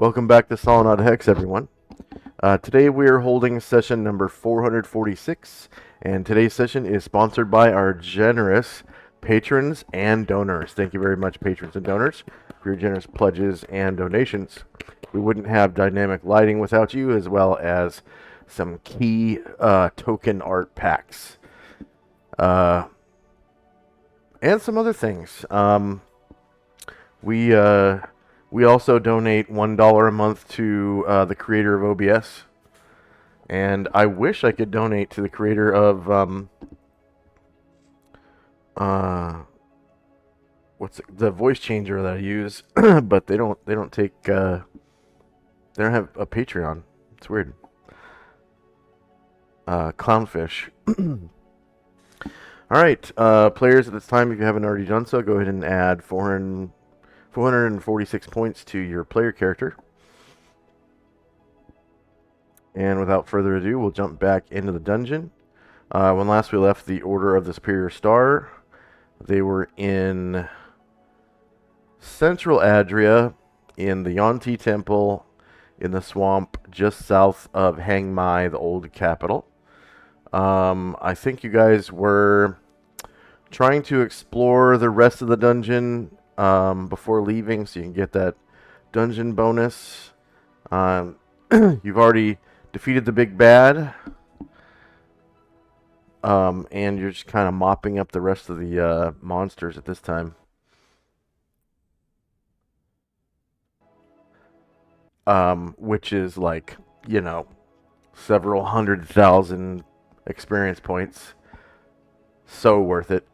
Welcome back to Solynod Hex, everyone. Today we are holding session number 446, and today's session is sponsored by our generous patrons and donors. Thank you very much, patrons and donors, for your generous pledges and donations. We wouldn't have dynamic lighting without you, as well as some key token art packs. And some other things. We also donate $1 a month to the creator of OBS, and I wish I could donate to the creator of what's the voice changer that I use, but they don't take they don't have a Patreon. It's weird. Clownfish. All right, players, at this time, if you haven't already done so, go ahead and add 446 points to your player character. And without further ado, we'll jump back into the dungeon. When last we left the Order of the Superior Star, they were in Central Adria, in the Yonti Temple, in the swamp just south of Hang Mai, the old capital. I think you guys were trying to explore the rest of the dungeon before leaving, so you can get that dungeon bonus. You've already defeated the big bad, and you're just kind of mopping up the rest of the monsters at this time. Which is like, you know, several 100,000 experience points. So worth it.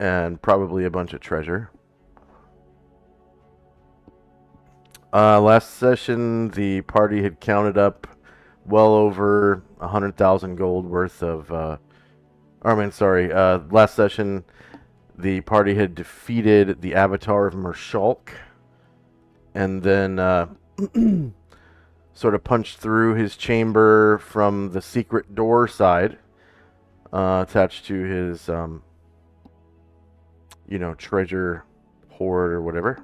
And probably a bunch of treasure. Last session, the party had counted up well over 100,000 gold worth of... last session, the party had defeated the avatar of Mershulk, and then sort of punched through his chamber from the secret door side, attached to his, treasure hoard or whatever.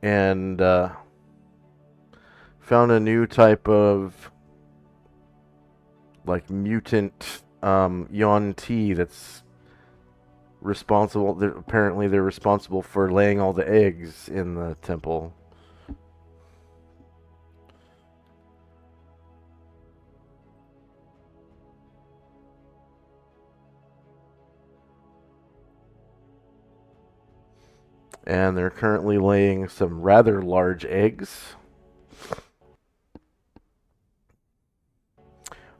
And found a new type of like mutant Yuan-Ti that's responsible. Apparently they're responsible for laying all the eggs in the temple. And they're currently laying some rather large eggs.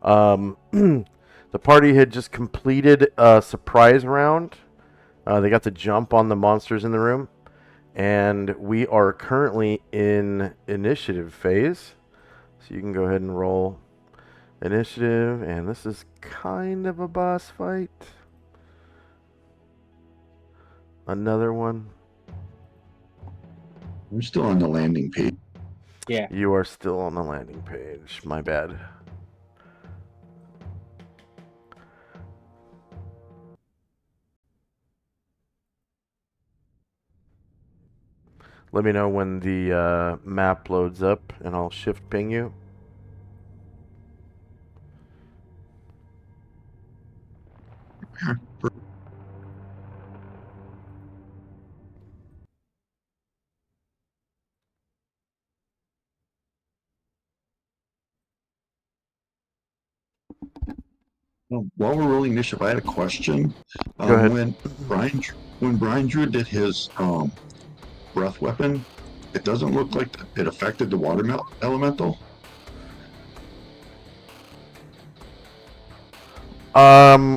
The party had just completed a surprise round. They got to jump on the monsters in the room. And we are currently in initiative phase. So you can go ahead and roll initiative. And this is kind of a boss fight. Another one. I'm still on the landing page. Yeah. You are still on the landing page. My bad. Let me know when the map loads up, and I'll shift ping you. While we're rolling initiative, I had a question. Go ahead. When Brian Drew did his breath weapon, it doesn't look like it affected the water elemental.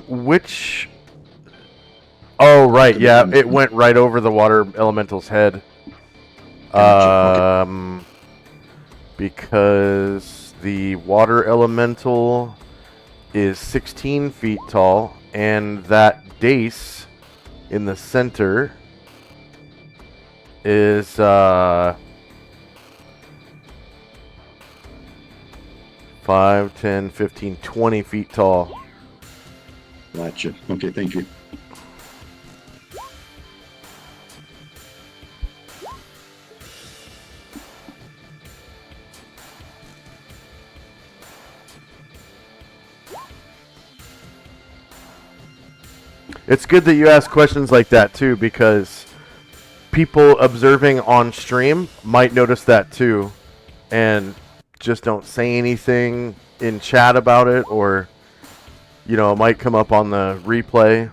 Which? Oh, right. Yeah, it went right over the water elemental's head. Gotcha. Okay. Because the water elemental is 16 feet tall, and that dais in the center is 5, 10, 15, 20 feet tall. Gotcha. Okay, thank you. It's good that you ask questions like that too, because people observing on stream might notice that too, and just don't say anything in chat about it, or it might come up on the replay.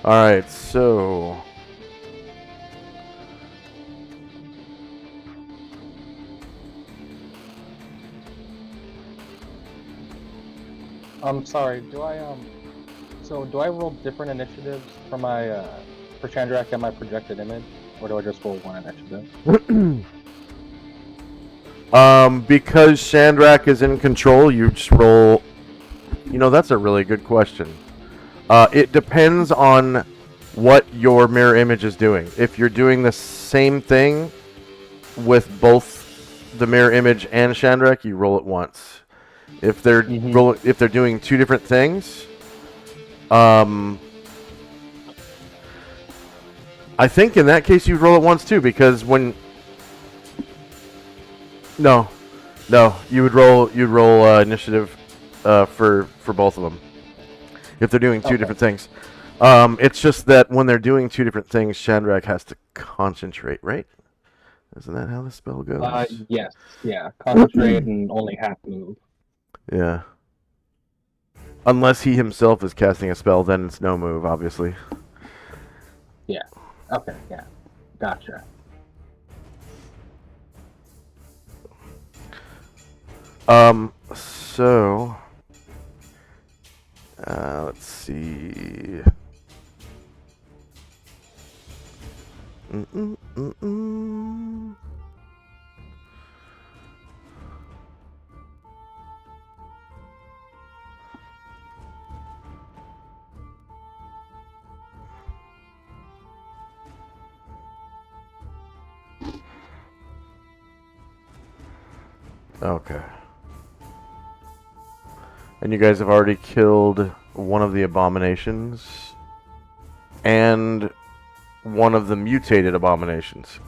All right, so I'm sorry. Do I roll different initiatives for my for Chandrak and my projected image, or do I just roll one initiative? because Chandrak is in control, you just roll. That's a really good question. It depends on what your mirror image is doing. If you're doing the same thing with both the mirror image and Chandrak, you roll it once. If they're if they're doing two different things, I think in that case you'd roll it once too, because when no, you'd roll initiative for both of them if they're doing two different things. It's just that when they're doing two different things, Chandrak has to concentrate, right? Isn't that how the spell goes? Yes. Yeah. Concentrate and only half move. Yeah. Unless he himself is casting a spell, then it's no move, obviously. Yeah. Okay. Yeah. Gotcha. So let's see. Okay. And you guys have already killed one of the abominations and one of the mutated abominations.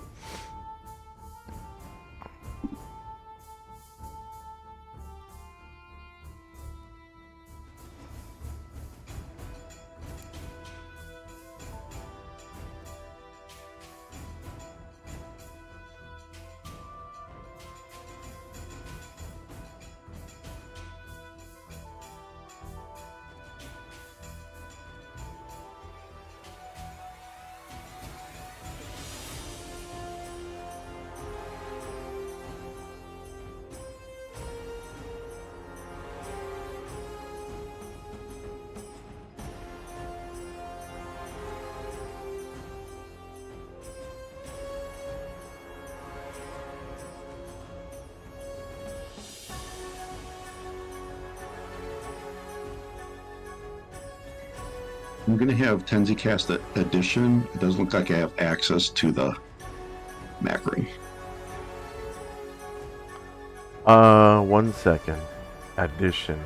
I'm going to have Tenzi cast the addition. It doesn't look like I have access to the macro. 1 second. Addition.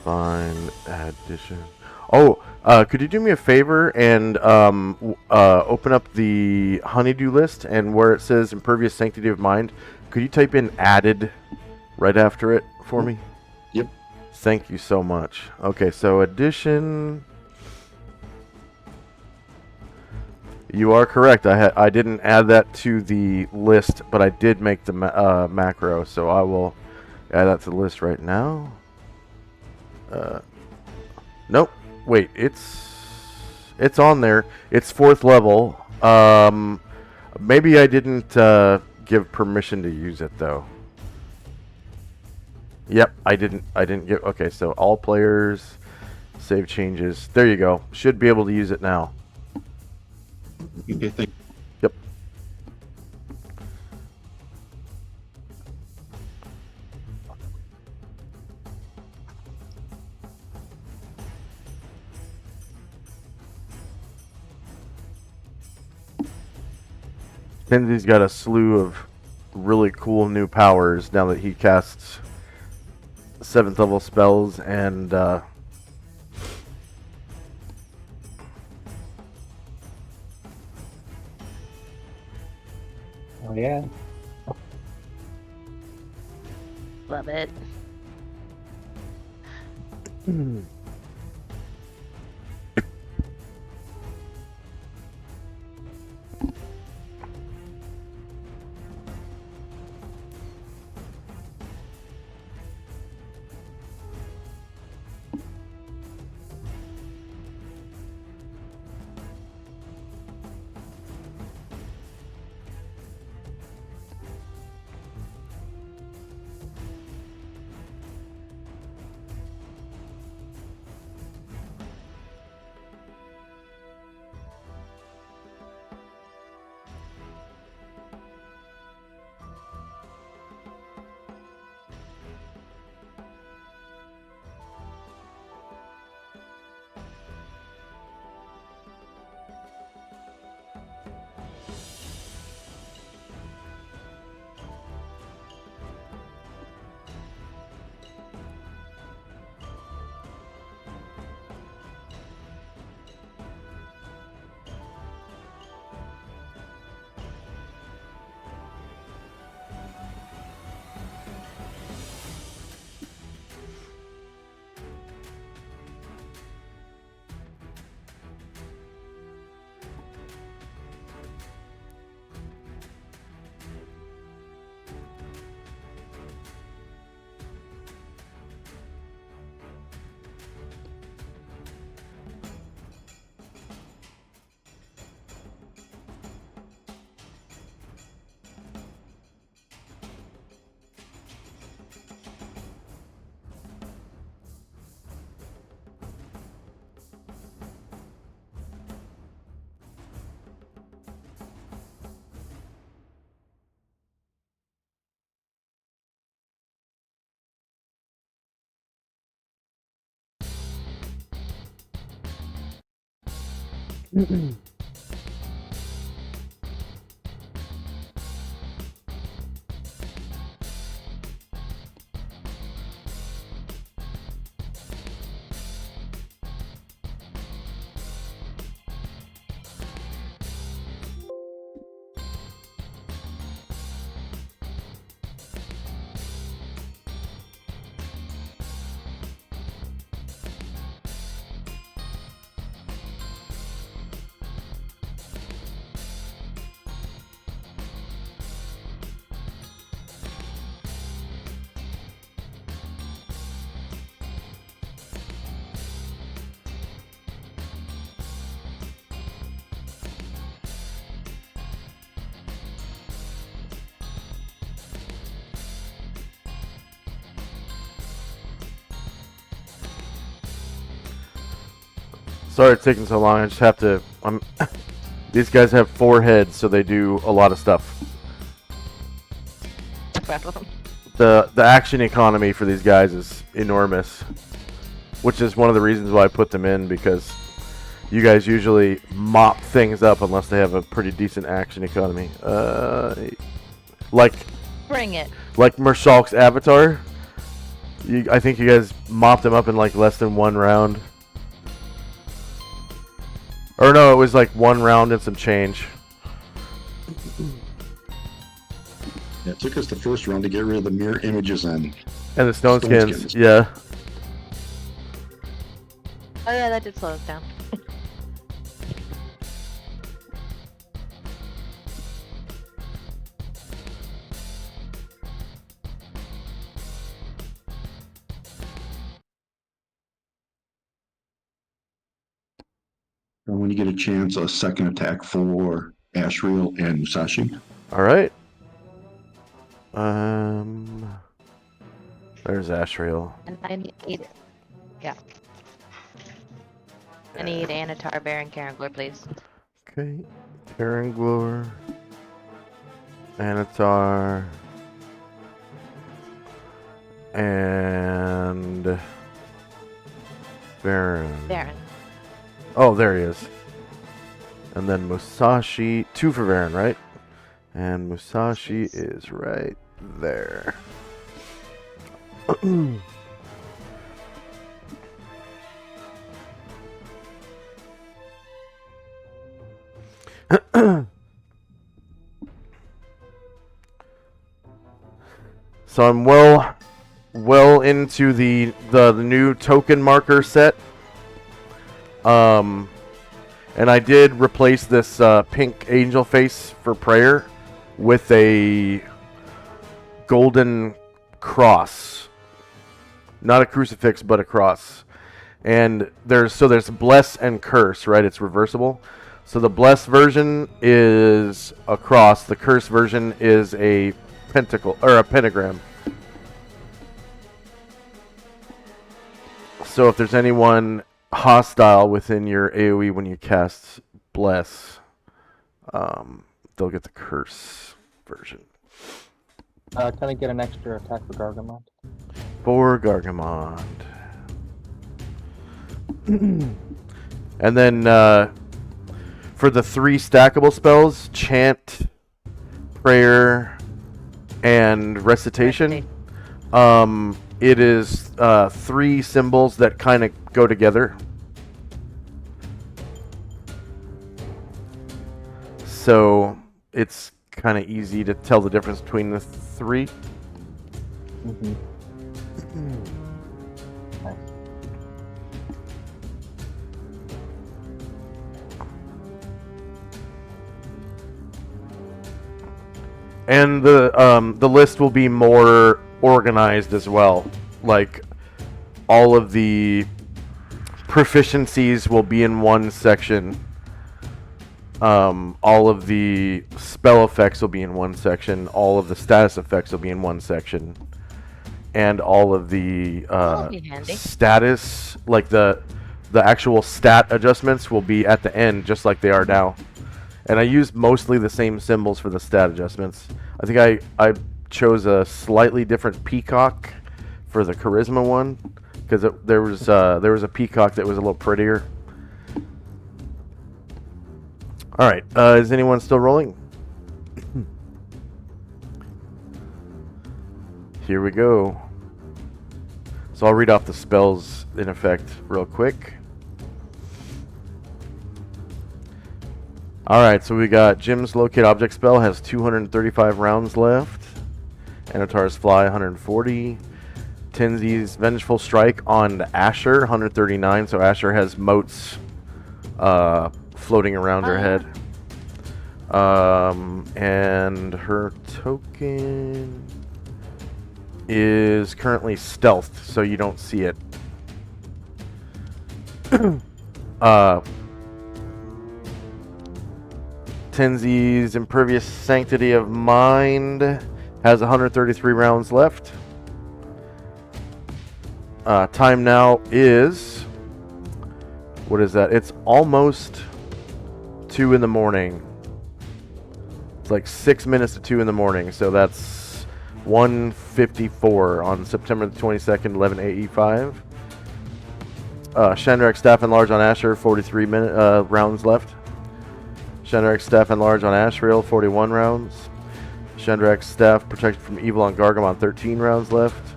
Find addition. Oh, could you do me a favor and open up the honeydew list, and where it says impervious sanctity of mind, could you type in added right after it for me? Yep. Thank you so much. Okay, so addition. You are correct. I didn't add that to the list, but I did make the macro, so I will add that to the list right now. Nope. Wait, it's on there. It's 4th level. Maybe I didn't give permission to use it though. Yep, I didn't give. Okay, so all players save changes. There you go. Should be able to use it now. Okay, thank Yep. Tenzi's got a slew of really cool new powers now that he casts 7th level spells, and yeah. Love it. Sorry it's taking so long. I just have to. These guys have 4 heads, so they do a lot of stuff. The action economy for these guys is enormous, which is one of the reasons why I put them in, because you guys usually mop things up unless they have a pretty decent action economy. Like Bring it. like Mershulk's avatar. I think you guys mopped him up in like less than 1 round. Or no, it was like 1 round and some change. Yeah, it took us the first round to get rid of the mirror images and And the stone skins, skins. yeah. Oh yeah, that did slow us down. when you get a chance, a second attack for Ashriel and Musashi. All right. There's Ashriel. And I need, yeah. I need Anatar, Baron, Karanglor, please. Okay. Karanglor. Anatar. And Baron. Baron. Oh, there he is. And then Musashi. 2 for Baron, right? And Musashi is right there. So I'm well into the new token marker set. And I did replace this pink angel face for prayer with a golden cross. Not a crucifix, but a cross. And there's bless and curse, right? It's reversible. So the bless version is a cross. The curse version is a pentacle or a pentagram. So if there's anyone hostile within your AoE when you cast bless, they'll get the curse version. Can I get an extra attack for Gargamont? For Gargamond. And then for the 3 stackable spells, chant, prayer, and recitation, it is 3 symbols that kind of go together. So it's kind of easy to tell the difference between the 3. Mm-hmm. Nice. And the list will be more organized as well. Like all of the proficiencies will be in one section. All of the spell effects will be in one section. All of the status effects will be in one section. And all of the That'll be handy. status, like the actual stat adjustments, will be at the end, just like they are now. And I used mostly the same symbols for the stat adjustments. I think I chose a slightly different peacock for the charisma one, because there was a peacock that was a little prettier. All right, is anyone still rolling? Here we go. So I'll read off the spells in effect real quick. Alright, so we got Jim's Locate Object spell has 235 rounds left. Anatar's Fly, 140. Tenzi's Vengeful Strike on Asher, 139. So Asher has motes floating around her head. And her token is currently stealthed, so you don't see it. Tenzi's Impervious Sanctity of Mind has 133 rounds left. Time now is... what is that? It's almost 2 in the morning. It's like 6 minutes to 2 in the morning, so that's 1:54 on September the 22nd, 11 AE5. Shandrak's Staff Enlarge on Asher, 43 rounds left. Shandrak's Staff Enlarge on Ashriel, 41 rounds. Shandrak's Staff Protected from Evil on Gargamon, 13 rounds left.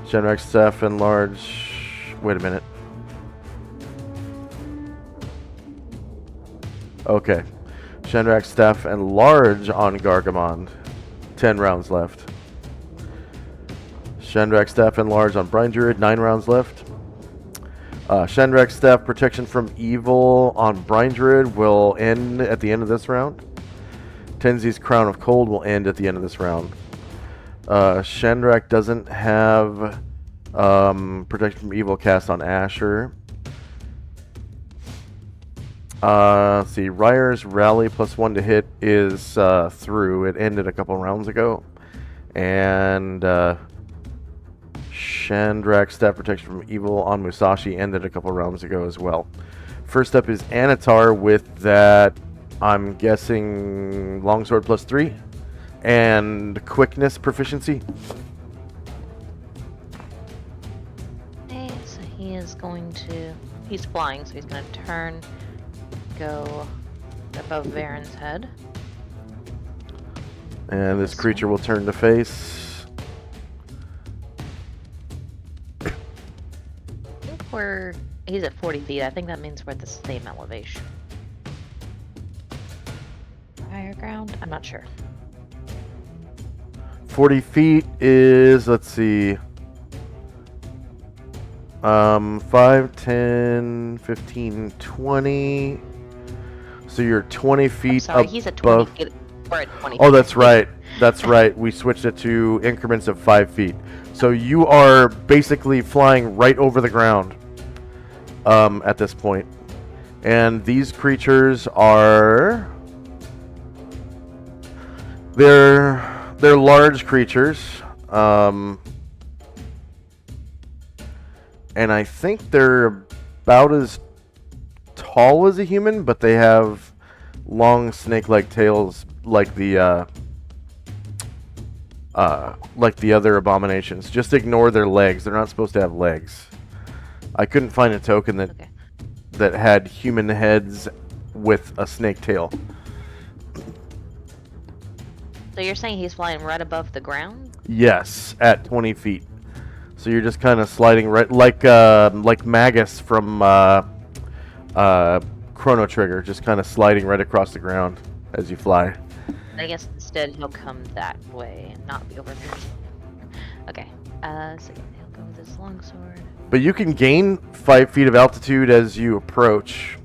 Shandrak's Staff Enlarge... wait a minute. Okay. Shandrak's Staff Enlarge on Gargamon, 10 rounds left. Shandrak's Staff Enlarge on Brine Druid, 9 rounds left. Shandrak's Staff Protection from Evil on Brine Druid will end at the end of this round. Tenzi's Crown of Cold will end at the end of this round. Shandrak doesn't have Protection from Evil cast on Asher. Let's see, Ryer's Rally +1 to hit is through. It ended a couple rounds ago. And Shandrak's Staff Protection from Evil on Musashi ended a couple rounds ago as well. First up is Anatar with that, I'm guessing, Longsword +3 and Quickness proficiency. Okay, so he is going to... he's flying, so he's going to turn, go above Varen's head. And this creature will turn to face. He's at 40 feet. I think that means we're at the same elevation. Higher ground? I'm not sure. 40 feet is, let's see, 5, 10, 15, 20. So you're 20 feet Sorry, he's at 20 above. feet. We're at 20 Oh, feet. that's right. That's right. We switched it to increments of 5 feet. So you are basically flying right over the ground at this point. And these creatures are... They're large creatures. And I think they're about as tall as a human, but they have long snake-like tails like the other abominations. Just ignore their legs. They're not supposed to have legs. I couldn't find a token that had human heads with a snake tail. So you're saying he's flying right above the ground? Yes, at 20 feet. So you're just kind of sliding right, like Magus from Chrono Trigger, just kind of sliding right across the ground as you fly. I guess instead he'll come that way and not be over there. Okay. So he'll go with his longsword. But you can gain 5 feet of altitude as you approach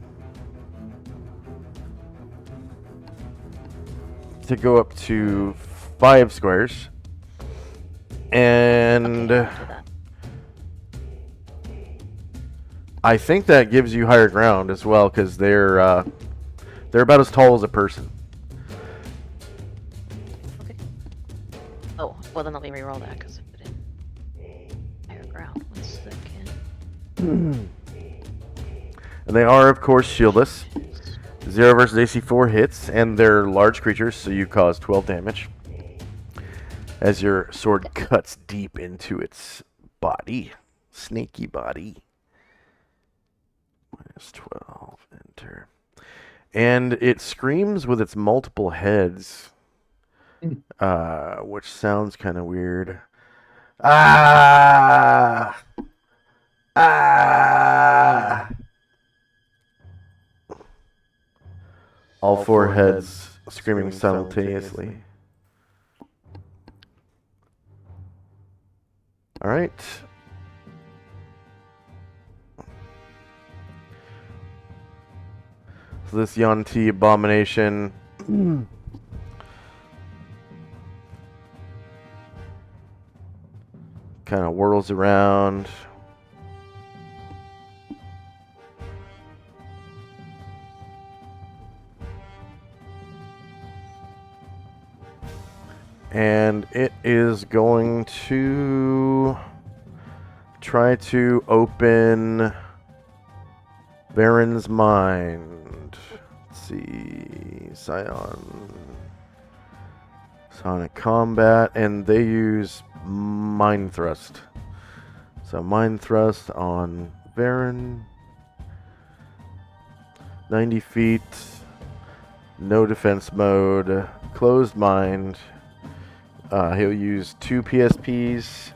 to go up to 5 squares. And Okay, after that. I think that gives you higher ground as well, because they're about as tall as a person. Okay. Oh, well then let me reroll that because I put in higher ground. 1 second. And they are, of course, shieldless. 0 versus AC4 hits, and they're large creatures, so you cause 12 damage as your sword cuts deep into its body. Snaky body. -12, enter. And it screams with its multiple heads, which sounds kind of weird. Ah! Ah! All 4 heads screaming simultaneously. All right. So this Yanti abomination kind of whirls around. And it is going to try to open Baron's mind. Let's see. Scion. Sonic Combat. And they use Mind Thrust. So Mind Thrust on Baron. 90 feet. No defense mode. Closed mind. He'll use 2 PSPs.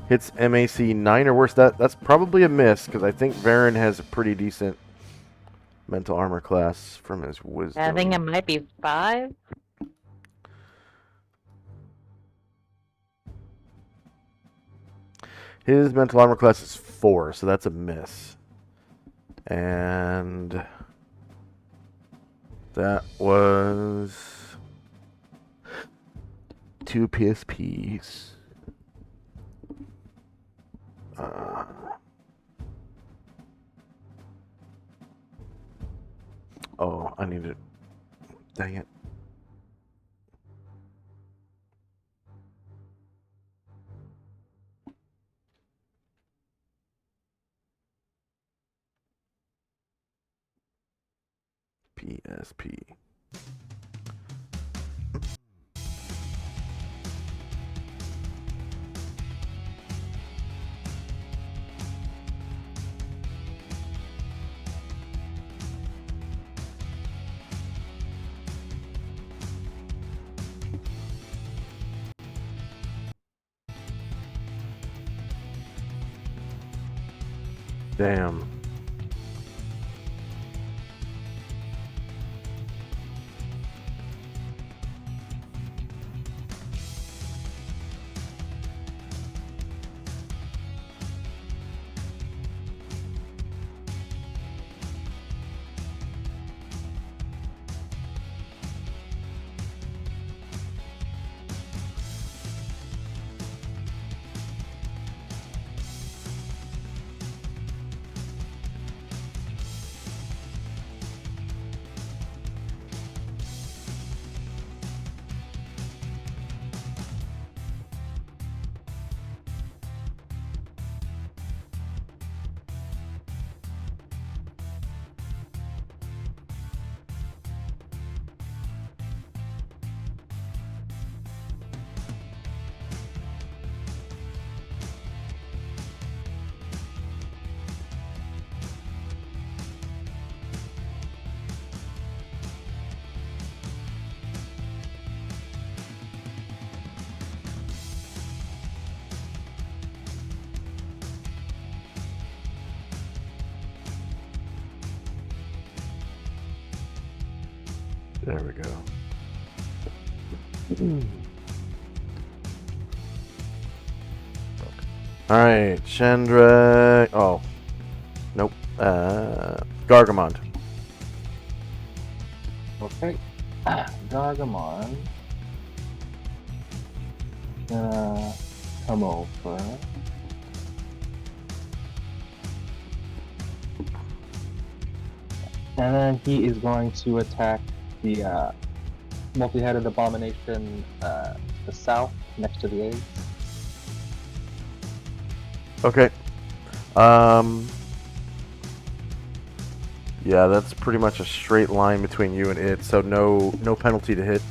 Hits MAC 9 or worse. That's probably a miss, because I think Varen has a pretty decent mental armor class from his wisdom. I think it might be 5. His mental armor class is 4, so that's a miss. And that was 2 PSPs. Oh, I need it. Dang it. PSP. Damn. There we go. Alright, Chandra. Oh. Nope. Gargamond. Okay. Gargamon. Gonna come over. And then he is going to attack the multi-headed abomination to the south, next to the egg. Okay. Yeah, that's pretty much a straight line between you and it, so no penalty to hit.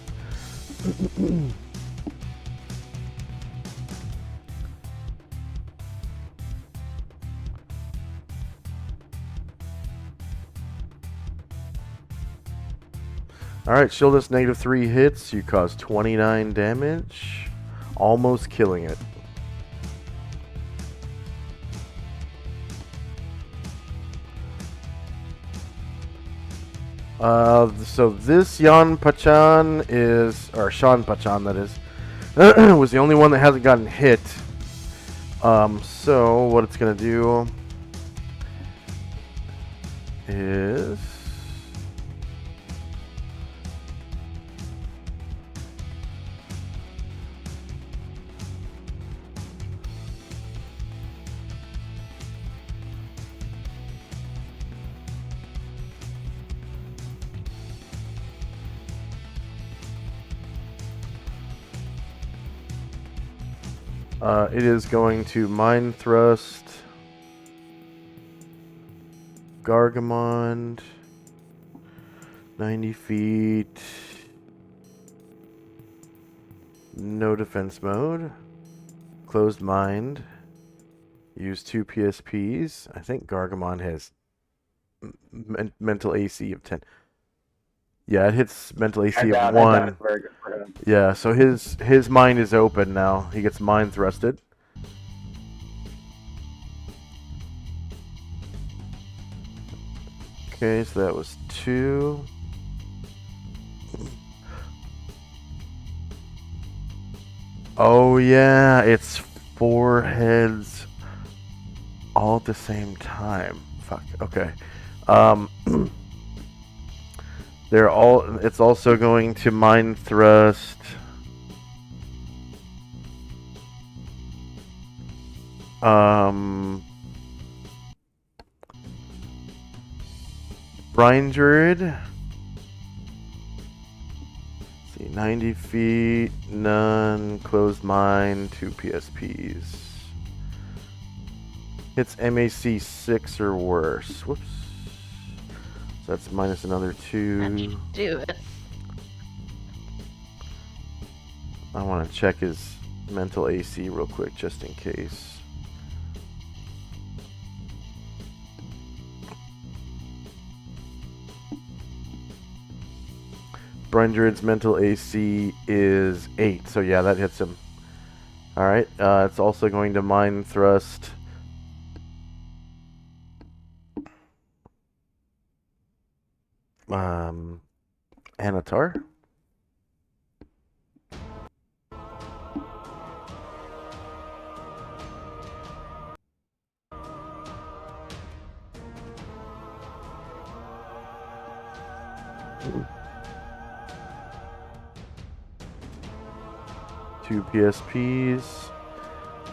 Alright, Shieldus -3 hits. You cause 29 damage. Almost killing it. So this Yan Pachan is, or Shan Pachan that is, was the only one that hasn't gotten hit. So what it's gonna do is it is going to Mind Thrust Gargamond 90 feet. No defense mode. Closed mind. Use 2 PSPs. I think Gargamon has mental AC of 10. Yeah, it hits mental AC of 1. Very good for him. Yeah, so his mind is open now. He gets mind thrusted. Okay, so that was 2. Oh yeah, it's 4 heads all at the same time. Fuck. Okay. They're all. It's also going to mind thrust. Brine Druid. Let's see, 90 feet, none, closed mind, 2 PSPs. Hits MAC 6 or worse. Whoops. So that's minus another 2. How'd you do it? I want to check his mental AC real quick, just in case. Brine Druid's mental AC is 8, so yeah, that hits him. Alright, it's also going to Mind Thrust. Anatar. Two PSPs.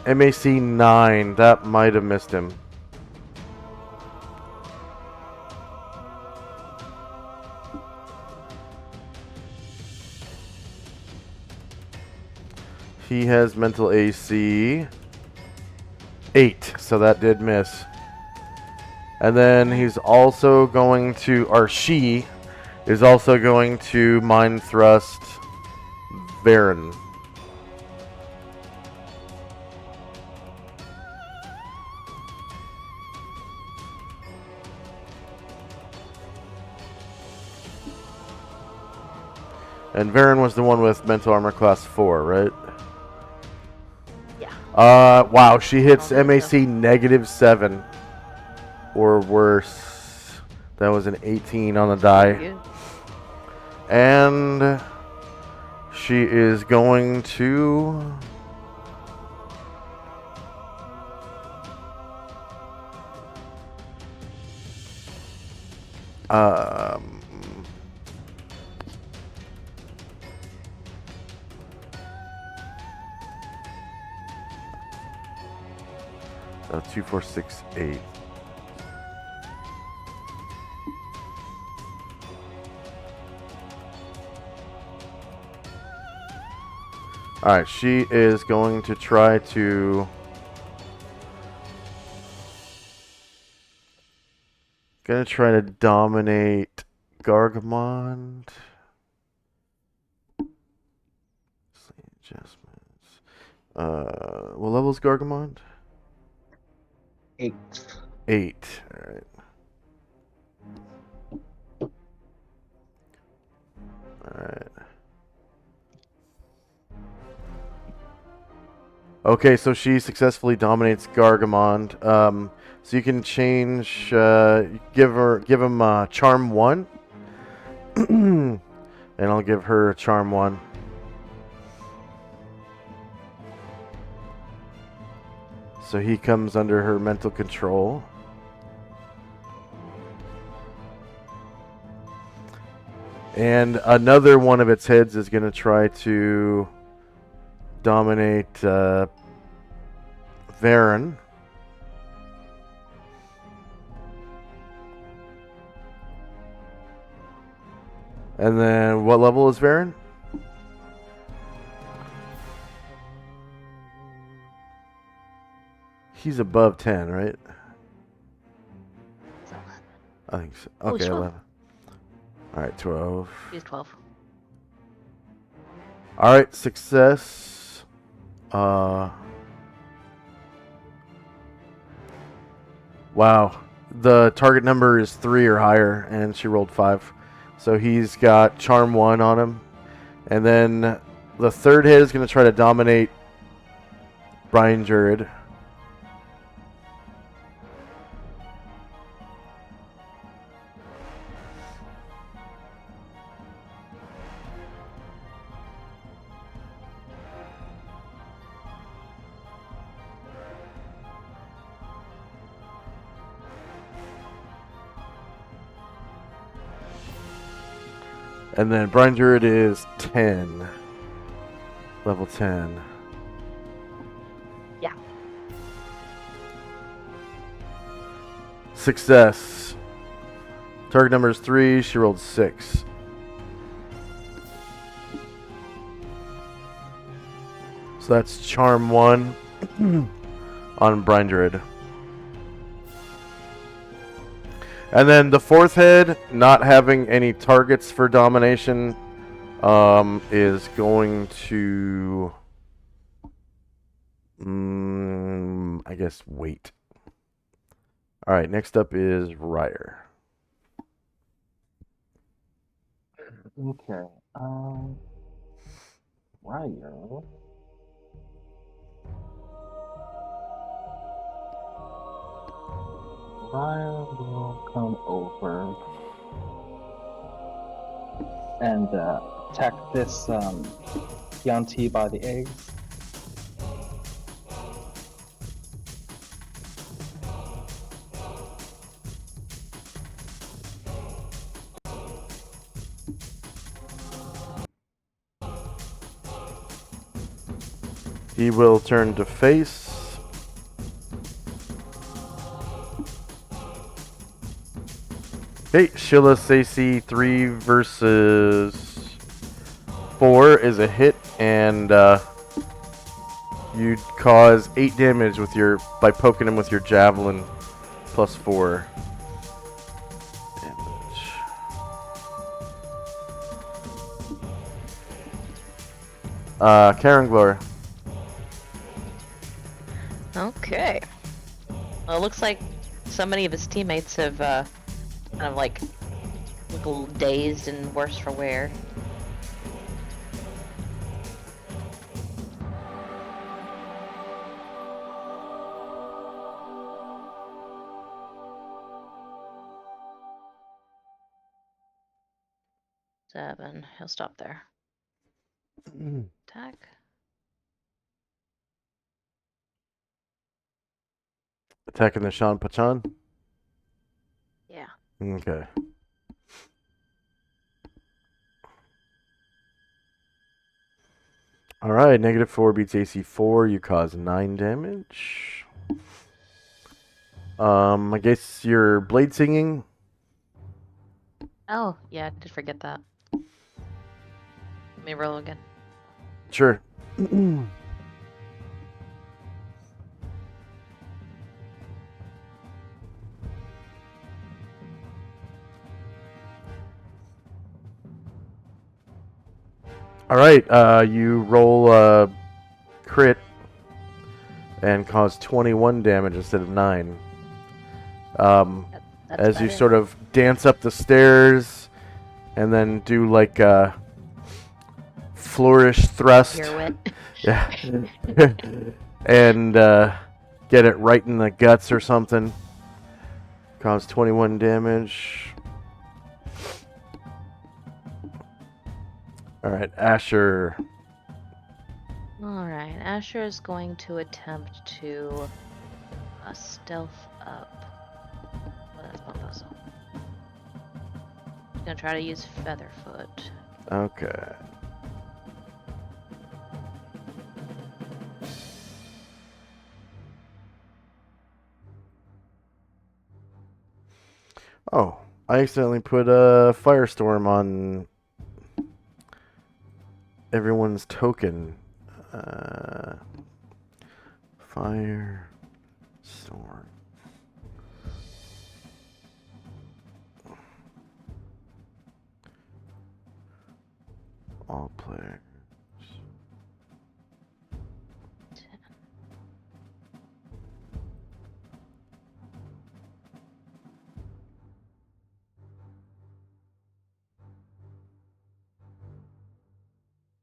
MAC 9. That might have missed him. He has mental AC 8, so that did miss. And then he's also going to, or she is also going to Mind Thrust Varen. And Varen was the one with mental armor class 4, right? Yeah. Wow, she hits I don't think MAC -7 or worse. That was an 18 on the die. Good. And she is going to... Um, 2, 4, 6, 8. Alright, she is going to try to... Gonna try to dominate Gargamond. Adjustments. What level is Gargamond? 8. 8. Alright. Alright. Okay, so she successfully dominates Gargamond. So you can change, give him Charm 1. And I'll give her Charm 1. So he comes under her mental control. And another one of its heads is going to try to dominate Varen. And then what level is Varen? He's above 10, right? It's 11. I think so. Oh, he's Okay, 12. 11. Alright, 12. He's 12. Alright, success. Wow. The target number is 3 or higher, and she rolled 5. So he's got Charm 1 on him. And then the third hit is going to try to dominate Brian Jurid. And then Brian Jurid is 10. Level 10. Yeah. Success. Target number is 3. She rolled 6. So that's Charm 1 on Brian Jurid. And then the fourth head, not having any targets for domination, is going to, I guess, wait. All right, next up is Ryer. Okay. Ryer. Ryer will come over and attack this Yuan-Ti by the eggs. He will turn to face. Okay, Sheila's AC 3 versus 4 is a hit, and you cause 8 damage with by poking him with your javelin, plus 4 damage. Karen Gloria. Okay. Well, it looks like so many of his teammates have kind of like look a little dazed and worse for wear. 7. He'll stop there. Attack. Attacking the Shan Pachan? Yeah. Okay. Alright, -4 beats AC 4. You cause 9 damage. I guess you're blade singing? Oh, yeah, I did forget that. Let me roll again. Sure. Alright, you roll crit and cause 21 damage instead of 9. That's As you better. sort of dance up the stairs and then do like a flourish thrust. Pirouette. Yeah. And get it right in the guts or something. Cause 21 damage. Alright, Asher. Alright, Asher is going to attempt to stealth up. Well, that's not possible. He's gonna try to use Featherfoot. Okay. Oh, I accidentally put a firestorm on everyone's token. Firestorm. All players.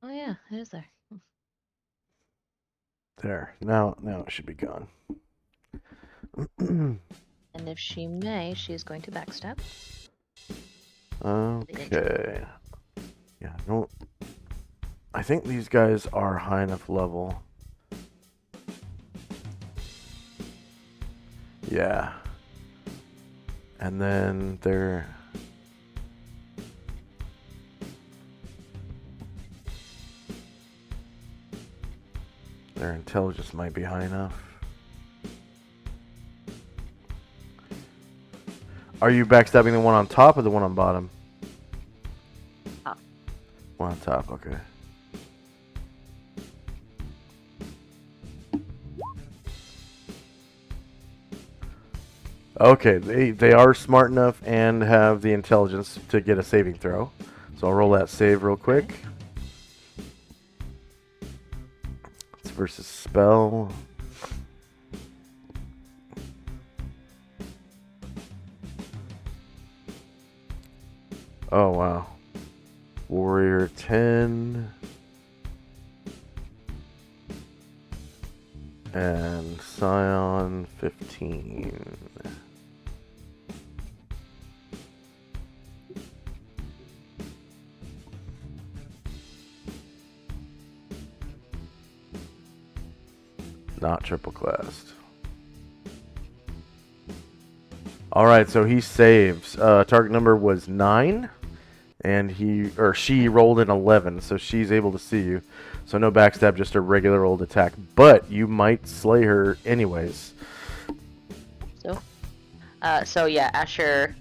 Oh yeah, it is there. There. Now it should be gone. And if she may, she's going to backstab. Okay. Yeah, no. I think these guys are high enough level. Yeah. And then their intelligence might be high enough. Are you backstabbing the one on top or the one on bottom? Top. One on top, okay. Okay, they are smart enough and have the intelligence to get a saving throw. So I'll roll that save real quick. It's versus spell. Oh wow. Warrior 10. And Scion 15. Not triple classed. Alright, so he saves. Target number was 9. And she rolled an 11, so she's able to see you. So no backstab, just a regular old attack. But you might slay her anyways. So yeah, Asher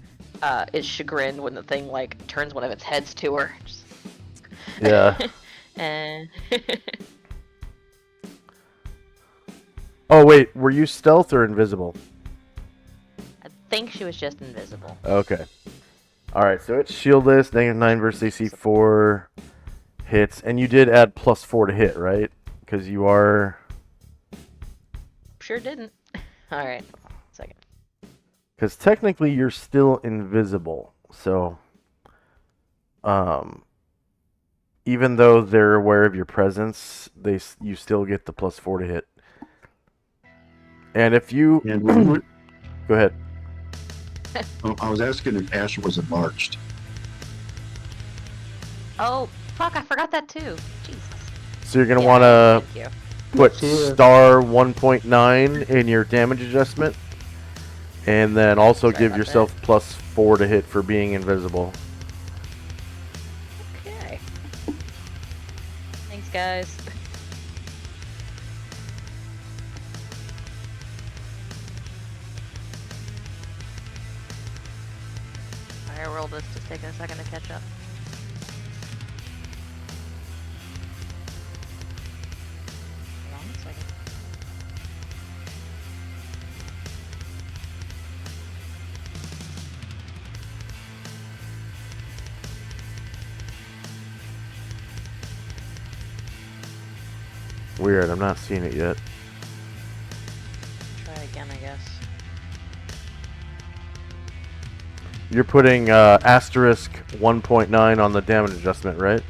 is chagrined when the thing like turns one of its heads to her. Just... Yeah. And Oh wait, were you stealth or invisible? I think she was just invisible. Okay. Alright, so it's shieldless, -9 versus AC 4 hits, and you did add +4 to hit, right? Because you are... Sure didn't. Alright, second. Because technically you're still invisible, so... even though they're aware of your presence, you still get the +4 to hit. And if you... And Go ahead. I was asking if Asher was enlarged. Oh, fuck, I forgot that too. Jesus. So you're gonna Yeah, want to thank you. put Let's hear. star 1.9 in your damage adjustment, and then also Sorry give about yourself +4 to hit for being invisible. Okay. Thanks, guys. I rolled this, just taking a second to catch up. Hold on a second. Weird, I'm not seeing it yet. Try again, I guess. You're putting asterisk 1.9 on the damage adjustment, right?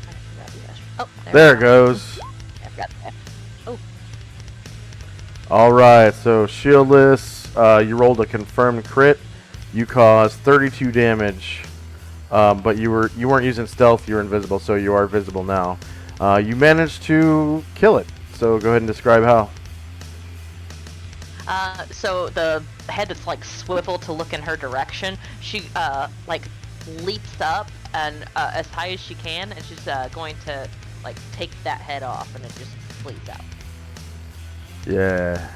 I forgot the extra. Oh, There we it go. goes. I forgot that. Oh, Alright, so shieldless, you rolled a confirmed crit. You caused 32 damage. But you weren't using stealth, you were invisible, so you are visible now. You managed to kill it. So go ahead and describe how. so the head that's like swiveled to look in her direction, she like leaps up and as high as she can, and she's going to like take that head off, and it just bleeds out. Yeah.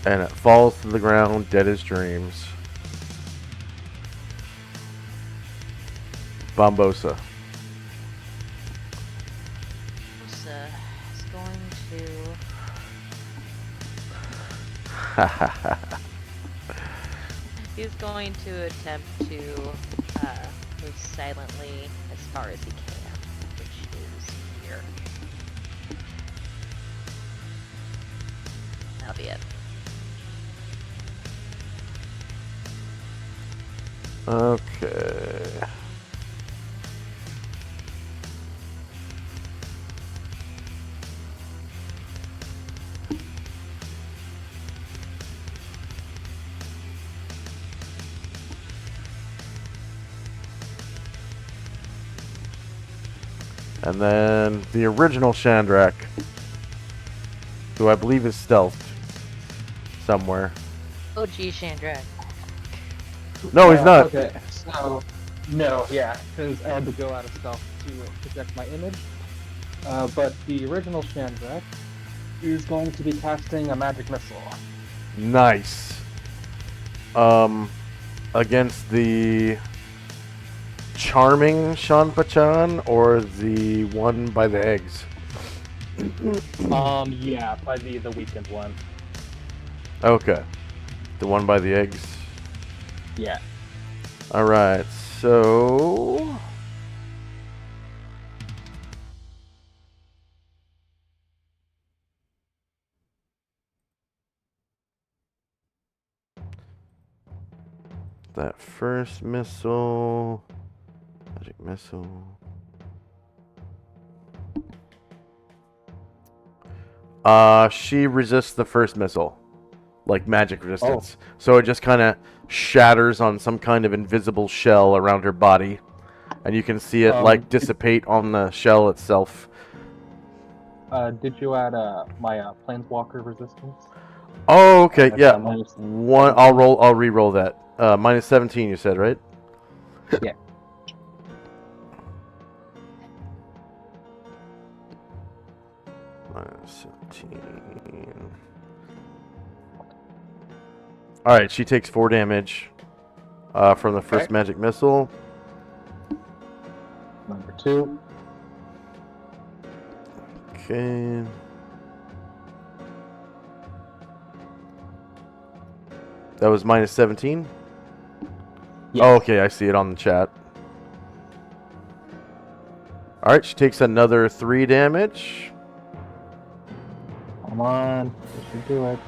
And it falls to the ground, dead as dreams. Bombosa. Is going to. He's going to attempt to move silently as far as he can, which is here. That'll be it. Okay. And then the original Chandrak, who I believe is stealthed somewhere. Oh, gee, Chandra. No, he's not. Okay, so no, yeah, because I had to go out of stealth to project my image. But the original Chandrak is going to be casting a magic missile. Nice. Against the charming Shanpachan or the one by the eggs? Yeah, by the weakened one. Okay. The one by the eggs. Yeah. Alright, so... that first missile... Magic missile... she resists the first missile. Like magic resistance. So it just kind of shatters on some kind of invisible shell around her body. And you can see it like dissipate on the shell itself. Did you add my planeswalker resistance? Oh, okay, yeah. Minus One, 17. I'll re-roll that. Minus 17, you said, right? Yeah. Minus 17. Alright, she takes 4 damage from the first magic missile. Number 2. Okay. That was minus 17? Yes. Oh, okay, I see it on the chat. Alright, she takes another 3 damage. Come on, you should do it.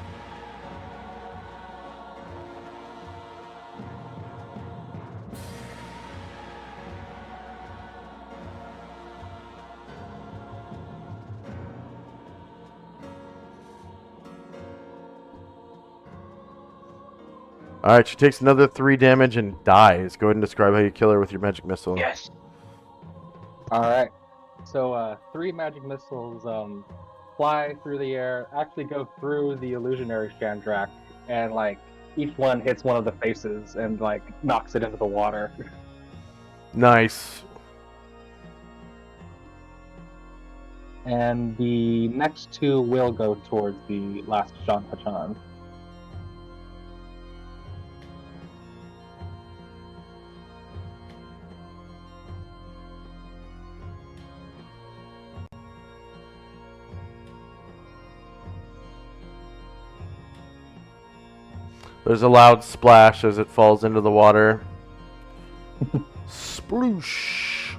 Alright, she takes another 3 damage and dies. Go ahead and describe how you kill her with your magic missile. Yes. All right. So 3 magic missiles fly through the air, actually go through the illusionary Chandrak, and like each one hits one of the faces and like knocks it into the water. Nice. And the next 2 will go towards the last Shan Hachan. There's a loud splash as it falls into the water. Sploosh.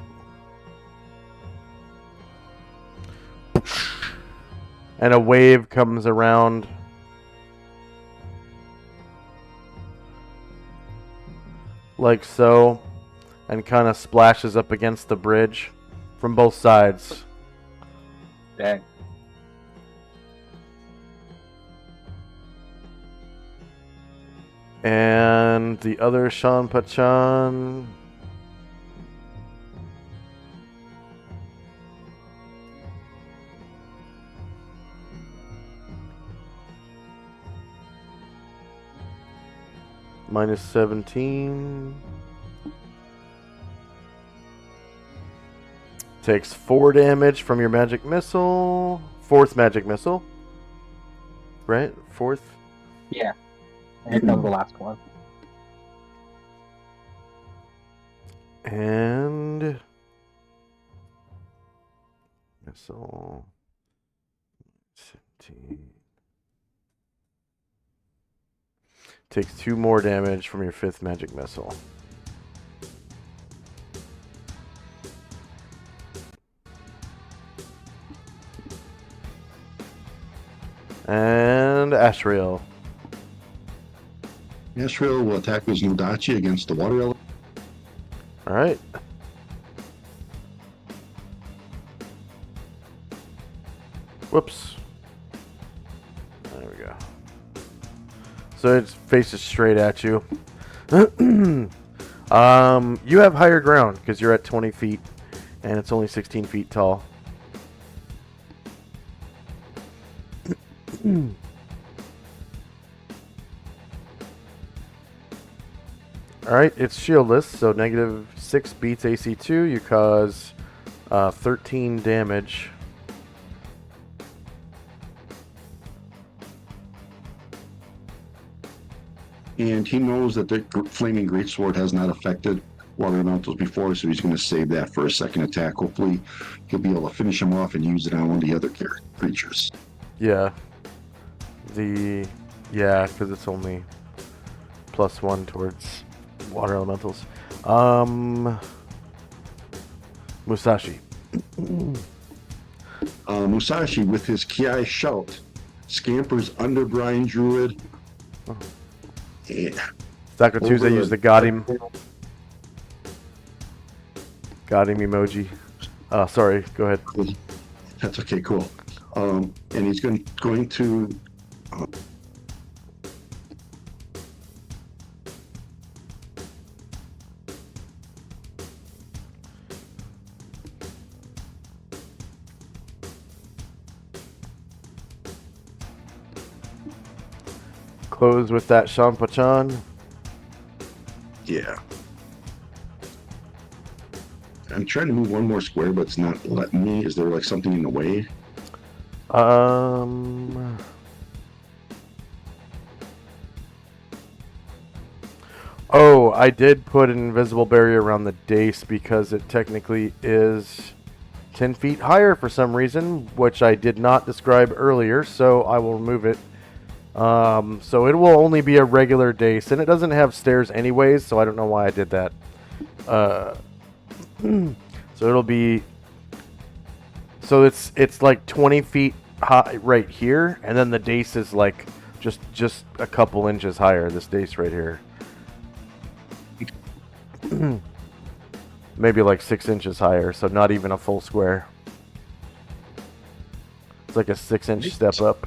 And a wave comes around. Like so. And kind of splashes up against the bridge from both sides. Dang. And the other Shan Pachan. Minus 17. Takes 4 damage from your magic missile. 4th magic missile. Right? 4th? Yeah. And here comes the last one. And missile 17. Takes 2 more damage from your 5th magic missile. And Ashrael. Ashrael will attack his Nudachi against the water element. Alright. Whoops. There we go. So it faces straight at you. You have higher ground because you're at 20 feet and it's only 16 feet tall. Alright, it's shieldless, so -6 beats AC2. You cause 13 damage. And he knows that the Flaming Greatsword has not affected water elementals before, so he's going to save that for a second attack. Hopefully, he'll be able to finish him off and use it on one of the other creatures. Yeah. Because it's only +1 towards water elementals. Musashi. Musashi, with his Kiai shout, scampers under Brian Druid. Oh. Yeah. Sakatuza used the got him emoji. Sorry, go ahead. That's okay, cool. And he's going to Close with that Shampachan. yeah. I'm trying to move one more square, but it's not letting me. Is there like something in the way? Oh, I did put an invisible barrier around the dais because it technically is 10 feet higher for some reason, which I did not describe earlier, so I will remove it. So it will only be a regular dais, and it doesn't have stairs anyways, so I don't know why I did that. So it'll be... So it's like 20 feet high right here, and then the dais is like just a couple inches higher, this dais right here. Maybe like 6 inches higher, so not even a full square. It's like a 6-inch step up.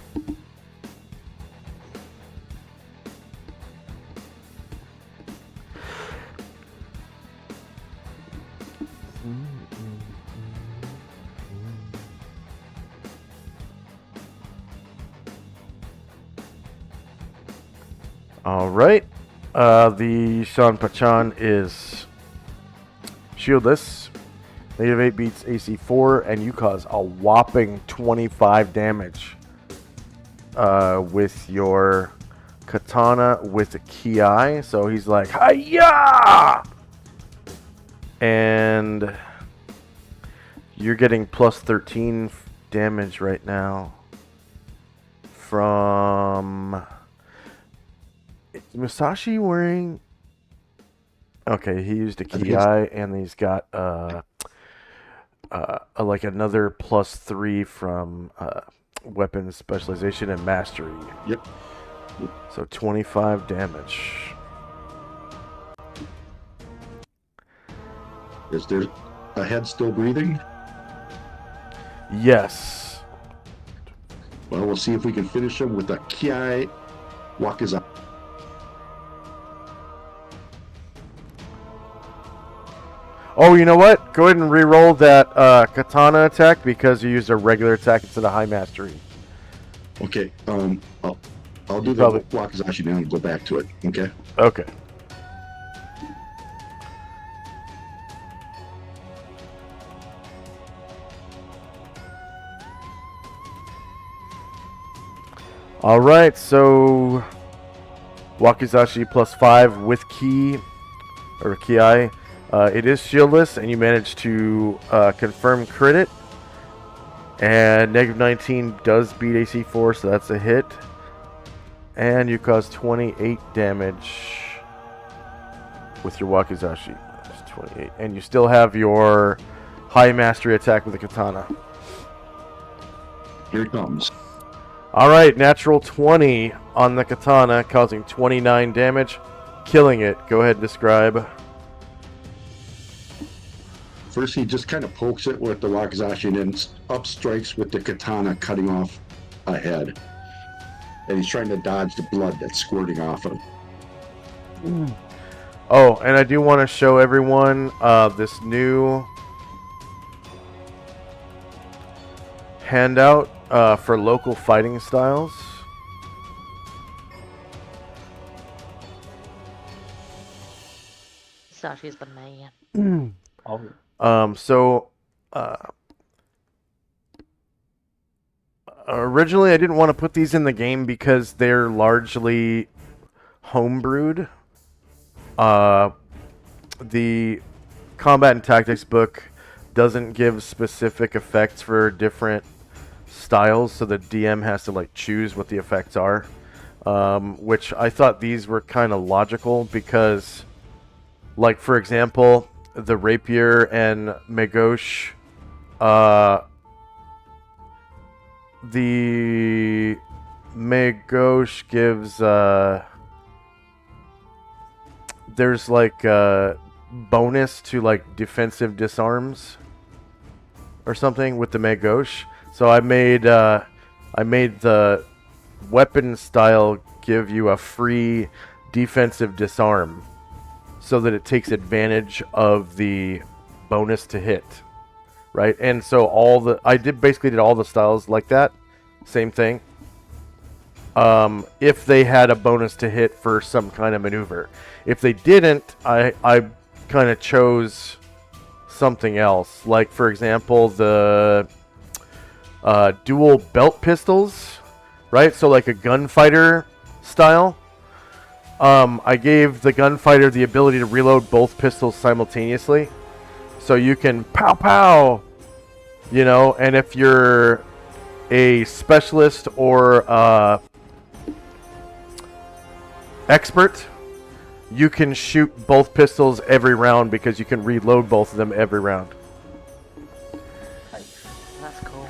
All right. The Shan Pachan is shieldless. Negative 8 beats AC 4, and you cause a whopping 25 damage with your katana with a ki. So he's like, hi-ya! And you're getting plus 13 damage right now from... Is Musashi wearing... Okay, he used a ki, and he's got like another plus 3 from weapon specialization and mastery. Yep. So 25 damage. Is there a head still breathing? Yes. Well, we'll see if we can finish him with a ki wakizashi. Oh, you know what? Go ahead and re-roll that katana attack because you used a regular attack instead of high mastery. Okay. I'll do the Probably. wakizashi now and go back to it. Okay. Okay. All right, so wakizashi plus 5 with ki or ki. It is shieldless, and you manage to confirm crit it. And negative 19 does beat AC 4, so that's a hit. And you cause 28 damage with your wakizashi. That's 28. And you still have your high mastery attack with the katana. Here it comes. All right, natural 20 on the katana, causing 29 damage, killing it. Go ahead and describe. First, he just kind of pokes it with the wakizashi and then up strikes with the katana, cutting off a head. And he's trying to dodge the blood that's squirting off him. Oh, and I do want to show everyone this new handout for local fighting styles. Sashi's the man. Originally I didn't want to put these in the game because they're largely homebrewed. The combat and tactics book doesn't give specific effects for different styles, so the DM has to like choose what the effects are, which I thought these were kind of logical because, like, for example, the rapier and Megosh, the Megosh gives there's like a bonus to like defensive disarms or something with the Megosh. So I made the weapon style give you a free defensive disarm, so that it takes advantage of the bonus to hit, right? And so I basically did all the styles like that, same thing. If they had a bonus to hit for some kind of maneuver, if they didn't, I kind of chose something else. Like, for example, the dual belt pistols, right? So like a gunfighter style. I gave the gunfighter the ability to reload both pistols simultaneously. So you can pow pow, you know, and if you're a specialist or expert, you can shoot both pistols every round because you can reload both of them every round. That's cool.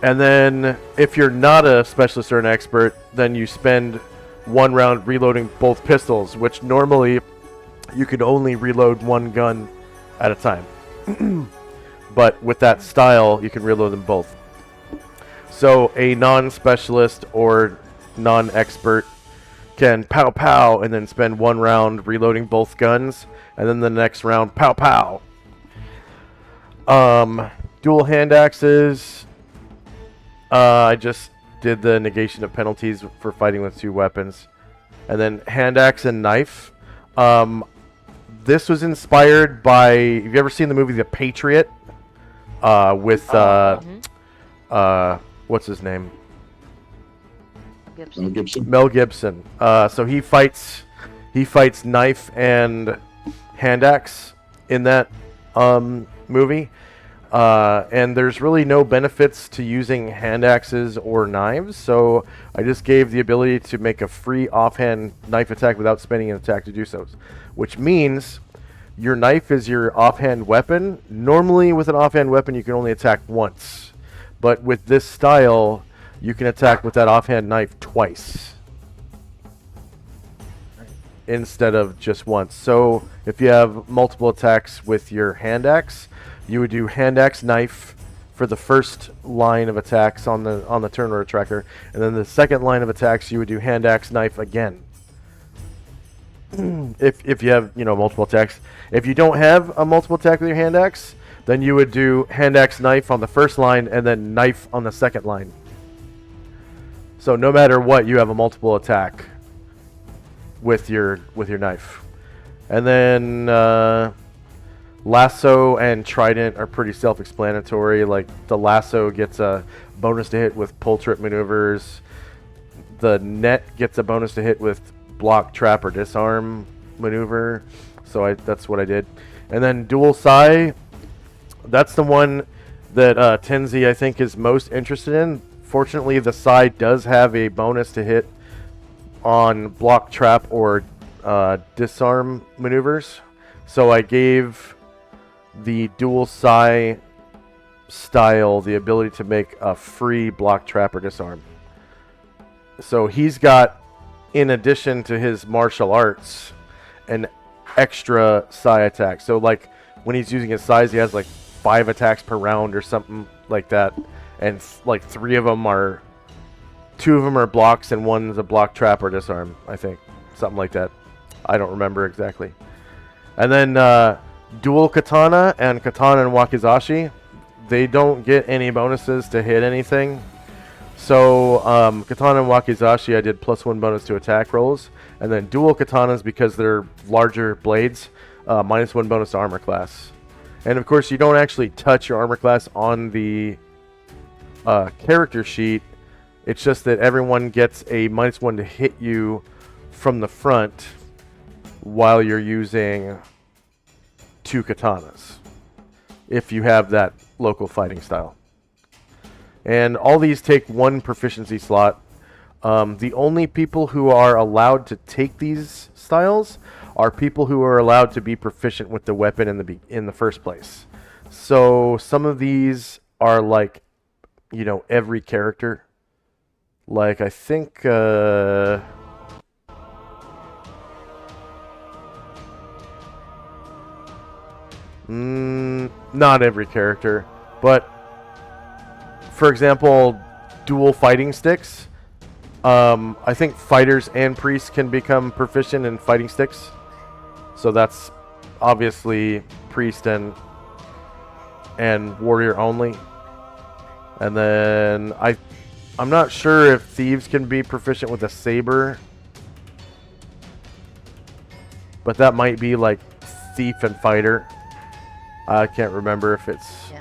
And then if you're not a specialist or an expert, then you spend one round reloading both pistols, which normally you could only reload one gun at a time. But with that style, you can reload them both. So a non-specialist or non-expert can pow pow and then spend one round reloading both guns, and then the next round pow pow. Dual hand axes. I just did the negation of penalties for fighting with two weapons. and then hand axe and knife. This was inspired by. Have you ever seen the movie The Patriot? With what's his name? Mel Gibson. Mel Gibson. So he fights knife and hand axe in that movie. And there's really no benefits to using hand axes or knives, so I just gave the ability to make a free offhand knife attack without spending an attack to do so, which means your knife is your offhand weapon. Normally with an offhand weapon you can only attack once, but with this style you can attack with that offhand knife twice instead of just once. So if you have multiple attacks with your hand axe, you would do hand axe knife for the first line of attacks on the turn order tracker, and then the second line of attacks you would do hand axe knife again. If you have multiple attacks. If you don't have a multiple attack with your hand axe, then you would do hand axe knife on the first line and then knife on the second line. So no matter what, you have a multiple attack with your knife. And then lasso and trident are pretty self-explanatory. Like the lasso gets a bonus to hit with pull trip maneuvers. The net gets a bonus to hit with block, trap, or disarm maneuver. So that's what I did. And then dual sai, that's the one that Tenzi I think is most interested in. Fortunately, the sai does have a bonus to hit on block, trap, or disarm maneuvers. So I gave the dual sai style the ability to make a free block, trap, or disarm. So he's got, in addition to his martial arts, an extra sai attack. So like when he's using his sais, he has like 5 attacks per round or something like that, and like 2 of them are blocks and one's a block, trap, or disarm, I think, something like that. I don't remember exactly. And then dual katana and wakizashi, they don't get any bonuses to hit anything. So katana and wakizashi, I did +1 bonus to attack rolls, and then dual katanas, because they're larger blades, -1 bonus to armor class. And of course, you don't actually touch your armor class on the character sheet. It's just that everyone gets a -1 to hit you from the front while you're using 2 katanas, if you have that local fighting style. And all these take 1 proficiency slot. The only people who are allowed to take these styles are people who are allowed to be proficient with the weapon in the first place. So some of these are like, every character. Like I think not every character, but for example, dual fighting sticks. I think fighters and priests can become proficient in fighting sticks. So that's obviously priest and warrior only. And then I'm not sure if thieves can be proficient with a saber, but that might be like thief and fighter. I can't remember if it's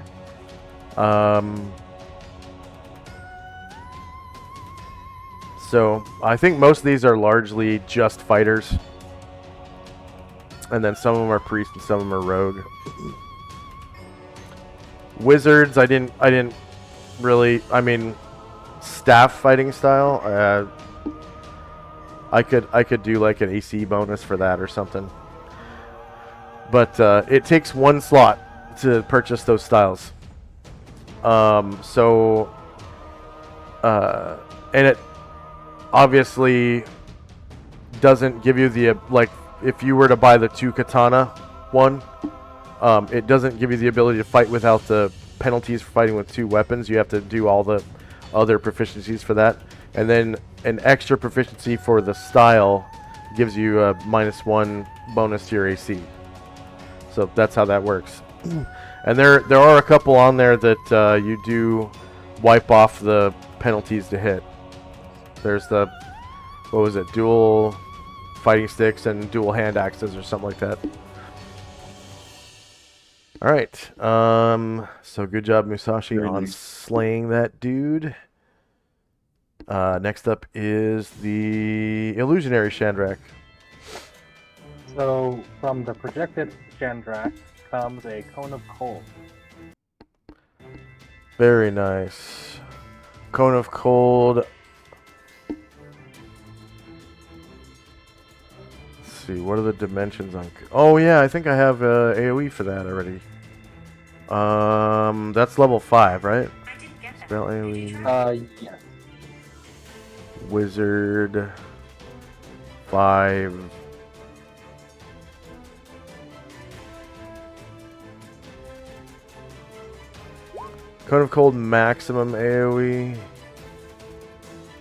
so I think most of these are largely just fighters, and then some of them are priests and some of them are rogue. Wizards, I didn't really. I mean, staff fighting style. I could do like an AC bonus for that or something. But it takes 1 slot to purchase those styles. And it obviously doesn't give you the like. If you were to buy the 2 katana one, it doesn't give you the ability to fight without the penalties for fighting with 2 weapons. You have to do all the other proficiencies for that, and then an extra proficiency for the style gives you a -1 bonus to your AC. So that's how that works. And there are a couple on there that you do wipe off the penalties to hit. There's the, what was it, dual fighting sticks and dual hand axes or something like that. All right. So good job, Musashi, Very on nice. slaying that dude. Next up is the illusionary Chandrak. So from the projected Chandrak comes a cone of cold. Very nice. Cone of cold. Let's see, what are the dimensions on? Oh yeah, I think I have AoE for that already. That's level 5, right? Spell AoE. Yes. Wizard 5. Cone of Cold maximum AoE.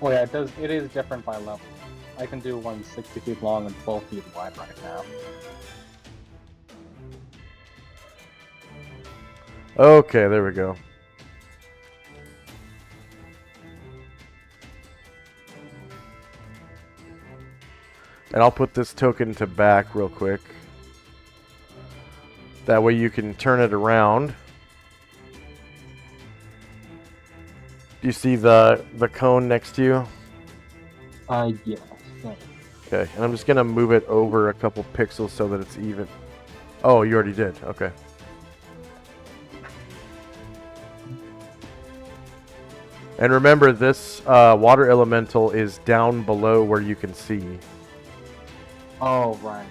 Oh yeah, it is different by level. I can do one 60 feet long and 12 feet wide right now. Okay, there we go. And I'll put this token to back real quick. That way you can turn it around. Do you see the cone next to you? Yes. Okay, and I'm just gonna move it over a couple pixels so that it's even. Oh, you already did. Okay. And remember, this water elemental is down below where you can see. Oh, right.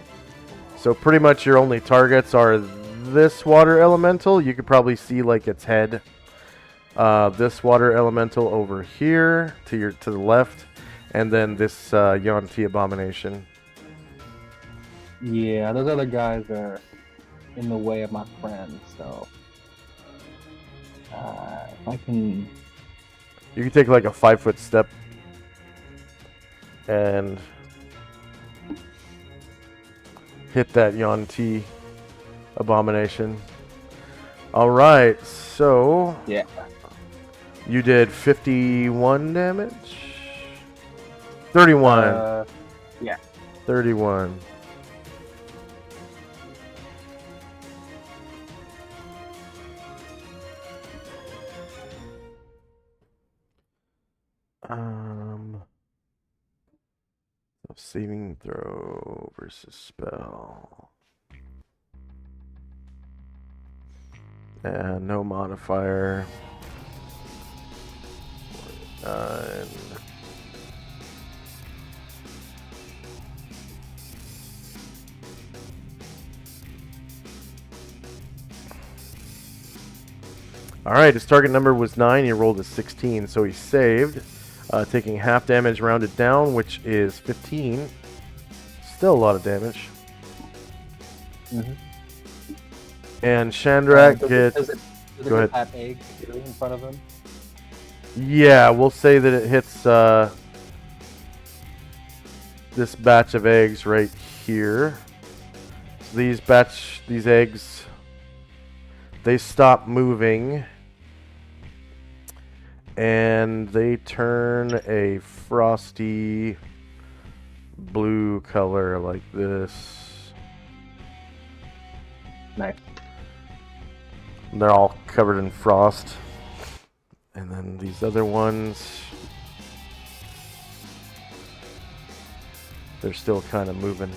So pretty much your only targets are this water elemental. You could probably see like its head. This water elemental over here to the left, and then this Yuan-Ti abomination. Yeah, those other guys are in the way of my friends, so if I can. You can take like a 5-foot step and hit that Yuan-Ti abomination. All right, so Yeah. you did 51 damage. 31. Yeah. 31. Saving throw versus spell. And no modifier. And alright, his target number was 9. He rolled a 16, so he saved. Taking half damage rounded down, which is 15. Still a lot of damage. Mm-hmm. And Chandrak gets... Does it Go ahead. have egg in front of him? Yeah, we'll say that it hits this batch of eggs right here. So these eggs, they stop moving. And they turn a frosty blue color like this. Nice. And they're all covered in frost. And then these other ones, they're still kind of moving.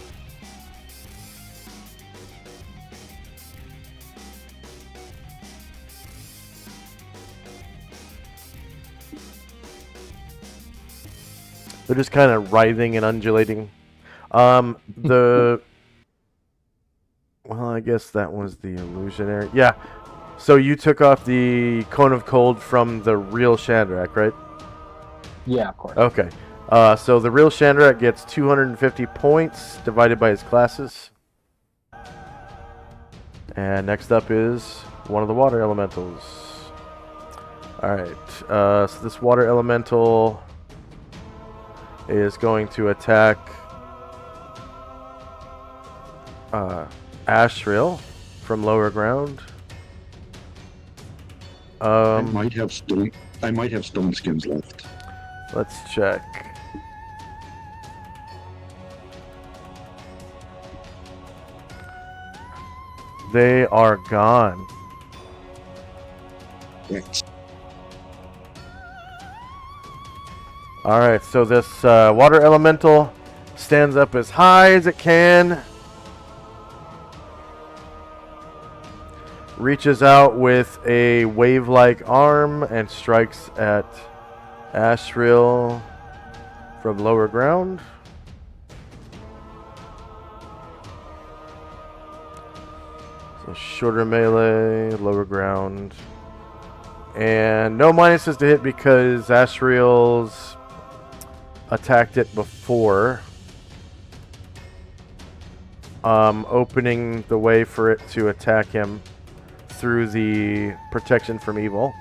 They're just kind of writhing and undulating. Well, I guess that was the illusionary. Yeah. So you took off the Cone of Cold from the real Chandrak, right? Yeah, of course. Okay. So the real Chandrak gets 250 points divided by his classes. And next up is one of the water elementals. Alright. So this water elemental is going to attack Ashriel from lower ground. I might have stone skins left. Let's check. They are gone. Yes. Alright, so this water elemental stands up as high as it can. Reaches out with a wave-like arm and strikes at Asriel from lower ground. So shorter melee, lower ground. And no minuses to hit because Asriel's attacked it before. Opening the way for it to attack him through the protection from evil.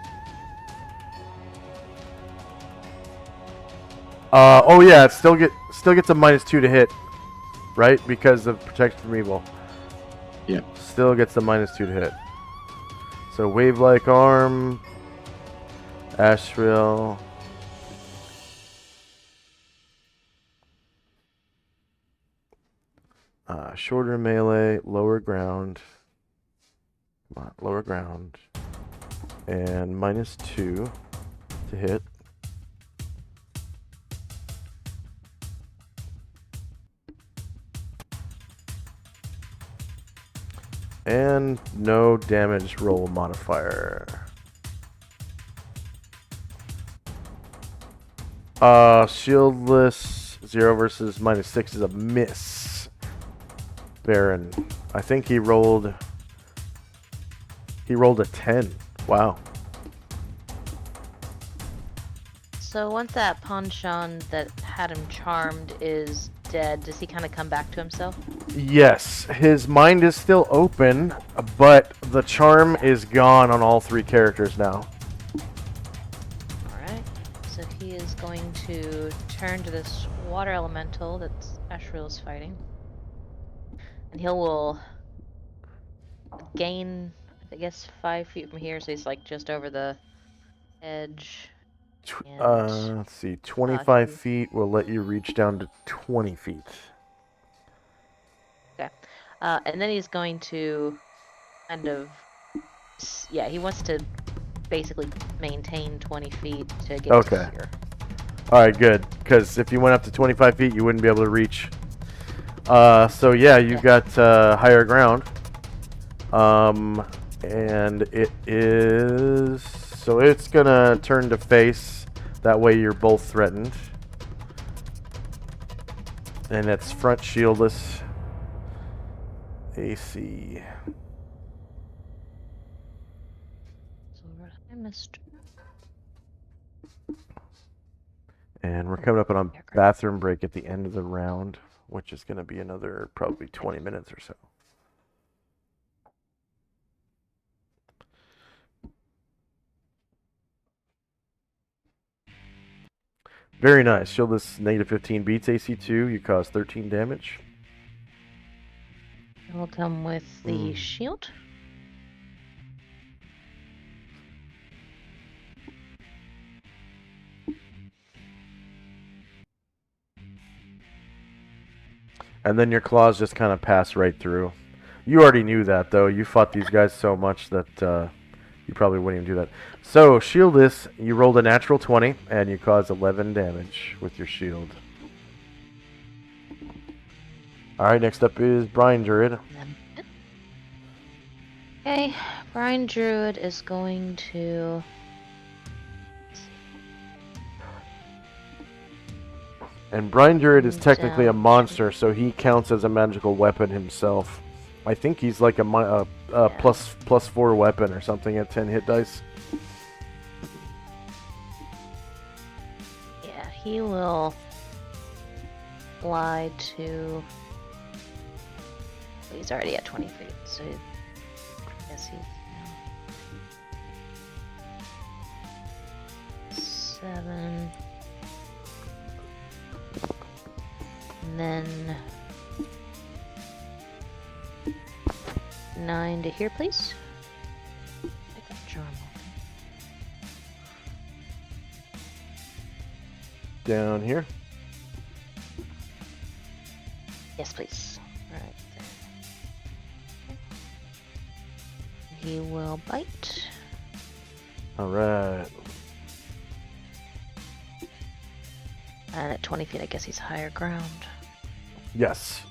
Oh yeah, it still gets a -2 to hit, right? Because of protection from evil. Yeah. Still gets the -2 to hit. So wave-like arm, Asriel. Shorter melee, lower ground. Come on, lower ground. And -2 to hit. And no damage roll modifier. Shieldless 0 versus -6 is a miss. Baron. I think he rolled a 10. Wow. So once that Panchon that had him charmed is dead, does he kind of come back to himself? Yes, his mind is still open, but the charm is gone on all 3 characters now. Alright, so he is going to turn to this water elemental that Asriel's fighting. And he will gain, I guess, 5 feet from here, so he's like just over the edge. Let's see, 25 feet will let you reach down to 20 feet. Okay. And then he's going to kind of, yeah, he wants to basically maintain 20 feet to get to here. Alright, good. Because if you went up to 25 feet, you wouldn't be able to reach. So yeah, you got higher ground. And it is... So it's gonna turn to face. That way you're both threatened. And it's front shieldless. AC. So I missed. And we're coming up on a bathroom break at the end of the round, which is going to be another probably 20 minutes or so. Very nice. Shieldless -15 beats AC2. You cause 13 damage. We'll come with the shield. And then your claws just kind of pass right through. You already knew that, though. You fought these guys so much that you probably wouldn't even do that. So, shieldless, you rolled a natural 20, and you caused 11 damage with your shield. Alright, next up is Brine Druid. Okay, Brine Druid is going to... And Brine Druid is technically a monster, so he counts as a magical weapon himself. I think he's like a plus 4 weapon or something at 10 hit dice. Yeah, he will fly to... He's already at 20 feet, so I guess he's... 7... And then 9 to here, please. Pick up charm. Down here. Yes, please. All right. he will bite. All right. And at 20 feet, I guess he's higher ground. Yes.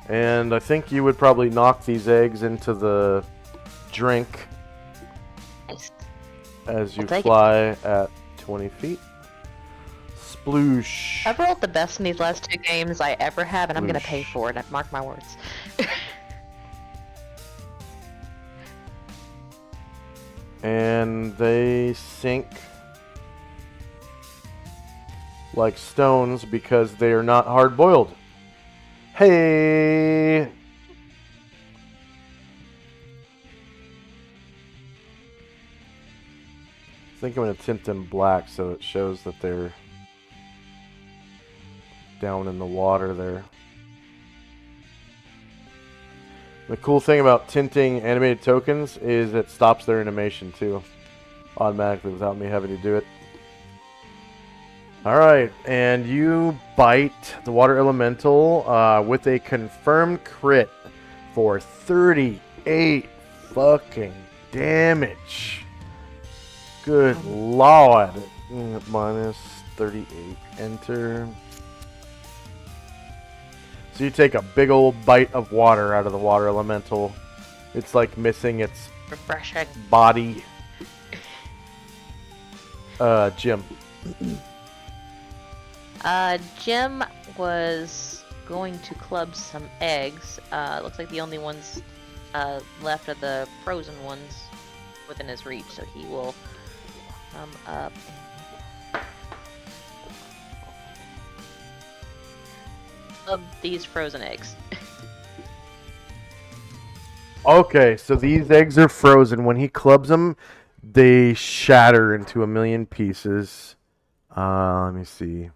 And I think you would probably knock these eggs into the drink Nice. as you I'll take fly at 20 feet. Sploosh. I've rolled the best in these last 2 games I ever have, and I'm gonna pay Sploosh. for it. I've marked my words. And they sink like stones because they are not hard-boiled. Hey! I think I'm going to tint them black so it shows that they're down in the water there. The cool thing about tinting animated tokens is it stops their animation too, automatically without me having to do it. Alright, and you bite the water elemental with a confirmed crit for 38 fucking damage. Good lord. Minus 38. Enter. So you take a big old bite of water out of the water elemental. It's like missing its Refreshing. body. Jim. Jim was going to club some eggs. Looks like the only ones left are the frozen ones within his reach, so he will come up and club these frozen eggs. Okay, so these eggs are frozen. When he clubs them, they shatter into a million pieces. Let me see.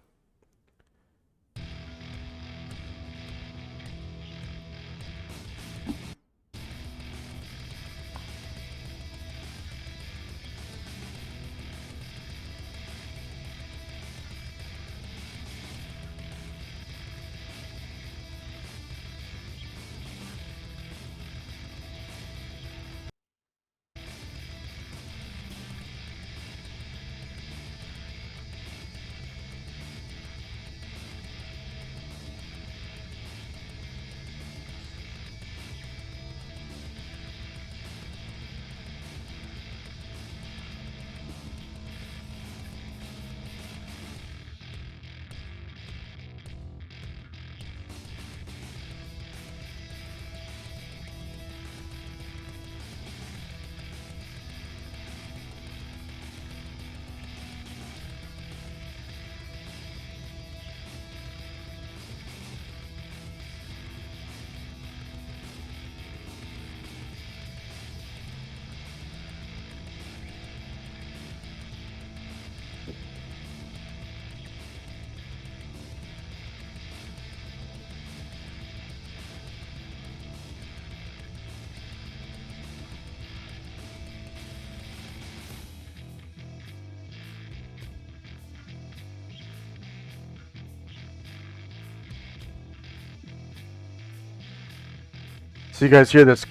So you guys hear this,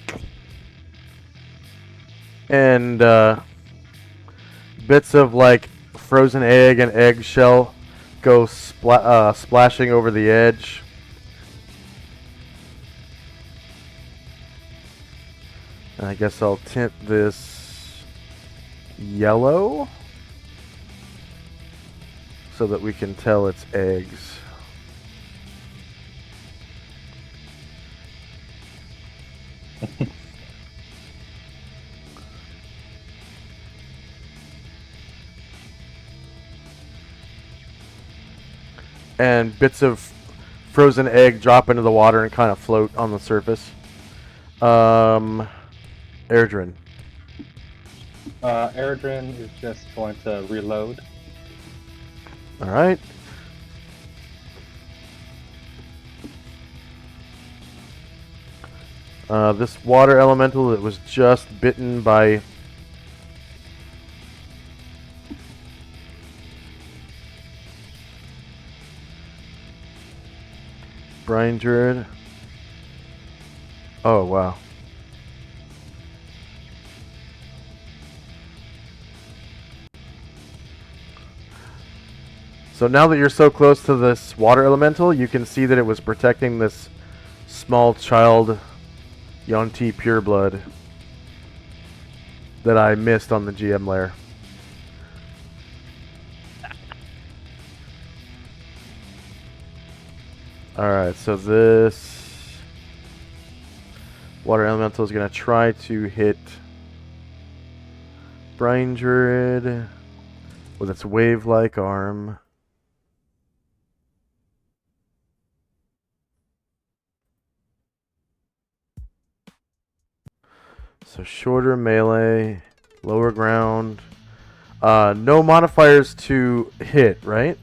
and bits of like frozen egg and eggshell go splashing over the edge. And I guess I'll tint this yellow so that we can tell it's eggs. And bits of frozen egg drop into the water and kind of float on the surface. Erdrin. Erdrin is just going to reload. All right. This water elemental that was just bitten by Brine Druid Oh, wow. So now that you're so close to this water elemental, you can see that it was protecting this small child Yonti Pureblood that I missed on the GM layer. Alright, so this water elemental is going to try to hit Brine Druid with its wave-like arm. So shorter melee, lower ground. No modifiers to hit, right?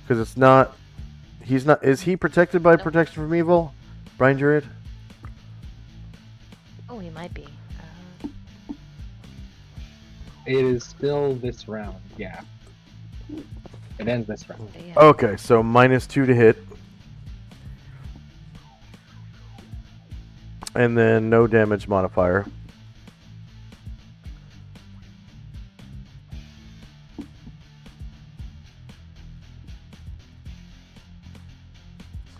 Because it's not... He's not... Is he protected by protection from evil? Brine Druid? Oh, he might be. It is still this round, yeah. It ends this round. Yeah. Okay, so -2 to hit. And then no damage modifier.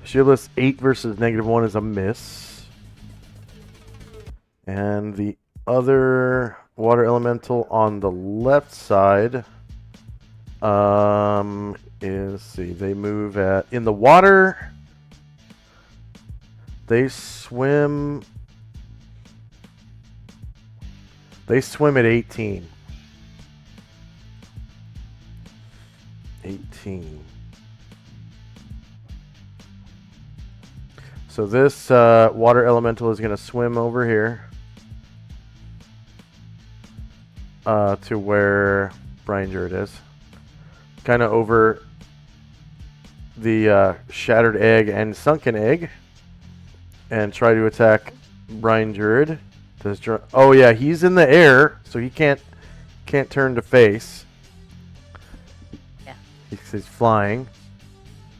Shieldless 8 versus -1 is a miss. And the other water elemental on the left side is, see, they move at, in the water, they swim at 18. 18. So this water elemental is going to swim over here to where Brine Druid is. Kind of over the Shattered Egg and Sunken Egg. And try to attack Brine Druid. Oh yeah, he's in the air, so he can't turn to face. Yeah. He's flying.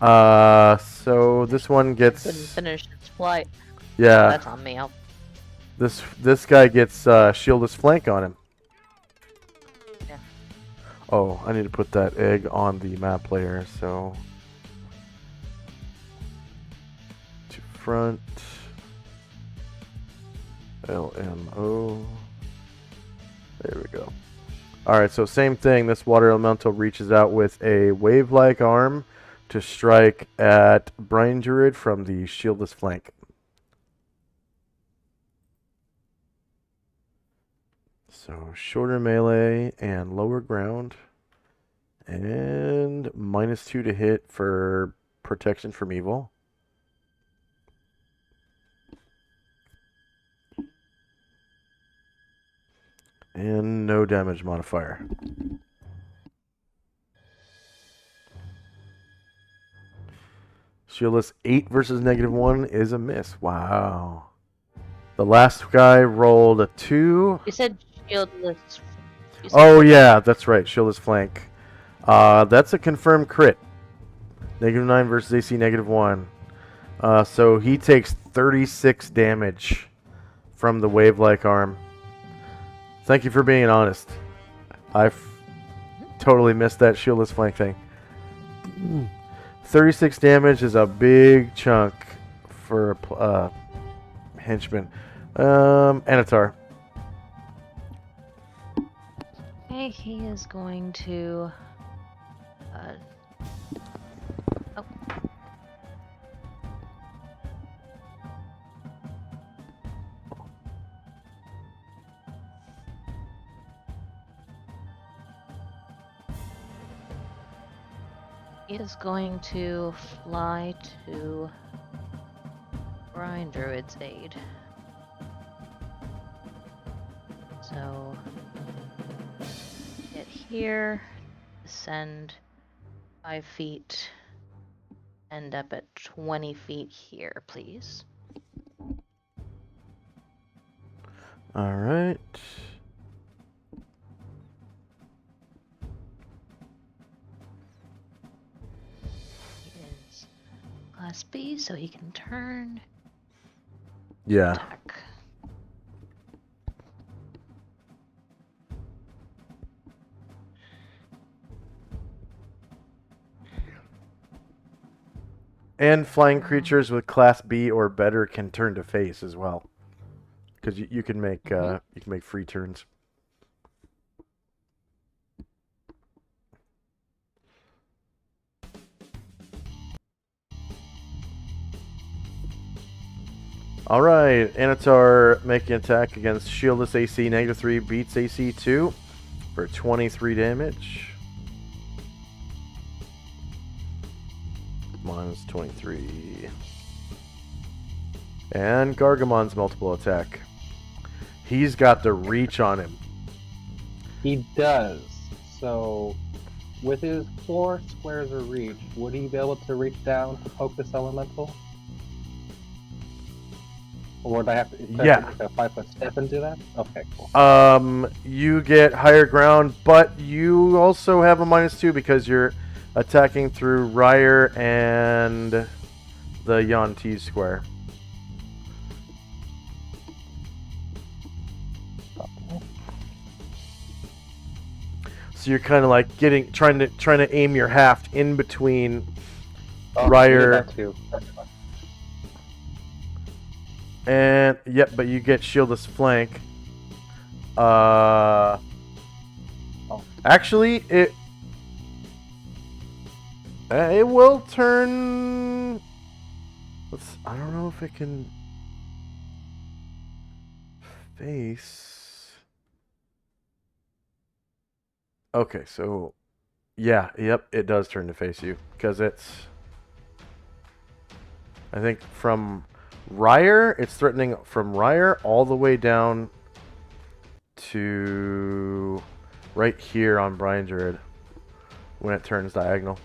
So this one gets... Couldn't finish its flight. Yeah. That's on me. This guy gets shieldless flank on him. Yeah. Oh, I need to put that egg on the map layer, so... To front... LMO... There we go. Alright, so same thing. This water elemental reaches out with a wave-like arm to strike at Brine Druid from the shieldless flank. So shorter melee and lower ground. And -2 to hit for protection from evil. And no damage modifier. Shieldless 8 versus -1 is a miss. Wow. The last guy rolled a 2. You said shieldless. Oh yeah, that's right. Shieldless flank. That's a confirmed crit. -9 versus AC -1. So he takes 36 damage from the wave-like arm. Thank you for being honest. I've totally missed that shieldless flank thing. 36 damage is a big chunk for a henchman. Anatar. Okay, he is going to. Oh. He is going to fly to Brine Druid's aid. So get here, descend 5 feet, end up at 20 feet here, please. All right. He is Class B, so he can turn. Yeah. attack. And flying creatures with class B or better can turn to face as well, because you can make you can make free turns. All right, Anatar making attack against shieldless AC -3 beats AC 2 for 23 damage. Minus 23. And Gargamon's multiple attack. He's got the reach on him. He does. So, with his 4 squares of reach, would he be able to reach down to poke this elemental? Or would I have to Yeah. take a 5-foot step and do that? Okay, cool. You get higher ground, but you also have a -2 because you're attacking through Ryer and the Yanti square. So you're kind of like trying to aim your haft in between Ryer. That too. And yep, but you get shieldless flank. Actually, it will turn. I don't know if it can face. Okay, so yeah, yep, it does turn to face you because it's. I think from Ryer, it's threatening from Ryer all the way down to right here on Brian Jared when it turns diagonal.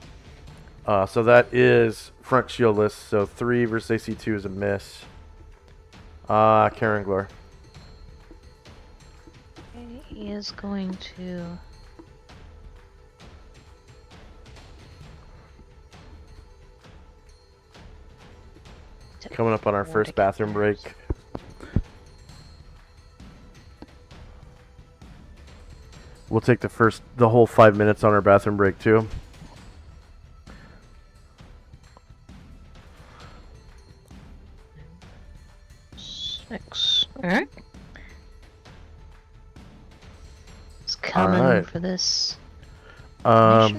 So that is front shieldless, so 3 versus AC 2 is a miss. Karen Glor. He is going to. Coming up on our first bathroom break. We'll take the whole 5 minutes on our bathroom break too. Six. Alright. It's coming Alright. for this. Yeah,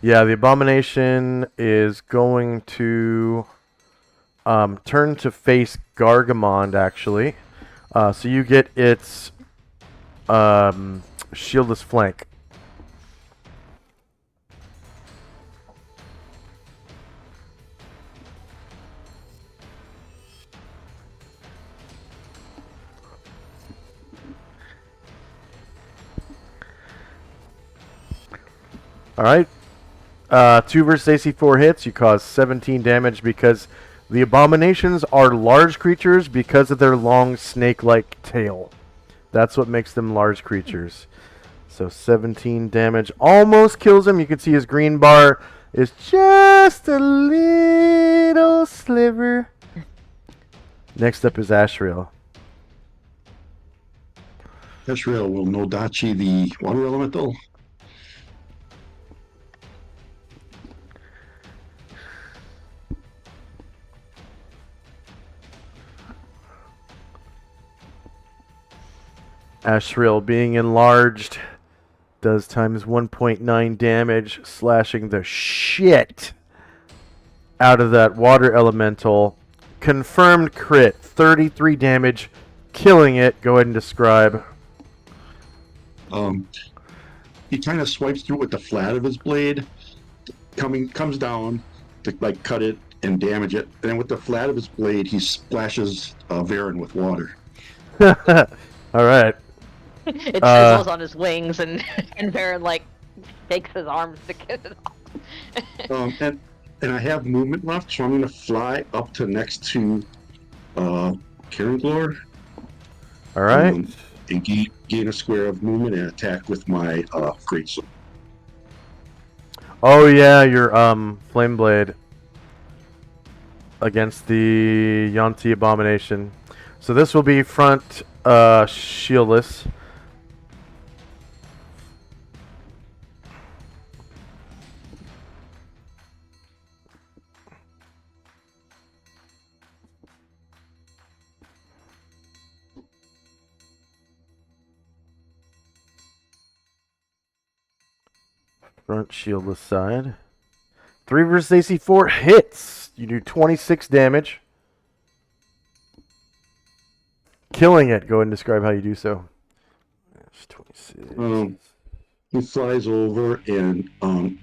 the abomination is going to turn to face Gargamond actually. So you get its shieldless flank. Alright. 2 versus AC 4 hits. You cause 17 damage because the abominations are large creatures because of their long snake-like tail. That's what makes them large creatures. So 17 damage almost kills him. You can see his green bar is just a little sliver. Next up is Ashriel. Ashriel will Nodachi the water elemental. Ashriel being enlarged does times 1.9 damage, slashing the shit out of that water elemental. Confirmed crit, 33 damage, killing it. Go ahead and describe. He kind of swipes through with the flat of his blade, comes down to like cut it and damage it. And then with the flat of his blade, he splashes Varen with water. All right. It chisels on his wings, and Baron like takes his arms to get it off. And I have movement left, so I'm going to fly up to next to Karen Glor. All right. And gain a square of movement and attack with my greatsword. Oh yeah, your flame blade against the Yanti abomination. So this will be front shieldless. Front shieldless side. 3 versus AC 4 hits. You do 26 damage. Killing it. Go ahead and describe how you do so. That's 26. He flies over and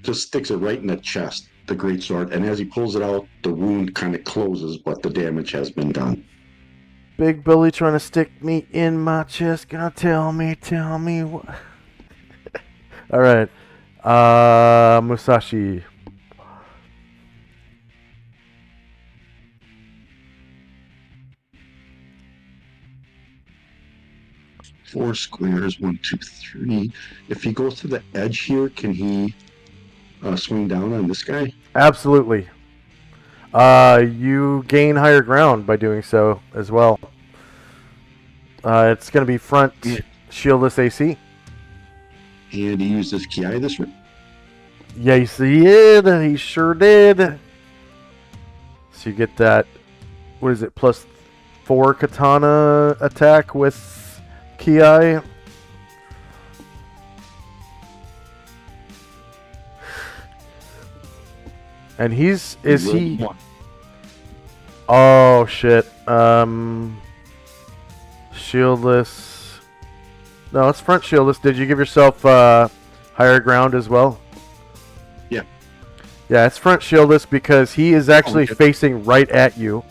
just sticks it right in the chest, the greatsword. And as he pulls it out, the wound kind of closes, but the damage has been done. Big Billy trying to stick me in my chest. Gonna tell me what. All right. Musashi. Four squares, 1, 2, 3. If he goes to the edge here, can he swing down on this guy? Absolutely. You gain higher ground by doing so as well. It's going to be front shieldless AC. And he used his Ki this round. Yes, he did. He sure did. So you get that, what is it, +4 katana attack with Ki. And is he? Oh shit. Shieldless. No, it's front shieldless. Did you give yourself higher ground as well? Yeah. Yeah, it's front shieldless because he is actually facing right at you.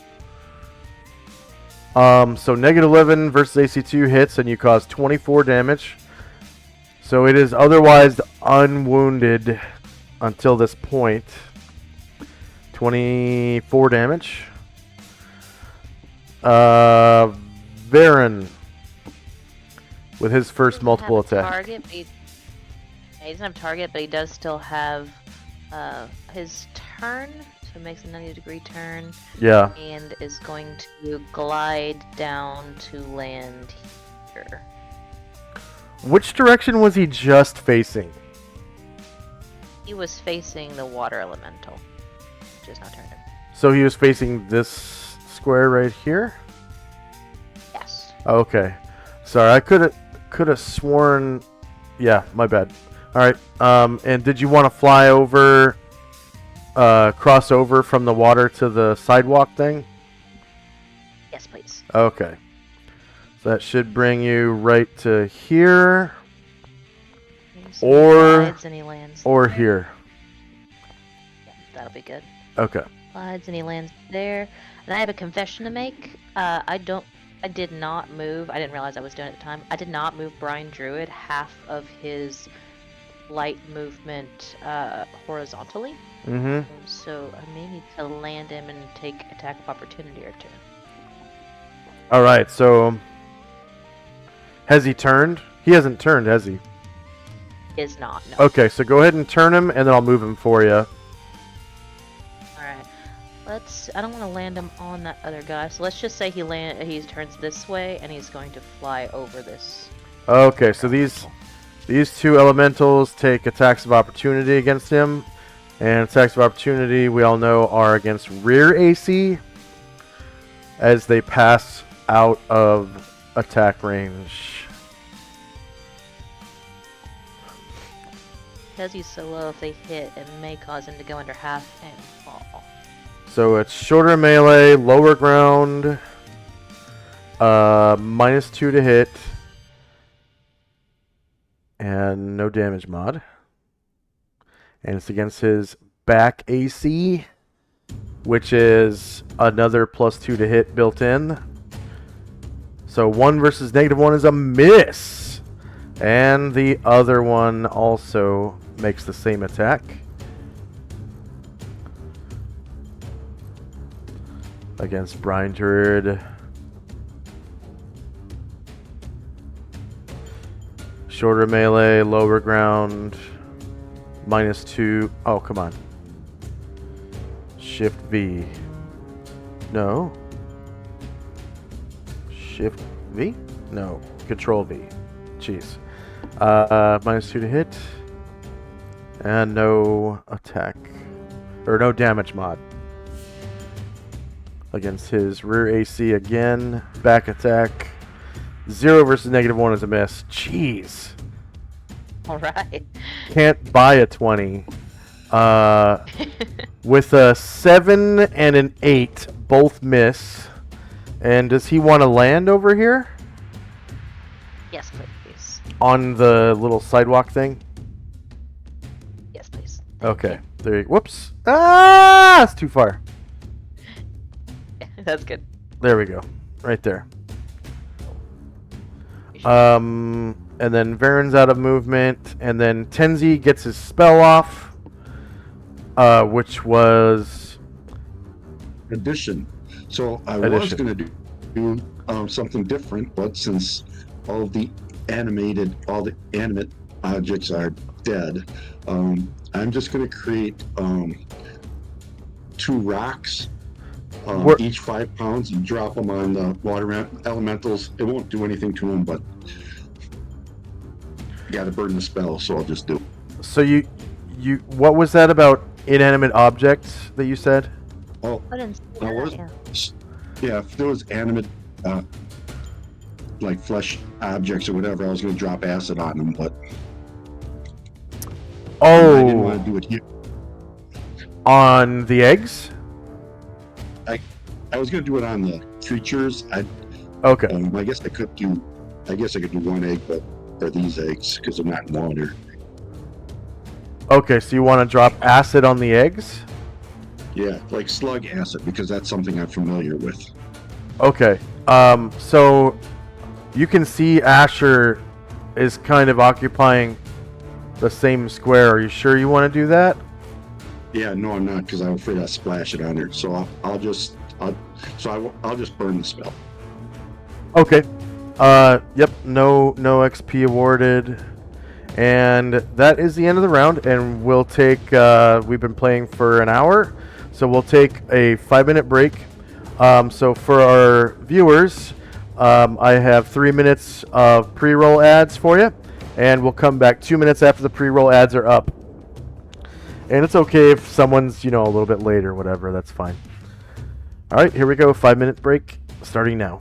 So -11 versus AC2 hits and you cause 24 damage. So it is otherwise unwounded until this point. 24 damage. Varen with his first multiple attack. Target, but he doesn't have target, but he does still have his turn. So it makes a 90-degree turn. Yeah. And is going to glide down to land here. Which direction was he just facing? He was facing the water elemental, which is now turned. So he was facing this square right here? Yes. Okay. Sorry, I could have sworn. Yeah, my bad. All right. And did you want to fly over, cross over from the water to the sidewalk thing? Yes, please. Okay. So that should bring you right to here, So he glides and he lands or there. here. Yeah, that'll be good. Okay. Glides and he lands there. And I have a confession to make. I did not move. I didn't realize I was doing it at the time. I did not move Brian Druid half of his light movement horizontally. Mm-hmm. So I may need to land him and take attack of opportunity or two. All right. So has he turned? He hasn't turned, has he? Is not. No. Okay. So go ahead and turn him, and then I'll move him for you. Alright. I don't want to land him on that other guy. So let's just say he turns this way and he's going to fly over this. Okay. So these two elementals take attacks of opportunity against him, and attacks of opportunity we all know are against rear AC as they pass out of attack range. Because he's so low, if they hit, it may cause him to go under half and fall. So it's shorter melee, lower ground, -2 to hit, and no damage mod. And it's against his back AC, which is another +2 to hit built in. So 1 versus -1 is a miss. And the other one also makes the same attack. Against Brian Druid. Shorter melee, lower ground, -2. Oh, come on. Shift V. No. Shift V? No, Control V. Jeez. -2 to hit. And no attack. Or no damage mod. Against his rear AC again. Back attack. 0 versus -1 is a miss. Jeez. Alright. Can't buy a 20. With a 7 and an 8, both miss. And does he want to land over here? Yes, please. On the little sidewalk thing? Yes, please. Okay. There you whoops. Ah! That's too far. Yeah, that's good. There we go. Right there. You should- And then Varen's out of movement. And then Tenzi gets his spell off. Which was... Addition. So I was Addition. going to do something different, but since all the animate objects are dead, I'm just going to create 2 rocks, each 5 pounds, and drop them on the water elementals. It won't do anything to them, but you got to burn the spell, so I'll just do it. So you... What was that about inanimate objects that you said? Oh, I didn't see I that, was. yeah. Yeah, if there was animate, like flesh objects or whatever, I was going to drop acid on them, but I didn't want Oh, to do it here. on the eggs? I was going to do it on the creatures. Okay. I guess I could do 1 egg, but for these eggs because they're not in water. Okay, so you want to drop acid on the eggs? Yeah, like slug acid because that's something I'm familiar with. Okay. So you can see Asher is kind of occupying the same square. Are you sure you want to do that? Yeah, no, I'm not because I'm afraid I'll splash it on her. So I'll just burn the spell. Okay. Yep. No XP awarded. And that is the end of the round. And we'll take. We've been playing for an hour, so we'll take a 5-minute break. So for our viewers, I have 3 minutes of pre-roll ads for you, and we'll come back 2 minutes after the pre-roll ads are up. And it's okay if someone's, a little bit late or whatever. That's fine. All right, here we go. 5-minute break starting now.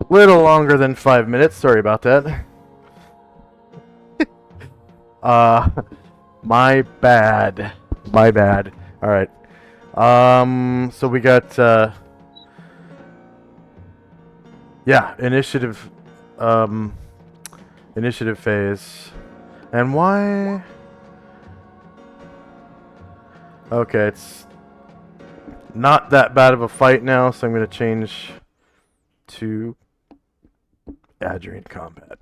Little longer than 5 minutes. Sorry about that. My bad. My bad. All right. So we got yeah, initiative initiative phase. And why? Okay, it's not that bad of a fight now, so I'm going to change to Adrian combat.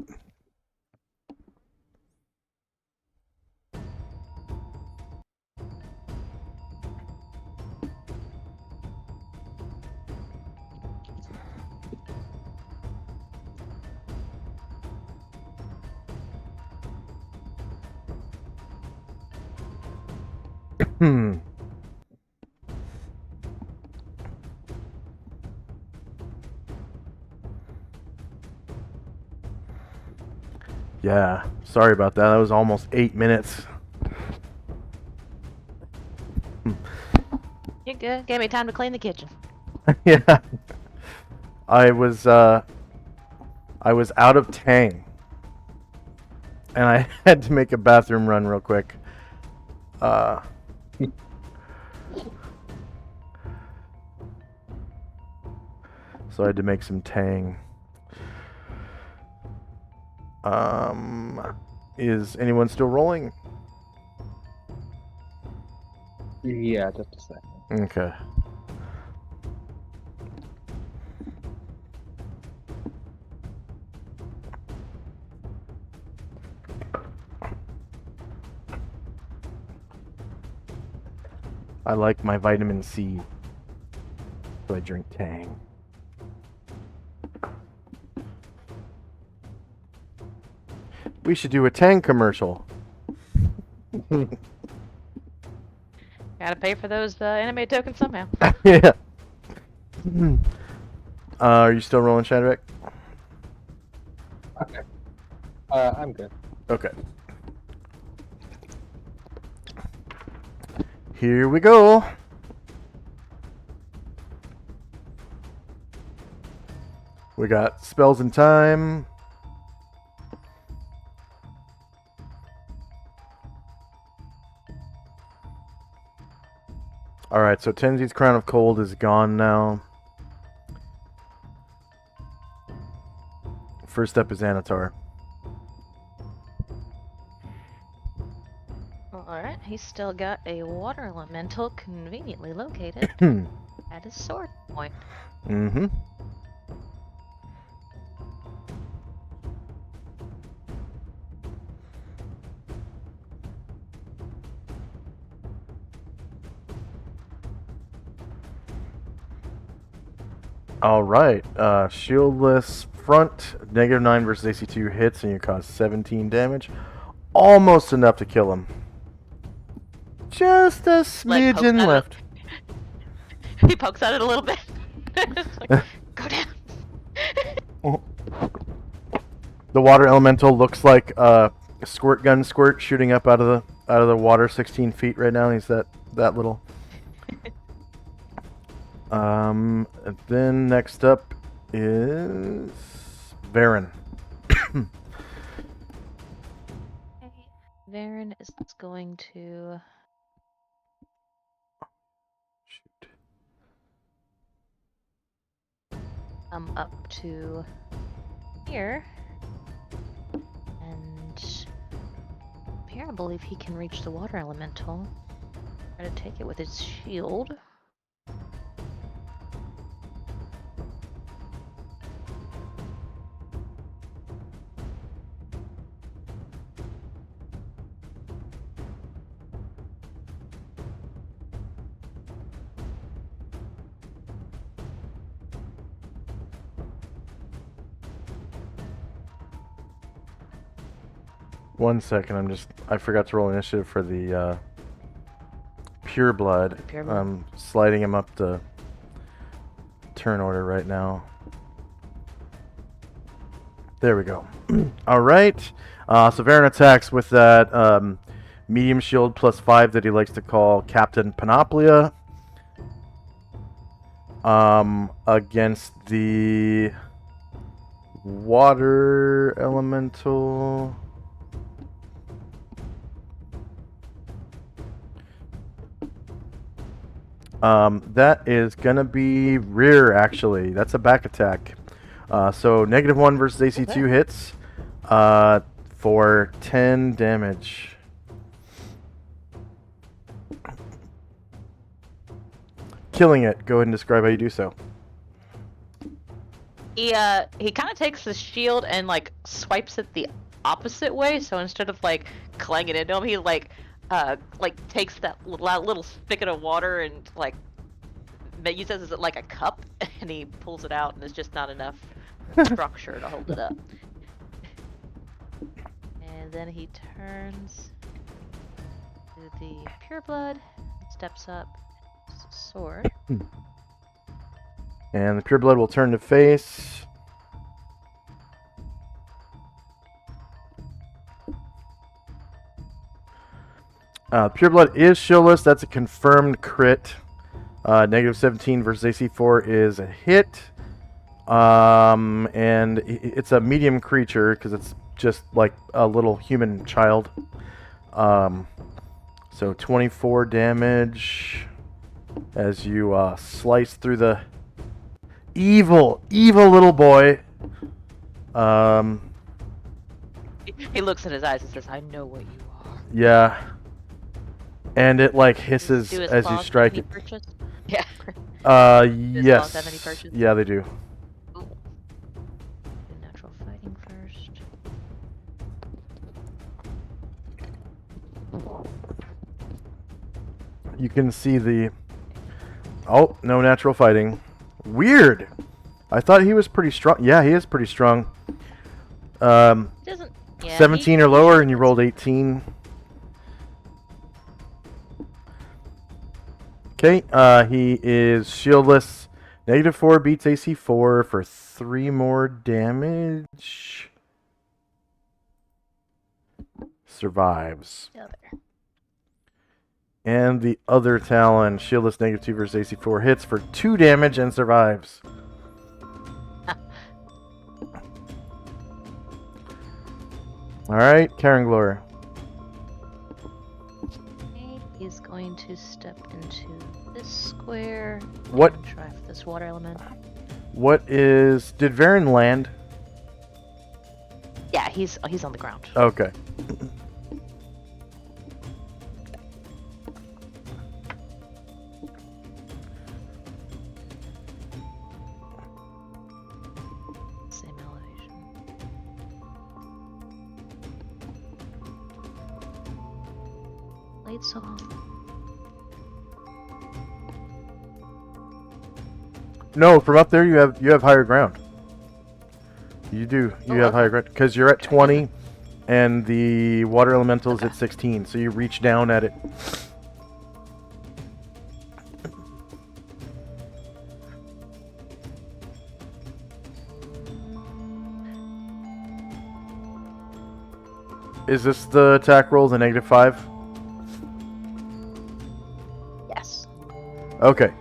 Hmm. Yeah, sorry about that. That was almost 8 minutes. You're good. Gave me time to clean the kitchen. Yeah. I was out of Tang. And I had to make a bathroom run real quick. So I had to make some Tang. Is anyone still rolling? Yeah, just a second. Okay. I like my vitamin C, so I drink Tang. We should do a Tang commercial. Gotta pay for those anime tokens somehow. Yeah. Are you still rolling, Shadrach? Okay. I'm good. Okay. Here we go. We got spells and time. Alright, so Tenzi's Crown of Cold is gone now. First up is Anatar. Alright, he's still got a water elemental conveniently located at his sword point. Mm-hmm. Alright, shieldless front, -9 versus AC2 hits, and you cause 17 damage. Almost enough to kill him. Just a Like, smidgen pokes left. He pokes at it a little bit. It's like, go down. The water elemental looks like a squirt gun squirt shooting up out of the water 16 feet right now. He's that little. And then next up is Varen. Varen is going to Shoot. come up to here, and here I believe he can reach the water elemental. Try to take it with his shield. One second, I forgot to roll initiative for the pure blood. Pure blood. I'm sliding him up the turn order right now. There we go. All right. So Varen attacks with that medium shield +5 that he likes to call Captain Panoplia. Against the water elemental. That is gonna be rear, actually. That's a back attack. So -1 versus AC2 hits for 10 damage. Killing it. Go ahead and describe how you do so. He kind of takes the shield and like swipes it the opposite way. So instead of like clanging it into him, he like takes that little spigot of water and like uses it like a cup, and he pulls it out, and there's just not enough structure to hold it up. And then he turns to the pureblood, steps up, uses a sword. And the pureblood will turn to face. Pureblood is shieldless. That's a confirmed crit. -17 versus AC4 is a hit. And it's a medium creature because it's just like a little human child. So 24 damage as you slice through the evil little boy. He looks in his eyes and says, "I know what you are." Yeah. And it like hisses Do his as you claws strike have it. any purchase? Yeah. his Yes. claws have any purchase? Yeah, they do. Ooh. Do natural fighting first. You can see the... Oh, no natural fighting. Weird. I thought he was pretty strong. Yeah, he is pretty strong. Doesn't. Yeah, 17 or lower, and you rolled 18. Okay, he is shieldless. -4 beats AC4 for 3 more damage. Survives. The other. And the other Talon, shieldless -2 versus AC4, hits for 2 damage and survives. Alright, Karenglor. He's going to step into this square. What- And try for this water element. What is... Did Varen land? Yeah, he's on the ground. Okay. Same elevation. Blade song. No, from up there you have higher ground. You do. You Oh, have okay. higher ground because you're at 20, and the water elemental's at 16. So you reach down at it. Is this the attack roll, the -5? Yes. Okay.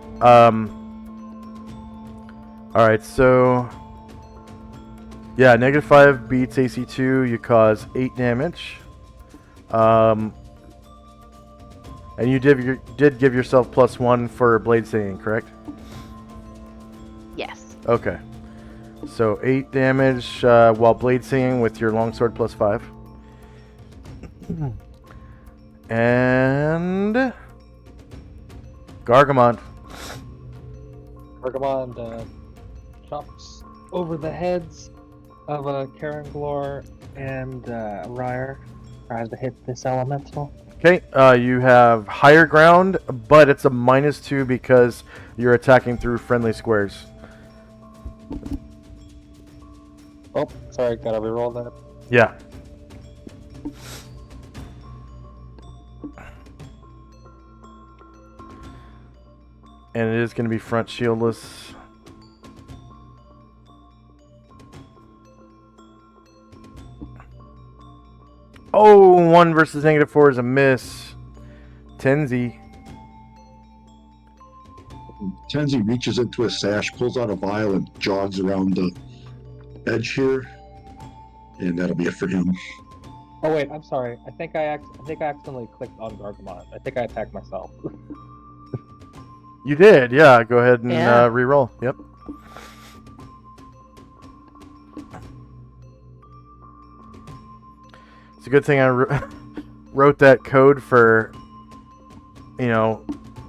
Alright, so... Yeah, -5 beats AC2. You cause 8 damage. And you did give yourself +1 for blade singing, correct? Yes. Okay. So 8 damage while blade singing with your longsword +5. And... Gargamon. Bergamond chops over the heads of Karenglor and Ryre. Tries to hit this elemental. Okay, you have higher ground, but it's a -2 because you're attacking through friendly squares. Oh, sorry, gotta reroll that. Yeah. And it is going to be front shieldless. Oh, 1 versus -4 is a miss. Tenzi. Tenzi reaches into a sash, pulls out a vial, and jogs around the edge here, and that'll be it for him. Oh wait, I'm sorry. I think I accidentally clicked on Gargamon. I think I attacked myself. You did, yeah. Go ahead and Yeah. re-roll. Yep. It's a good thing I wrote that code for, you know,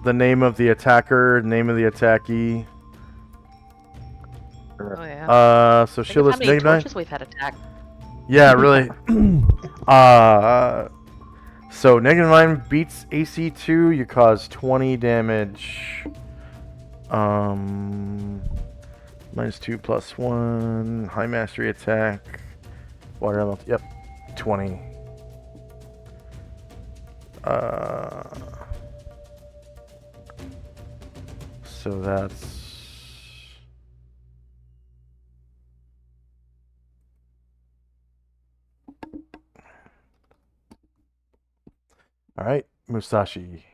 the name of the attacker, name of the attackee. Oh yeah. So Think of how Shieldless many negative 9. torches we've had attacked. Yeah, really. So negative 9 beats AC 2. You cause 20 damage. -2 +1. High mastery attack. Water element. Yep. 20. So that's. All right, Musashi.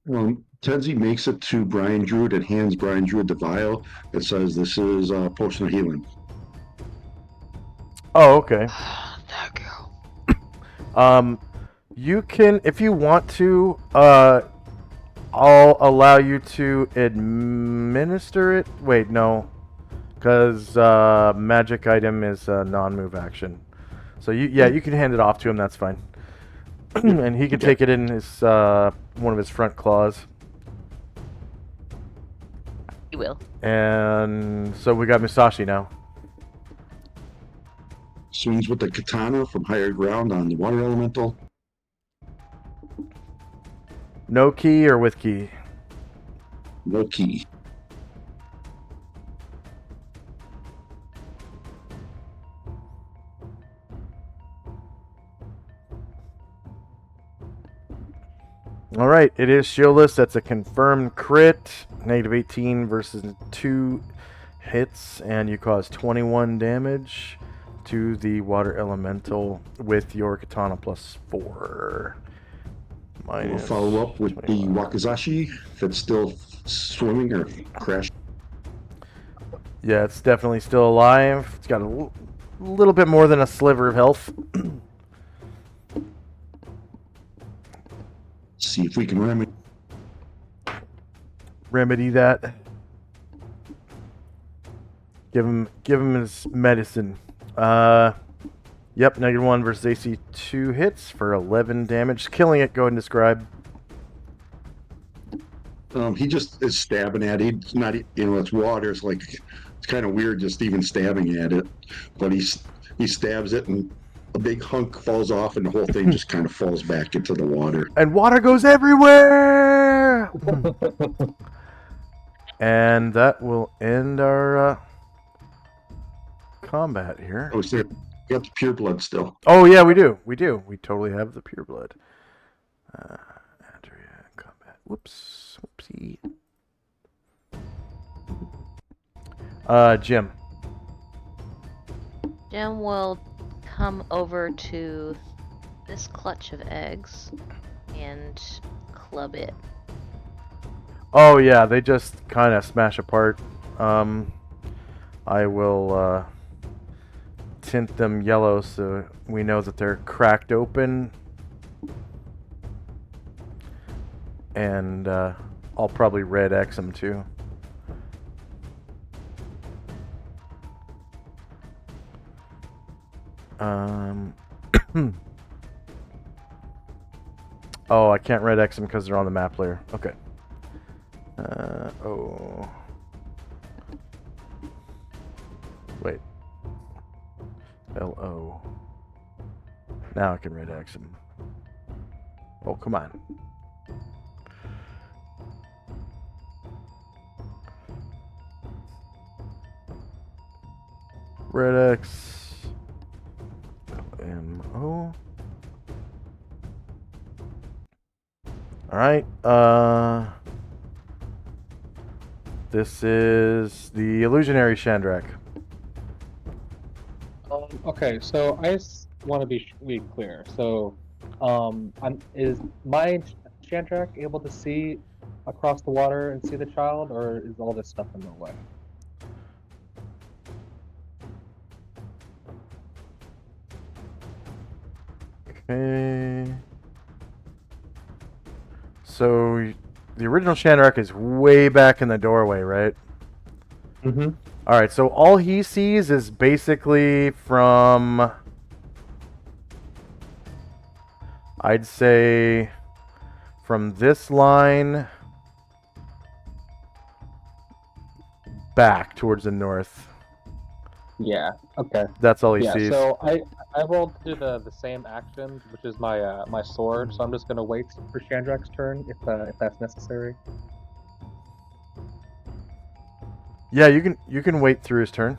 Tenzi makes it to Brian Druid and hands Brian Druid the vial. It says this is a potion of healing. Oh, okay. Thank you. You can, if you want to, I'll allow you to administer it. Wait, no, because magic item is a non-move action. So you can hand it off to him. That's fine, and he can take it in his one of his front claws. You will. And so we got Musashi now. Swings with the katana from higher ground on the water elemental. No key or with key? No key. All right, it is shieldless. That's a confirmed crit. -18 versus 2 hits, and you cause 21 damage to the water elemental with your katana +4. We'll follow up with 21. the Wakizashi that's still swimming or crashing. Yeah, it's definitely still alive. It's got a little bit more than a sliver of health. See if we can Remedy that. Give him his medicine. Yep, -1 versus AC 2 hits for 11 damage. Killing it. Go ahead and describe. He just is stabbing at it. It's not, it's water. It's like, it's kind of weird just even stabbing at it. But he stabs it and a big hunk falls off and the whole thing just kind of falls back into the water. And water goes everywhere! And that will end our combat here. Oh, so you got the pure blood still. Oh, yeah, we do. We do. We totally have the pure blood. Andrea, combat. Whoops. Whoopsie. Jim. Jim will come over to this clutch of eggs and club it. Oh, yeah, they just kind of smash apart. I will tint them yellow so we know that they're cracked open. And I'll probably red X them too. Oh, I can't red X them because they're on the map layer. Okay. Oh. Wait. LO. Now I can red X them. Oh, come on. Red X. LMO. Alright, this is the illusionary Chandrak. Okay, so I just want to be clear. So, is my Chandrak able to see across the water and see the child, or is all this stuff in the way? Okay. So the original Shandrak is way back in the doorway, right? Mm-hmm. All right, so all he sees is basically from, I'd say, from this line back towards the north. Yeah. Okay. That's all he Yeah. sees. So I rolled to do the same action, which is my my sword. So I'm just gonna wait for Chandrak's turn if that's necessary. Yeah, you can wait through his turn.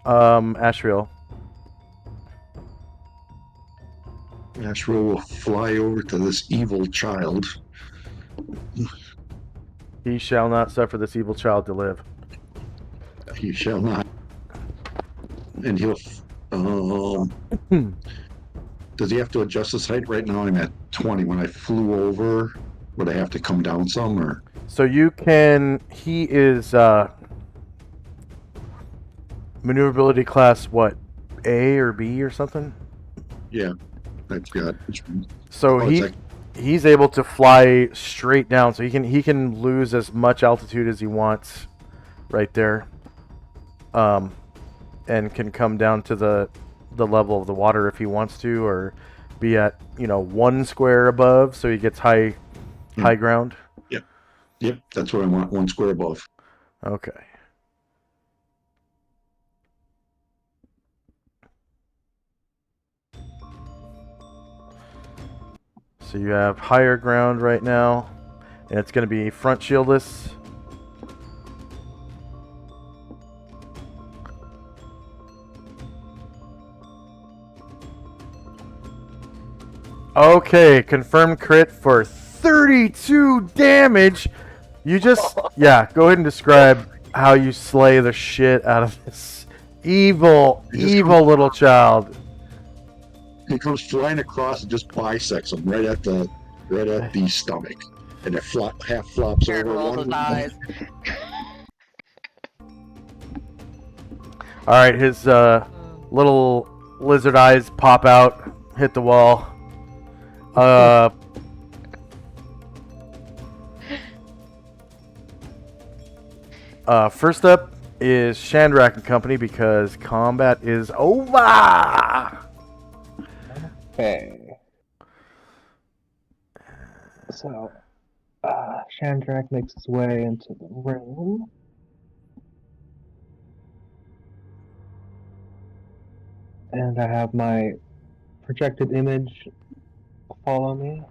Ashriel. Ashra will fly over to this evil child. He shall not suffer this evil child to live. He shall not. And he'll. Does he have to adjust his height? Right now I'm at 20. When I flew over, would I have to come down some or? So you can. He is maneuverability class what? A or B or something? Yeah, I've got. So Oh, it's like- he's able to fly straight down, so he can lose as much altitude as he wants, right there, and can come down to the level of the water if he wants to, or be at 1 square above, so he gets high ground. Yep, that's what I want. 1 square above. Okay. So you have higher ground right now, and it's going to be front shieldless. Okay, confirmed crit for 32 damage. You just, yeah, go ahead and describe how you slay the shit out of this evil little child. He comes flying across and just bisects him right at the stomach, and it half flops Jared over. rolls his eyes. All right, his little lizard eyes pop out, hit the wall. First up is Shandrak and Company because combat is over. Okay. So, Chandrak makes his way into the room. And I have my projected image follow me.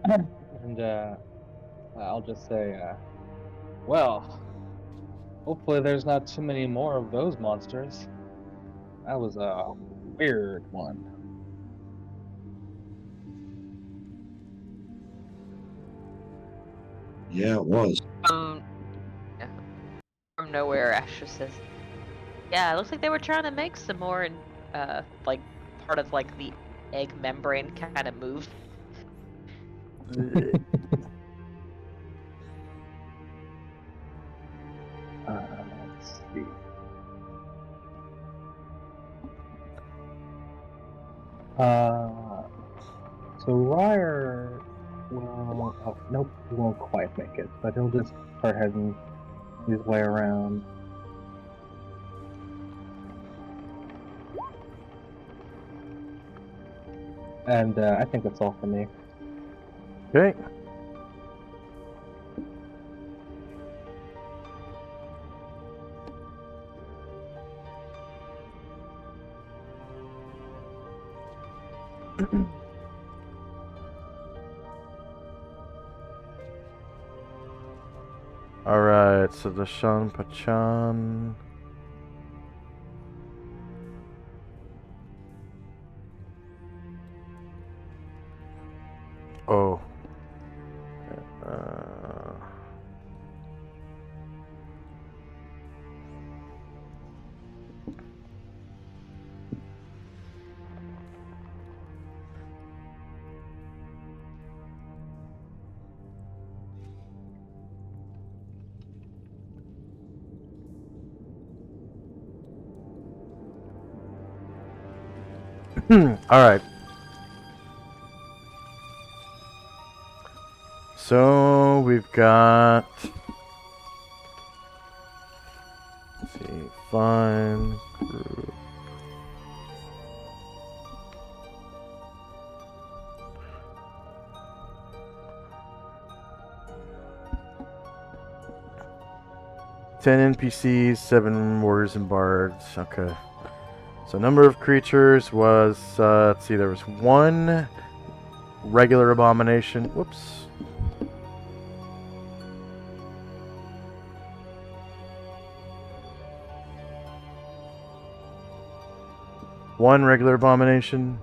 And I'll just say, well, hopefully there's not too many more of those monsters. That was a weird one. Yeah, it was. Yeah. From nowhere, Ash just says, "Yeah, it looks like they were trying to make some more, and like part of like the egg membrane kind of moved." Let's see. So Ryer will. Oh, nope, he won't quite make it, but he'll just start heading his way around. And I think that's all for me. Okay. All right, so the Shan Pachan. Oh. Alright. So we've got, let's see, fun group. Ten NPCs, 7 warriors and bards. Okay. So number of creatures was, let's see, there was 1 regular abomination. Whoops. One regular abomination.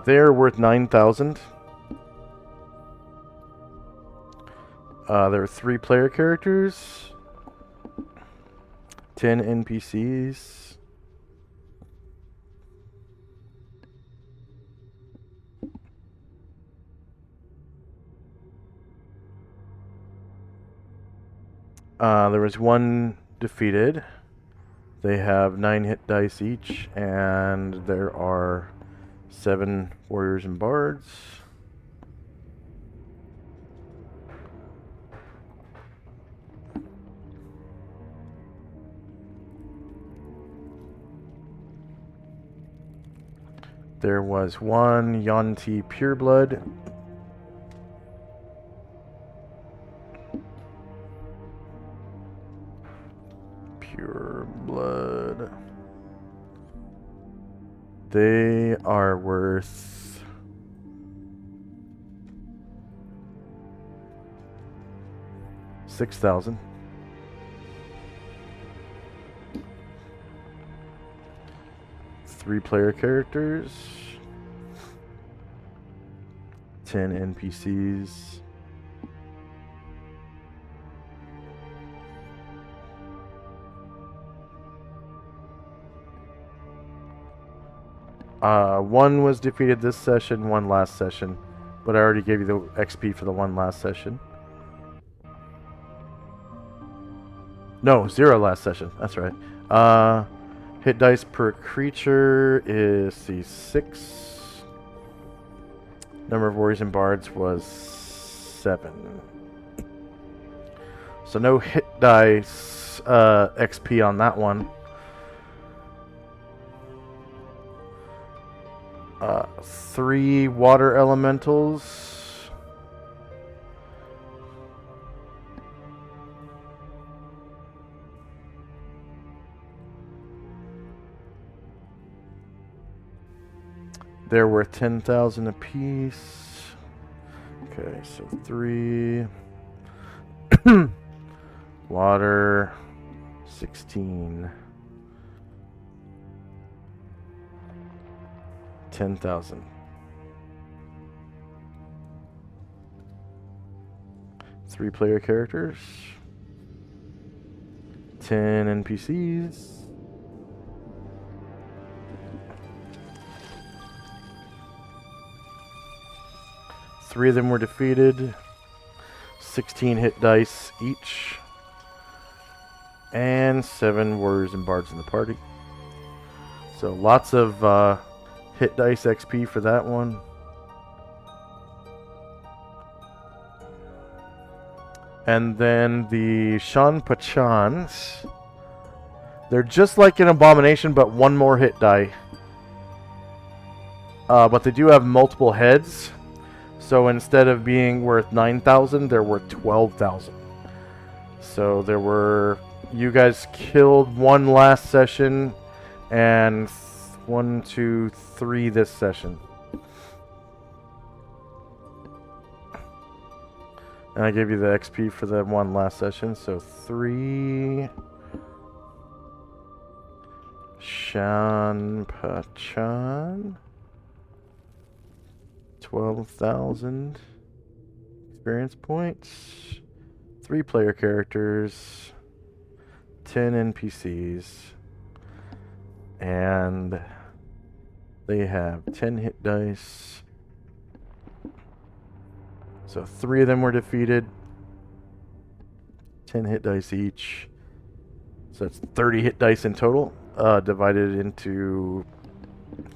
They're worth 9,000. There are 3 player characters, 10 NPCs. There was 1 defeated. They have 9 hit dice each, and there are 7 warriors and bards. There was 1 Yonti pureblood. Pureblood. They are worth 6,000. Three player characters, 10 NPCs. One was defeated this session, 1 last session, but I already gave you the XP for the 1 last session. No, 0 last session. That's right. Hit dice per creature is 6. Number of warriors and bards was 7. So no hit dice XP on that one. 3 water elementals. They're worth 10,000 apiece. Okay, so 3 water, 16, 10,000. 3 player characters, 10 NPCs. 3 of them were defeated. 16 hit dice each. And 7 warriors and bards in the party. So lots of hit dice XP for that one. And then the Shan Pachans. They're just like an abomination, but 1 more hit die. But they do have multiple heads. So instead of being worth 9,000, they're worth 12,000. So there were, you guys killed 1 last session, and 1, 2, 3 this session. And I gave you the XP for the 1 last session, so 3 Shan Pachan. 12,000 experience points, 3 player characters, 10 NPCs, and they have 10 hit dice. So 3 of them were defeated, 10 hit dice each, So it's 30 hit dice in total,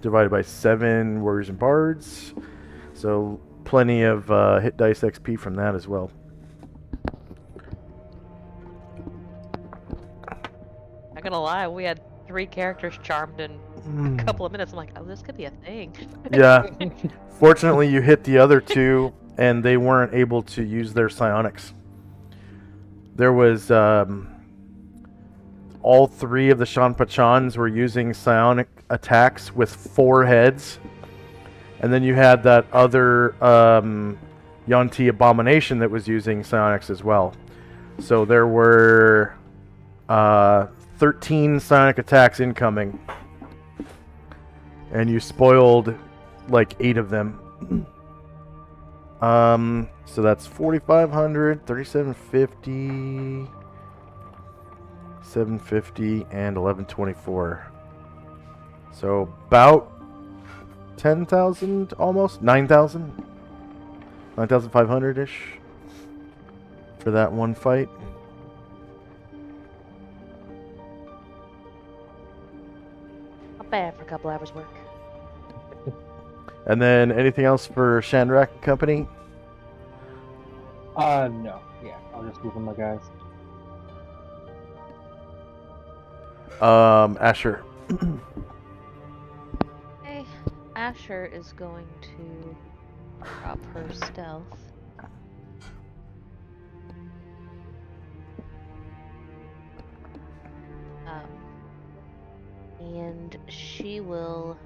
divided by 7 warriors and bards. So plenty of hit dice XP from that as well. Not gonna lie, we had 3 characters charmed in a couple of minutes. I'm like, oh, this could be a thing. Yeah. Fortunately, you hit the other 2, and they weren't able to use their psionics. There was all 3 of the Shanpachans were using psionic attacks with 4 heads, and then you had that other Yonti abomination that was using psionics as well. So there were 13 psionic attacks incoming, and you spoiled like 8 of them. So that's 4,500, 3,750, 750, and 1124. So about 10,000, almost 9,000, 9,500 ish for that one fight. Not bad for a couple hours work. And then anything else for Shandrak and company? No. Yeah, I'll just give them my guys. Asher. Okay, Asher is going to drop her stealth. And she will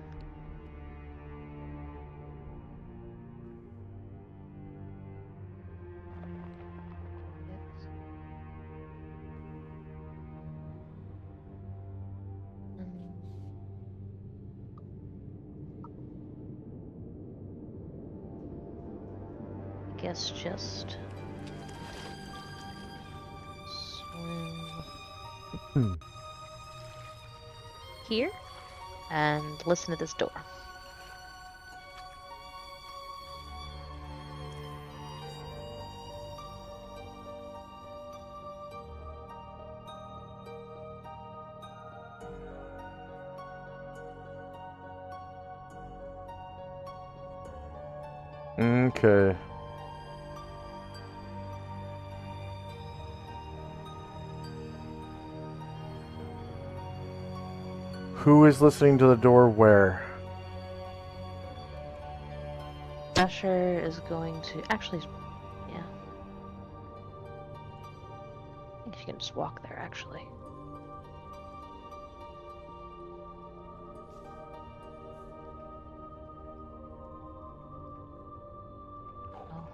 I guess just swing here and listen to this door. Okay. Who is listening to the door where? Asher is going to actually, yeah. I think she can just walk there actually. Oh,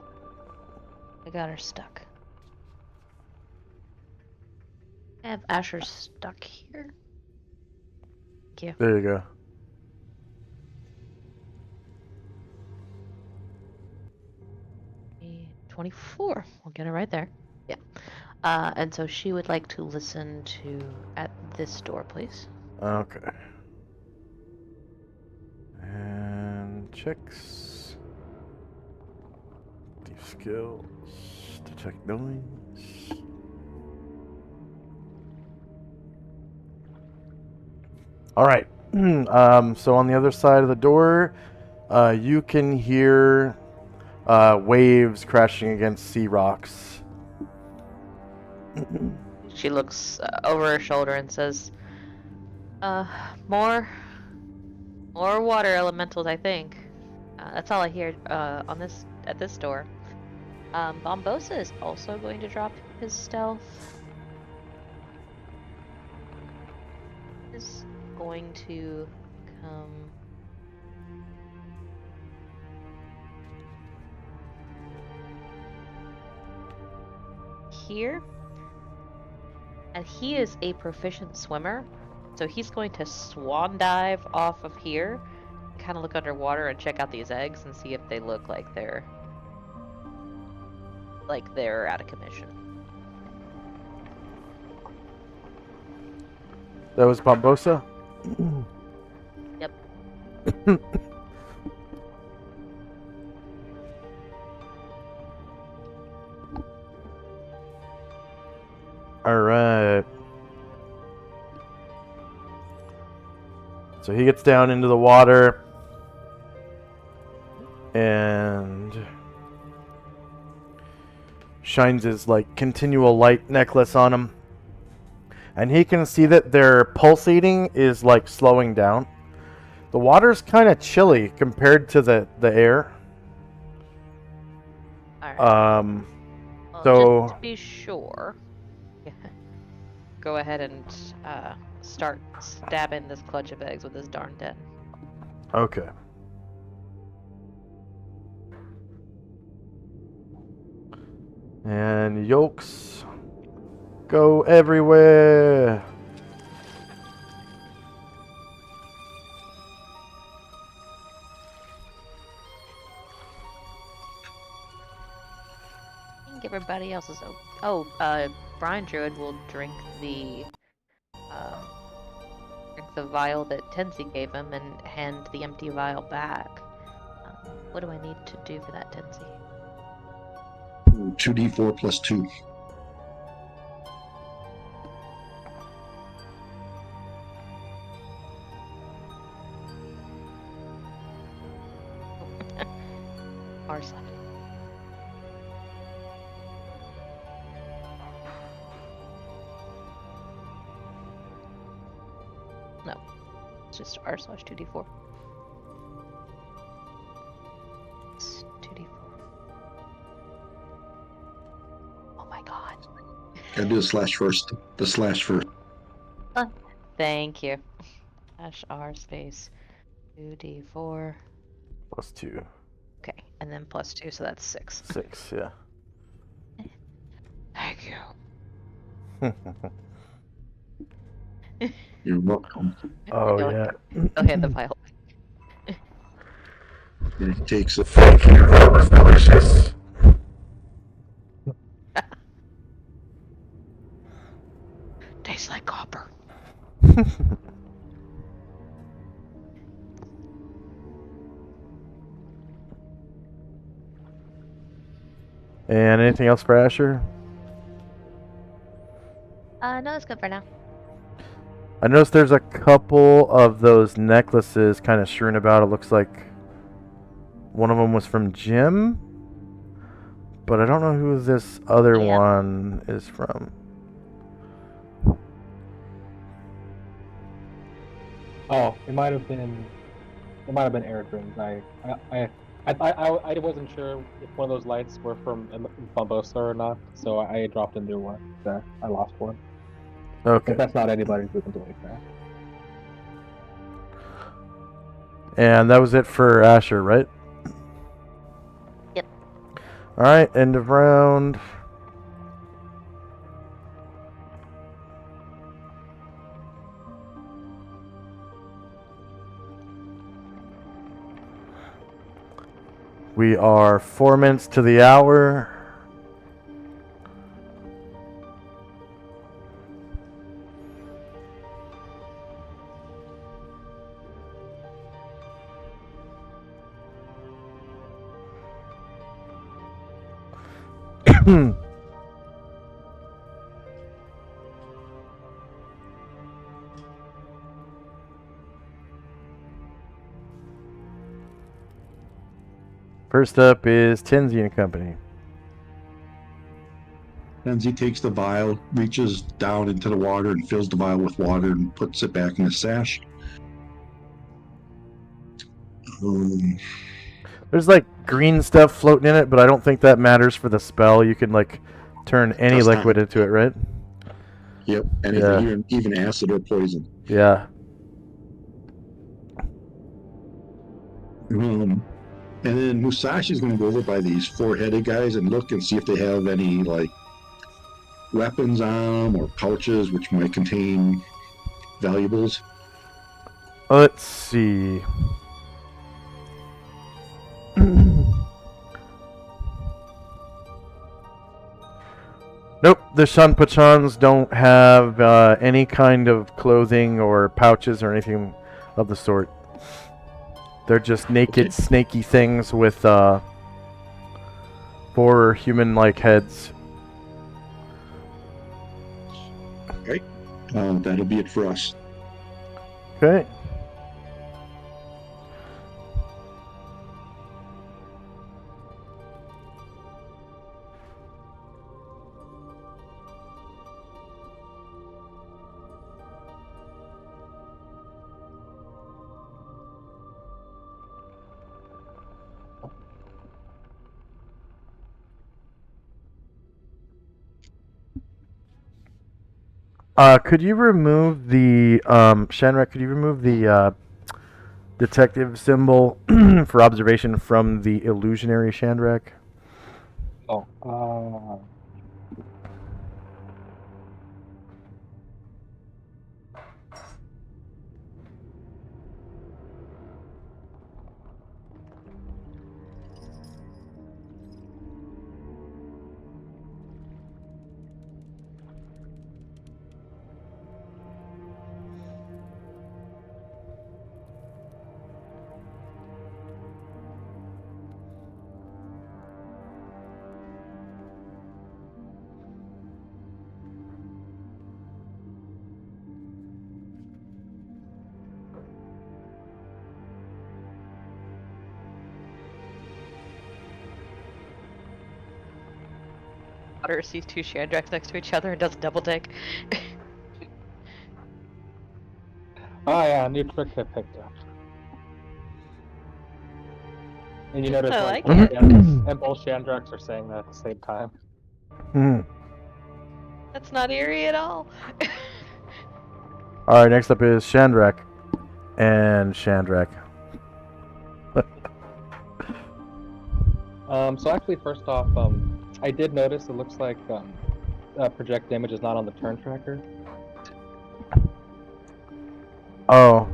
I got her stuck. I have Asher stuck here. Thank you. There you go. Eh, 24. We'll get her right there. Yeah. And so she would like to listen to at this door, please. Okay. And checks. Deep skills. Detect noise. All right. So on the other side of the door, you can hear waves crashing against sea rocks. She looks over her shoulder and says, more water elementals, I think. That's all I hear at this door. Bombosa is also going to drop his stealth. Is going to come here. And he is a proficient swimmer, so he's going to swan dive off of here, kind of look underwater and check out these eggs and see if they look like they're out of commission. That was Bombosa? Yep. All right. So he gets down into the water and shines his like continual light necklace on him. And he can see that their pulsating is like slowing down. The water's kind of chilly compared to the air. Alright. Well, Well, so- just to be sure, go ahead and start stabbing this clutch of eggs with his darn den. Okay. And yolks go everywhere. I think everybody else is Brian Druid will drink the vial that Tenzi gave him and hand the empty vial back. What do I need to do for that, Tenzi? 2d4 plus 2. Arsa. No, it's just r/2d4. It's 2d4. Oh my god. Gotta do the slash first. The slash first. Thank you. -r space 2d4. Plus 2. Okay, and then plus 2, so that's 6. 6, yeah. Thank you. You're welcome. Oh, Go yeah. ahead, the vial. And it takes a Thank you, that was delicious. Tastes like copper. And anything else for Asher? No, that's good for now. I noticed there's a couple of those necklaces kind of strewn about. It looks like one of them was from Jim, but I don't know who this other Yeah. one is from. Oh, it might have been Airdrins. I wasn't sure if one of those lights were from Bumbosa or not, so I dropped a new one. There, I lost one. Okay. If that's not anybody's, we can delete that. And that was it for Asher, right? Yep. Alright, end of round. We are 4 minutes to the hour. First up is Tenzi and Company. Kenzie takes the vial, reaches down into the water and fills the vial with water and puts it back in the sash. There's like green stuff floating in it, but I don't think that matters for the spell. You can like turn any Does not. liquid into it, right? Yep, anything, Yeah. even acid or poison. Yeah. And then Musashi's going to go over by these four-headed guys and look and see if they have any like weapons on them or pouches which might contain valuables. Let's see. Nope, the Shanpachans don't have any kind of clothing or pouches or anything of the sort. They're just naked, Okay. snaky things with 4 human-like heads. That'll be it for us. Okay. Could you remove the Shanrak? Could you remove the detective symbol for observation from the illusionary Shandrak? Oh. Otter sees two Shandraks next to each other and does a double take. Oh yeah, new trick I picked up. And you notice I like like both it. and both Shandraks are saying that at the same time. Hmm. That's not eerie at all. All right, next up is Shandrak and Shandrak. So actually, first off, I did notice it looks like project damage is not on the turn tracker. Oh.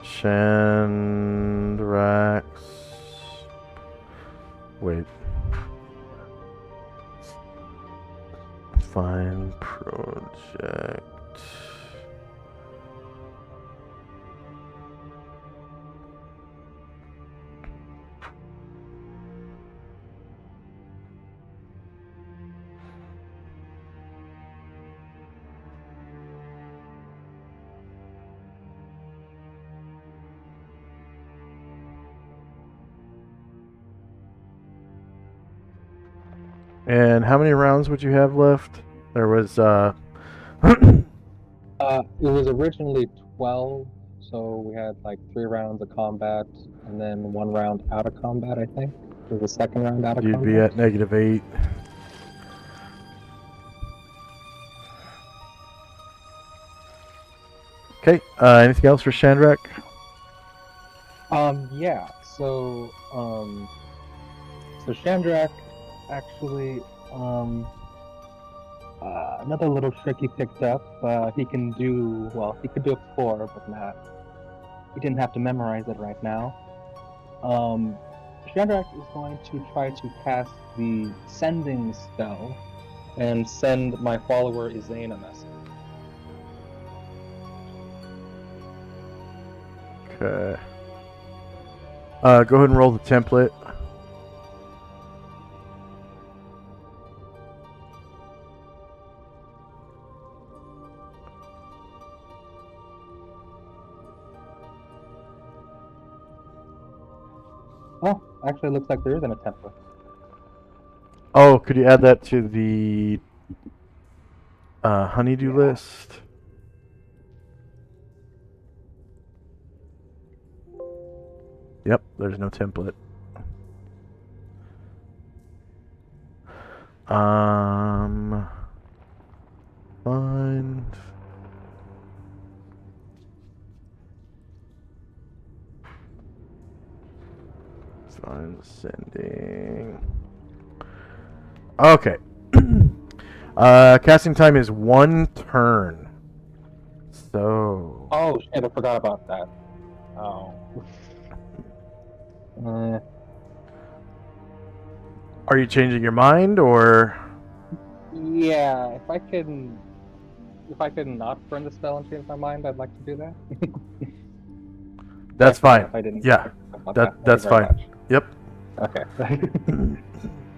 Shandrax. Wait. Find project. And how many rounds would you have left? There was It was originally 12, so we had like 3 rounds of combat and then 1 round out of combat, I think. It was the second round out of you'd combat. be at -8. Okay. Anything else for Shandrak? Yeah. So Shandrak actually, another little trick he picked up. He can do he could do it before, but not. He didn't have to memorize it right now. Shandrak is going to try to cast the sending spell and send my follower Izane a message. Okay. Go ahead and roll the template. Oh, actually, it looks like there isn't a template. Oh, could you add that to the honeydew list? Yep, there's no template. Find. Find sending. Okay. Casting time is 1 turn. So. Oh shit! I forgot about that. Oh. Are you changing your mind, or? Yeah, if I can not burn the spell and change my mind, I'd like to do that. That's fine. If I didn't. Yeah, that's Thank you very fine. much. Yep. Okay.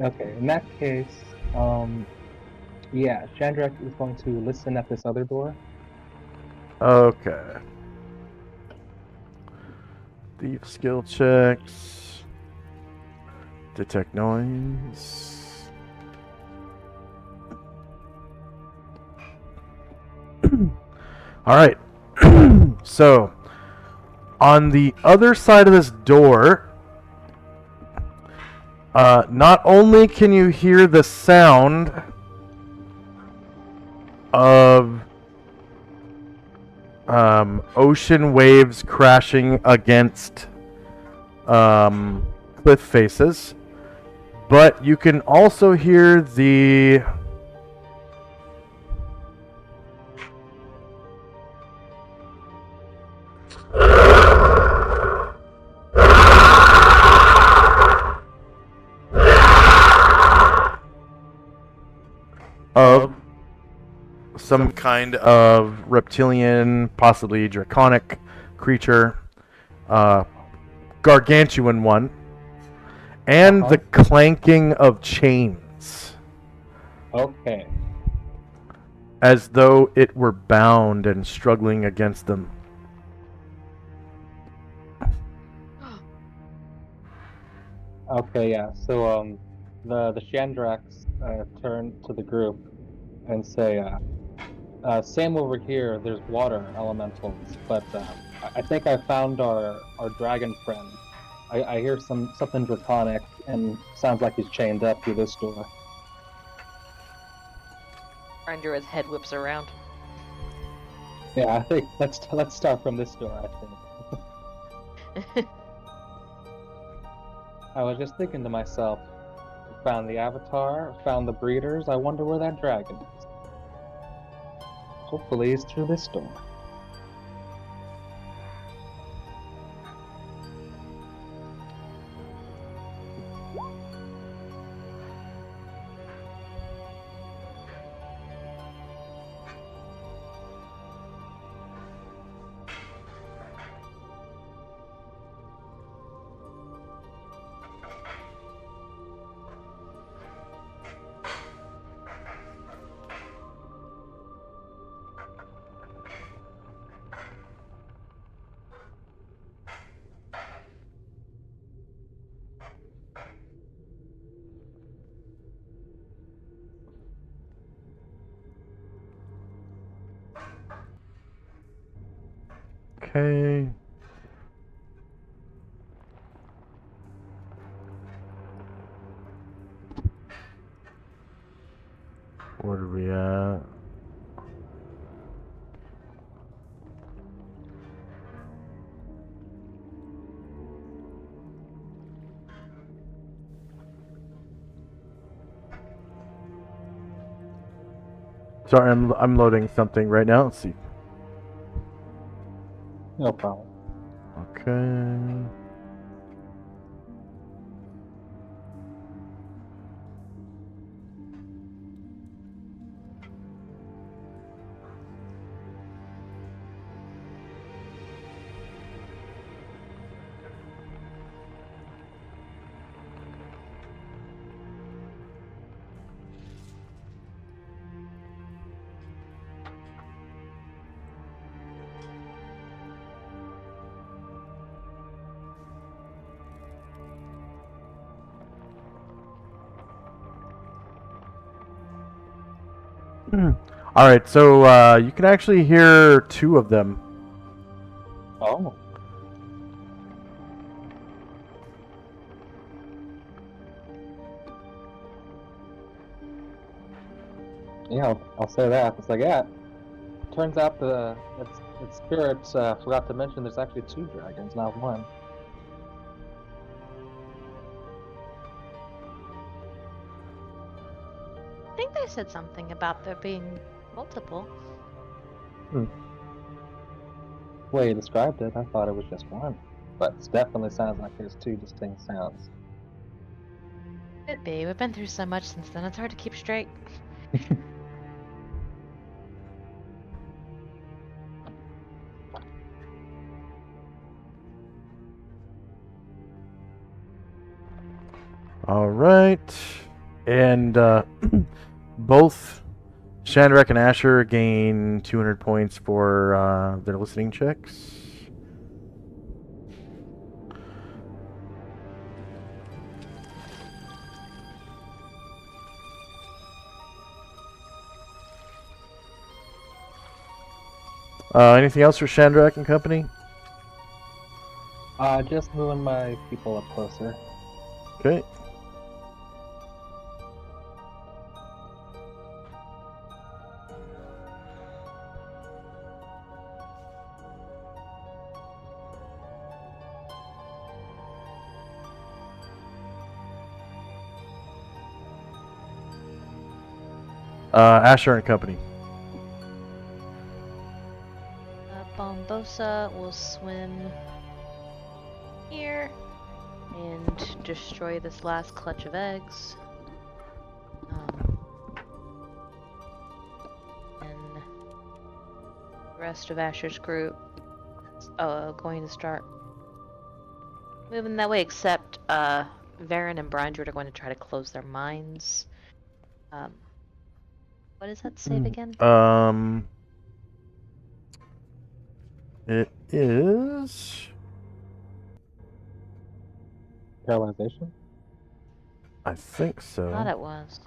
Okay. In that case, yeah, Shandrak is going to listen at this other door. Okay. Thief skill checks. Detect noise. All right. So, on the other side of this door, not only can you hear the sound of ocean waves crashing against cliff faces, but you can also hear the of some kind of reptilian, possibly draconic creature, gargantuan one, and the clanking of chains, Okay. as though it were bound and struggling against them. Okay, yeah. So the Chandraks turn to the group and say, "Same over here. There's water elementals, but I think I found our dragon friend. I hear something draconic and sounds like he's chained up through this door." Andrew's head whips around. Yeah, I think let's start from this door. I think. I was just thinking to myself, found the Avatar, found the breeders. I wonder where that dragon is. Hopefully, he's through this door. Okay. Where are we at? Sorry, I'm loading something right now. Let's see. No problem. Okay. All right, so you can actually hear two of them. Oh. Yeah, I'll say that. It's like, yeah. Turns out its spirit forgot to mention there's actually two dragons, not one. I think they said something about there being multiple. The way you described it, I thought it was just one. But it definitely sounds like there's two distinct sounds. Could be. We've been through so much since then, it's hard to keep straight. All right, and both Shandrak and Asher gain 200 points for their listening checks. Anything else for Shandrak and company? Just moving my people up closer. Okay. Asher and Company. Bombosa will swim here and destroy this last clutch of eggs. And the rest of Asher's group is going to start moving that way, except Varen and Brindred are going to try to close their minds. What is that save again? It is. Paralyzation? I think so. Thought it was.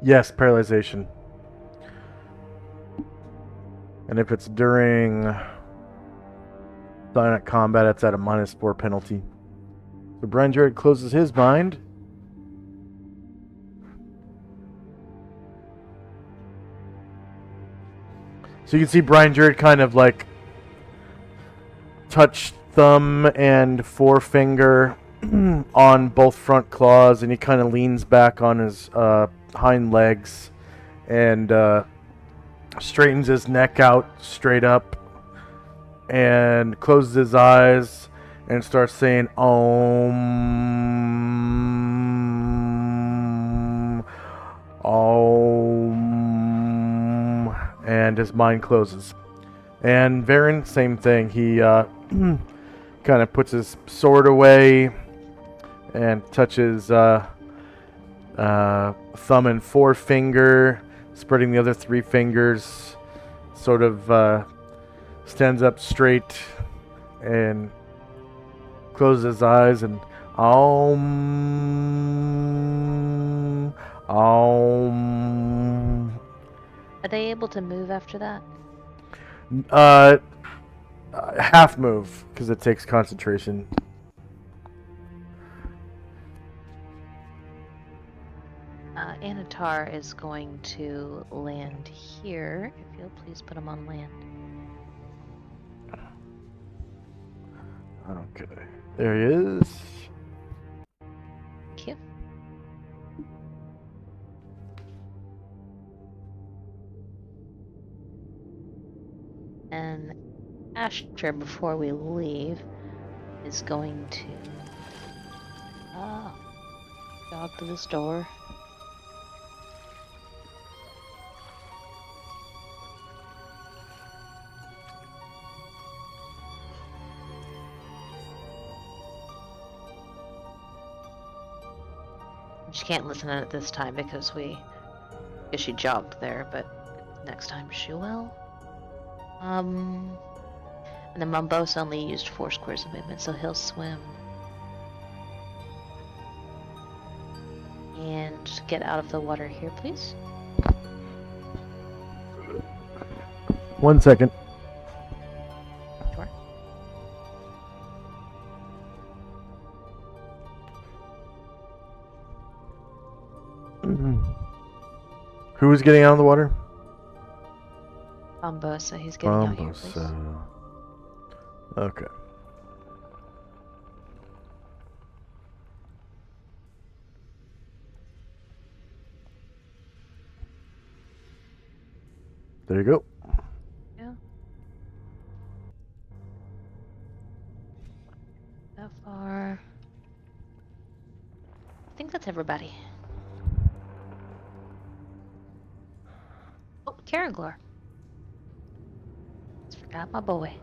Yes, paralyzation. And if it's during silent combat, it's at a -4 penalty. So Brian Jared closes his mind. So you can see Brian Jared kind of like touch thumb and forefinger on both front claws, and he kind of leans back on his hind legs and straightens his neck out straight up and closes his eyes and starts saying Om, Om, and his mind closes. And Varen, same thing. He kind of puts his sword away and touches thumb and forefinger, spreading the other 3 fingers, sort of stands up straight and closes his eyes and Om, Om. Are they able to move after that? Half move, because it takes concentration. Anatar is going to land here. If you'll please put him on land. Okay. There he is. Thank you. And Asher, before we leave, is going to jog to this door. She can't listen in at this time because she jogged there, but next time she will. And then Mombosa only used 4 squares of movement, so he'll swim and get out of the water here, please. 1 second. Sure. Who is getting out of the water? Mombosa, he's getting out here, please. Okay. There you go. Yeah. That far. I think that's everybody. Oh, Karenglor. Just forgot my boy.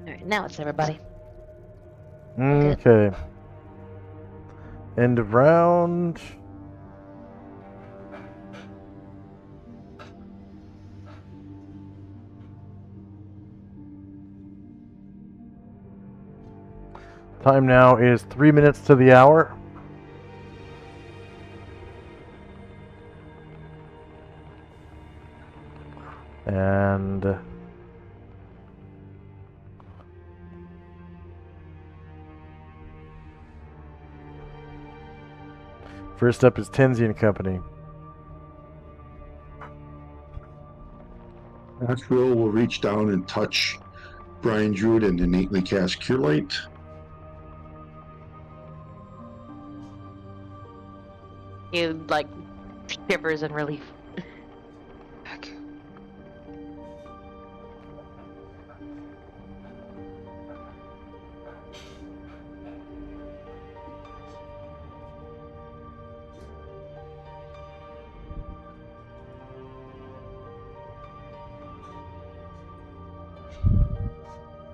Alright, now it's everybody. Okay. End of round. Time now is 3 minutes to the hour. And first up is Tenzi and Company. Astro will reach down and touch Brian Druid and innately cast Cure Light. He like shivers in relief.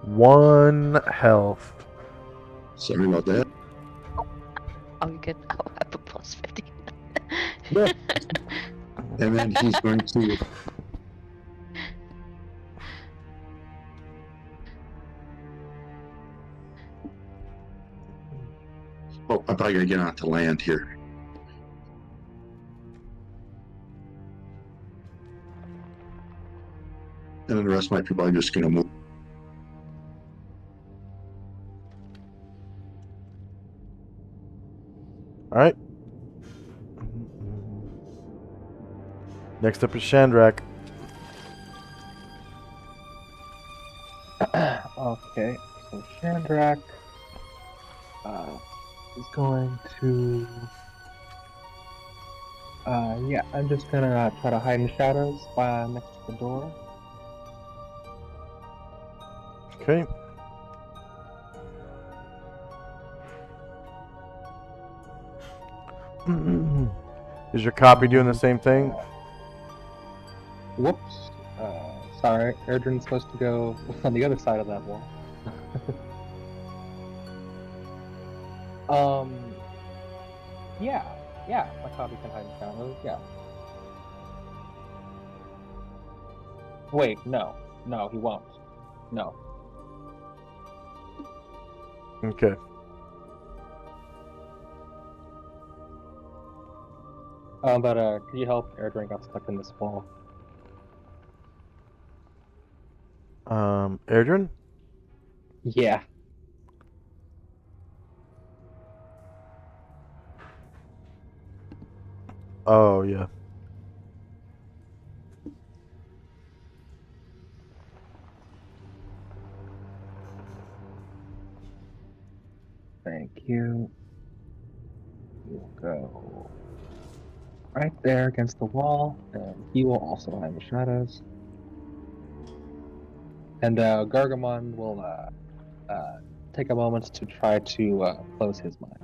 One health. Sorry about that. Oh, you good? Oh, I have a plus 50. Yeah. And then he's going to. Oh, I'm probably gonna get onto land here. And then the rest of my people are just gonna move. All right. Next up is Shandrak. Okay, so Shandrak is going to. Yeah, I'm just gonna try to hide in the shadows next to the door. Okay. Is your copy doing the same thing? Whoops. Sorry, Erdrin's supposed to go on the other side of that wall. Yeah, my copy can hide in shadows, yeah. Wait, no, he won't. No. Okay. But could you help? Erdrin got stuck in this wall. Erdrin? Yeah. Oh, yeah. Thank you. You'll go right there against the wall, and he will also hide in the shadows. And Gargamon will take a moment to try to close his mind.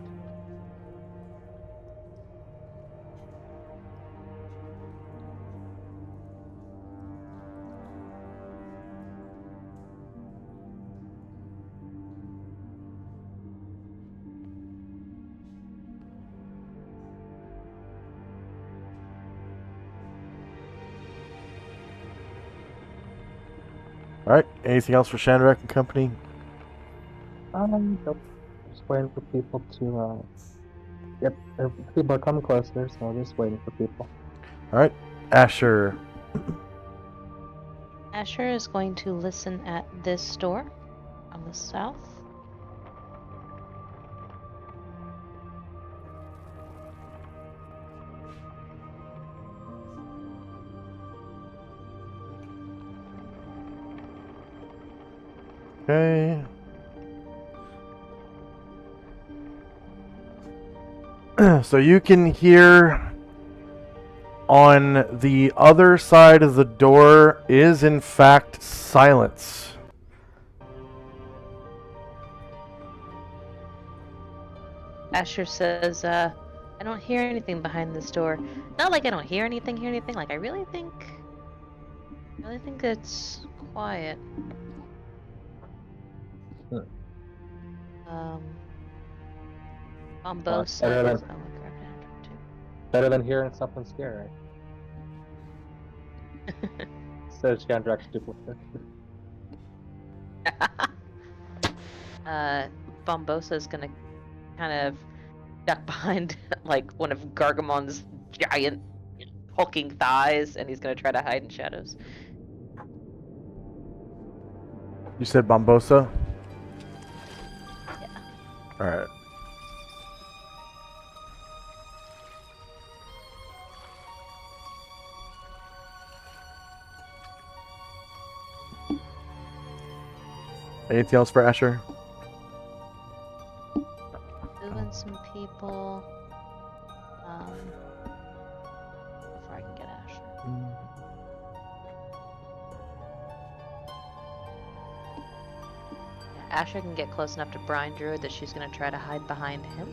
All right. Anything else for Shandrak and Company? Nope. Just waiting for people to. Yep, people are coming closer, so just waiting for people. All right. Asher. Asher is going to listen at this door on the south. Okay. So you can hear on the other side of the door is in fact silence. Asher says, I don't hear anything behind this door. Not like I don't hear anything, like I really think it's quiet. On both sides. Better than hearing something scary. Says Shandrak's duplicate. Bombosa's gonna kind of duck behind like one of Gargamon's giant hulking thighs, and he's gonna try to hide in shadows. You said Bombosa? Yeah. Alright. Anything else for Asher? Moving some people. Before I can get Asher. Yeah, Asher can get close enough to Brian Druid that she's gonna try to hide behind him.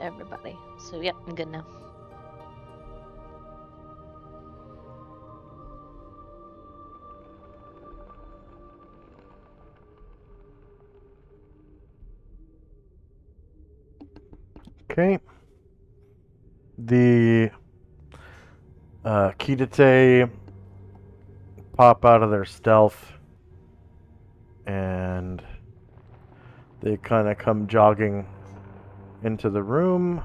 Everybody. So yep, I'm good now. Okay. The Kidate pop out of their stealth and they kind of come jogging into the room.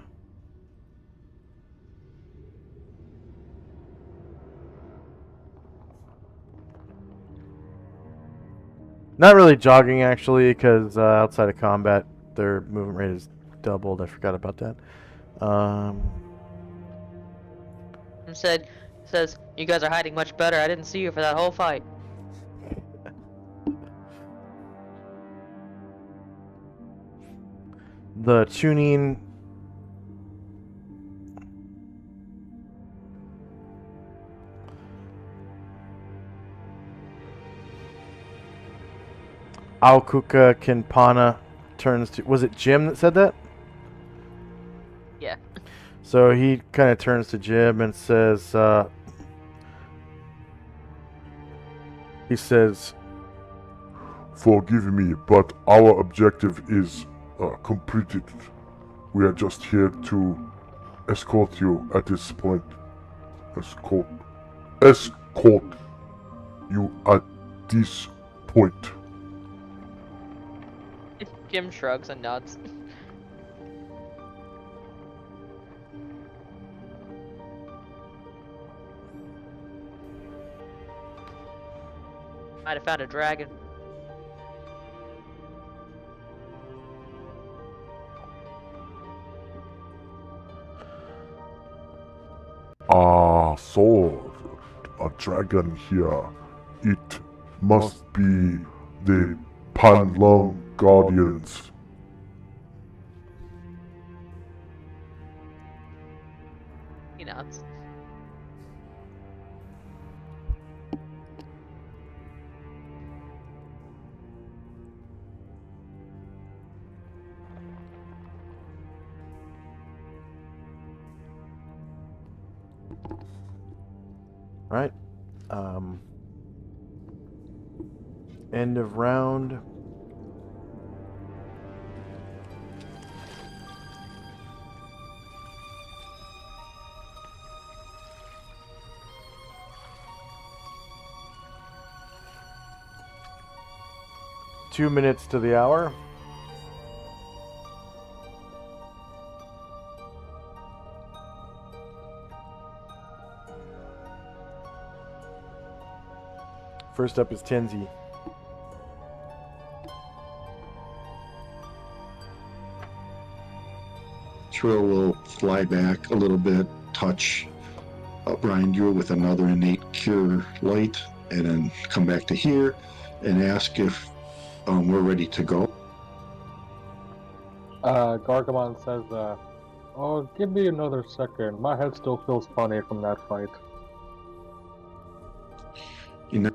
Not really jogging, actually, because outside of combat, their movement rate is doubled. I forgot about that. Says, you guys are hiding much better. I didn't see you for that whole fight. The tuning Aukuka Kinpana turns to... Was it Jim that said that? Yeah. So he kind of turns to Jim and says, he says, Forgive me, but our objective is completed. We are just here to escort you at this point. Escort you at this point. Jim shrugs and nods. Might have found a dragon. So a dragon here. It must be the Panlong Guardians. He nods. right. End of round. Two minutes to the hour. First up is Tenzi. Trill will fly back a little bit, touch Brian Dewar with another innate cure light, and then come back to here and ask if we're ready to go. Gargamon says, oh, give me another second. My head still feels funny from that fight. You know,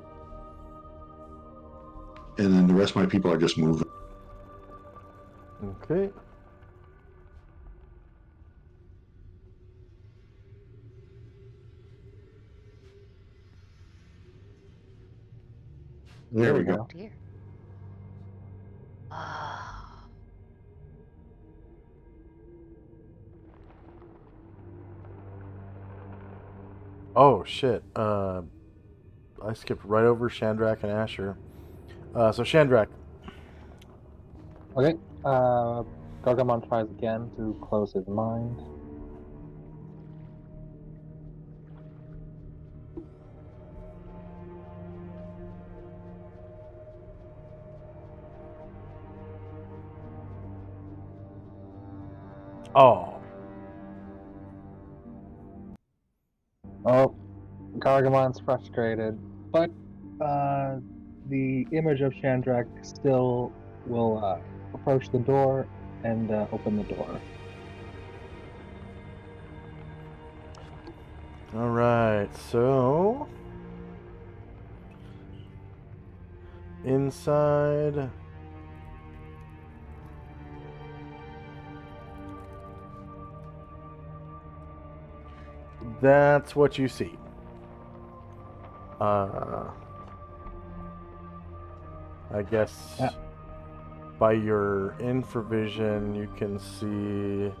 and then the rest of my people are just moving. Okay. There we go. Oh dear. Ah. Oh shit. I skipped right over Shandrak and Asher. So Shandrak. Okay. Gargamon tries again to close his mind. Oh. Oh, Gargamon's frustrated, but the image of Shandrak still will approach the door and open the door. All right. So inside. That's what you see. I guess Yeah. by your infravision, you can see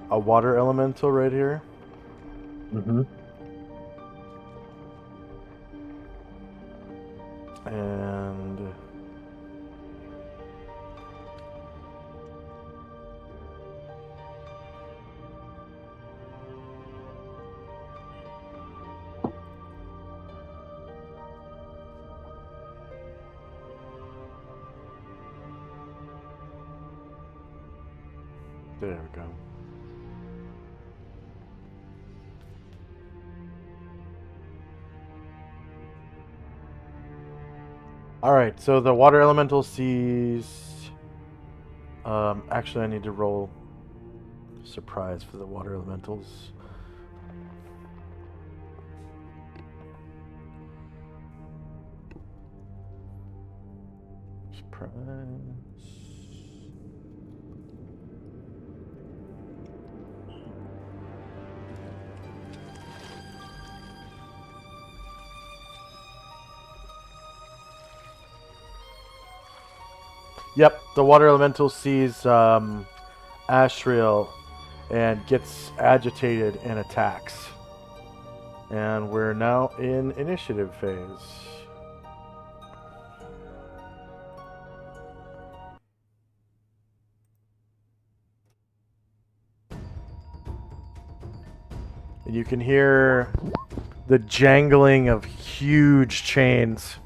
a water elemental right here. Mm-hmm. And there we go. All right, so the water elemental sees. Actually, I need to roll surprise for the water elementals. Surprise. Yep, the water elemental sees Ashriel and gets agitated and attacks. And we're now in initiative phase. And you can hear the jangling of huge chains.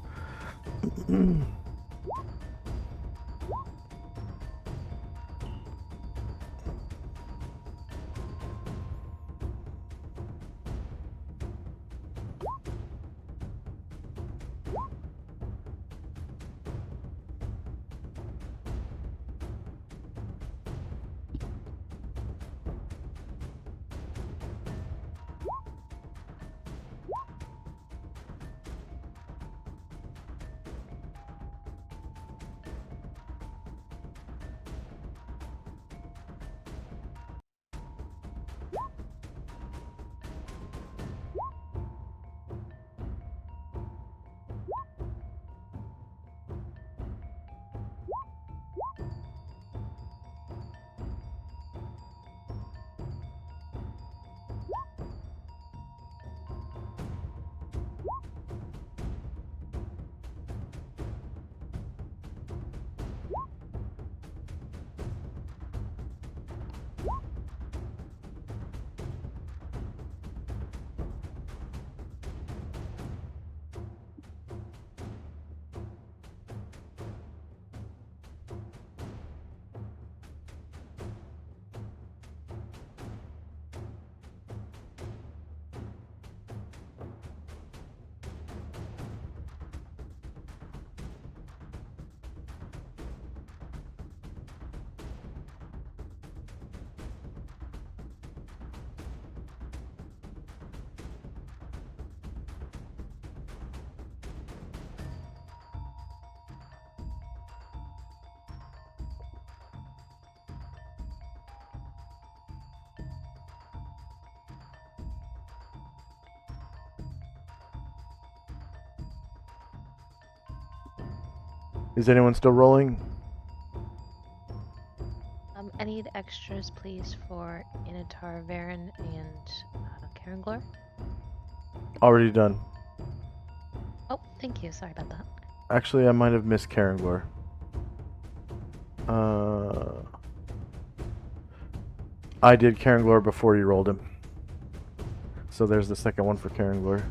Is anyone still rolling? I need extras, please, for Initar, Varen, and Karen Glor. Already done. thank you. Sorry about that. Actually, I might have missed Caranglor. I did Caranglor before you rolled him. So there's the second one for Caranglor.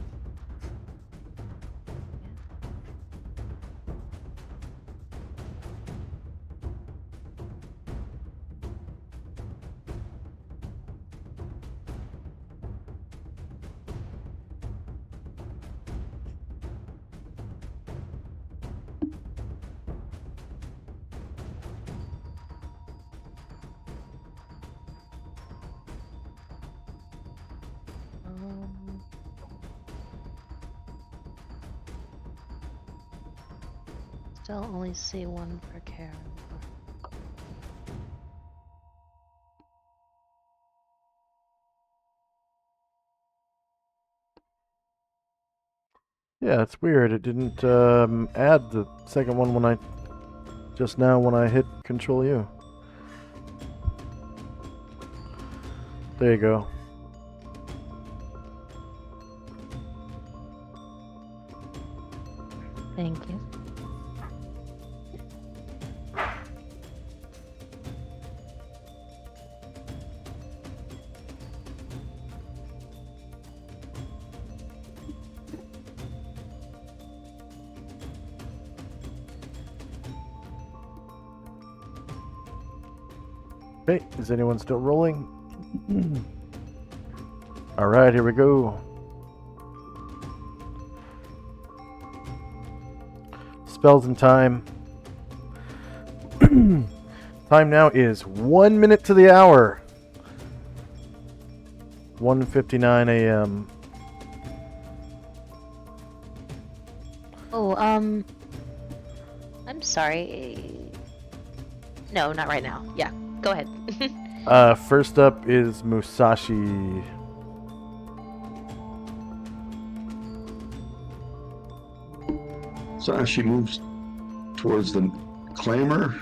Um, Still only see one for Karen. Yeah, it's weird. It didn't add the second one when I just now when I hit Control U. There you go. Thank you. Okay, is anyone still rolling? All right, here we go. Spells and time. Time now is 1 minute to the hour. 1:59 a.m. Oh, I'm sorry. No, not right now. Yeah, go ahead. First up is Musashi. So as she moves towards the clamor,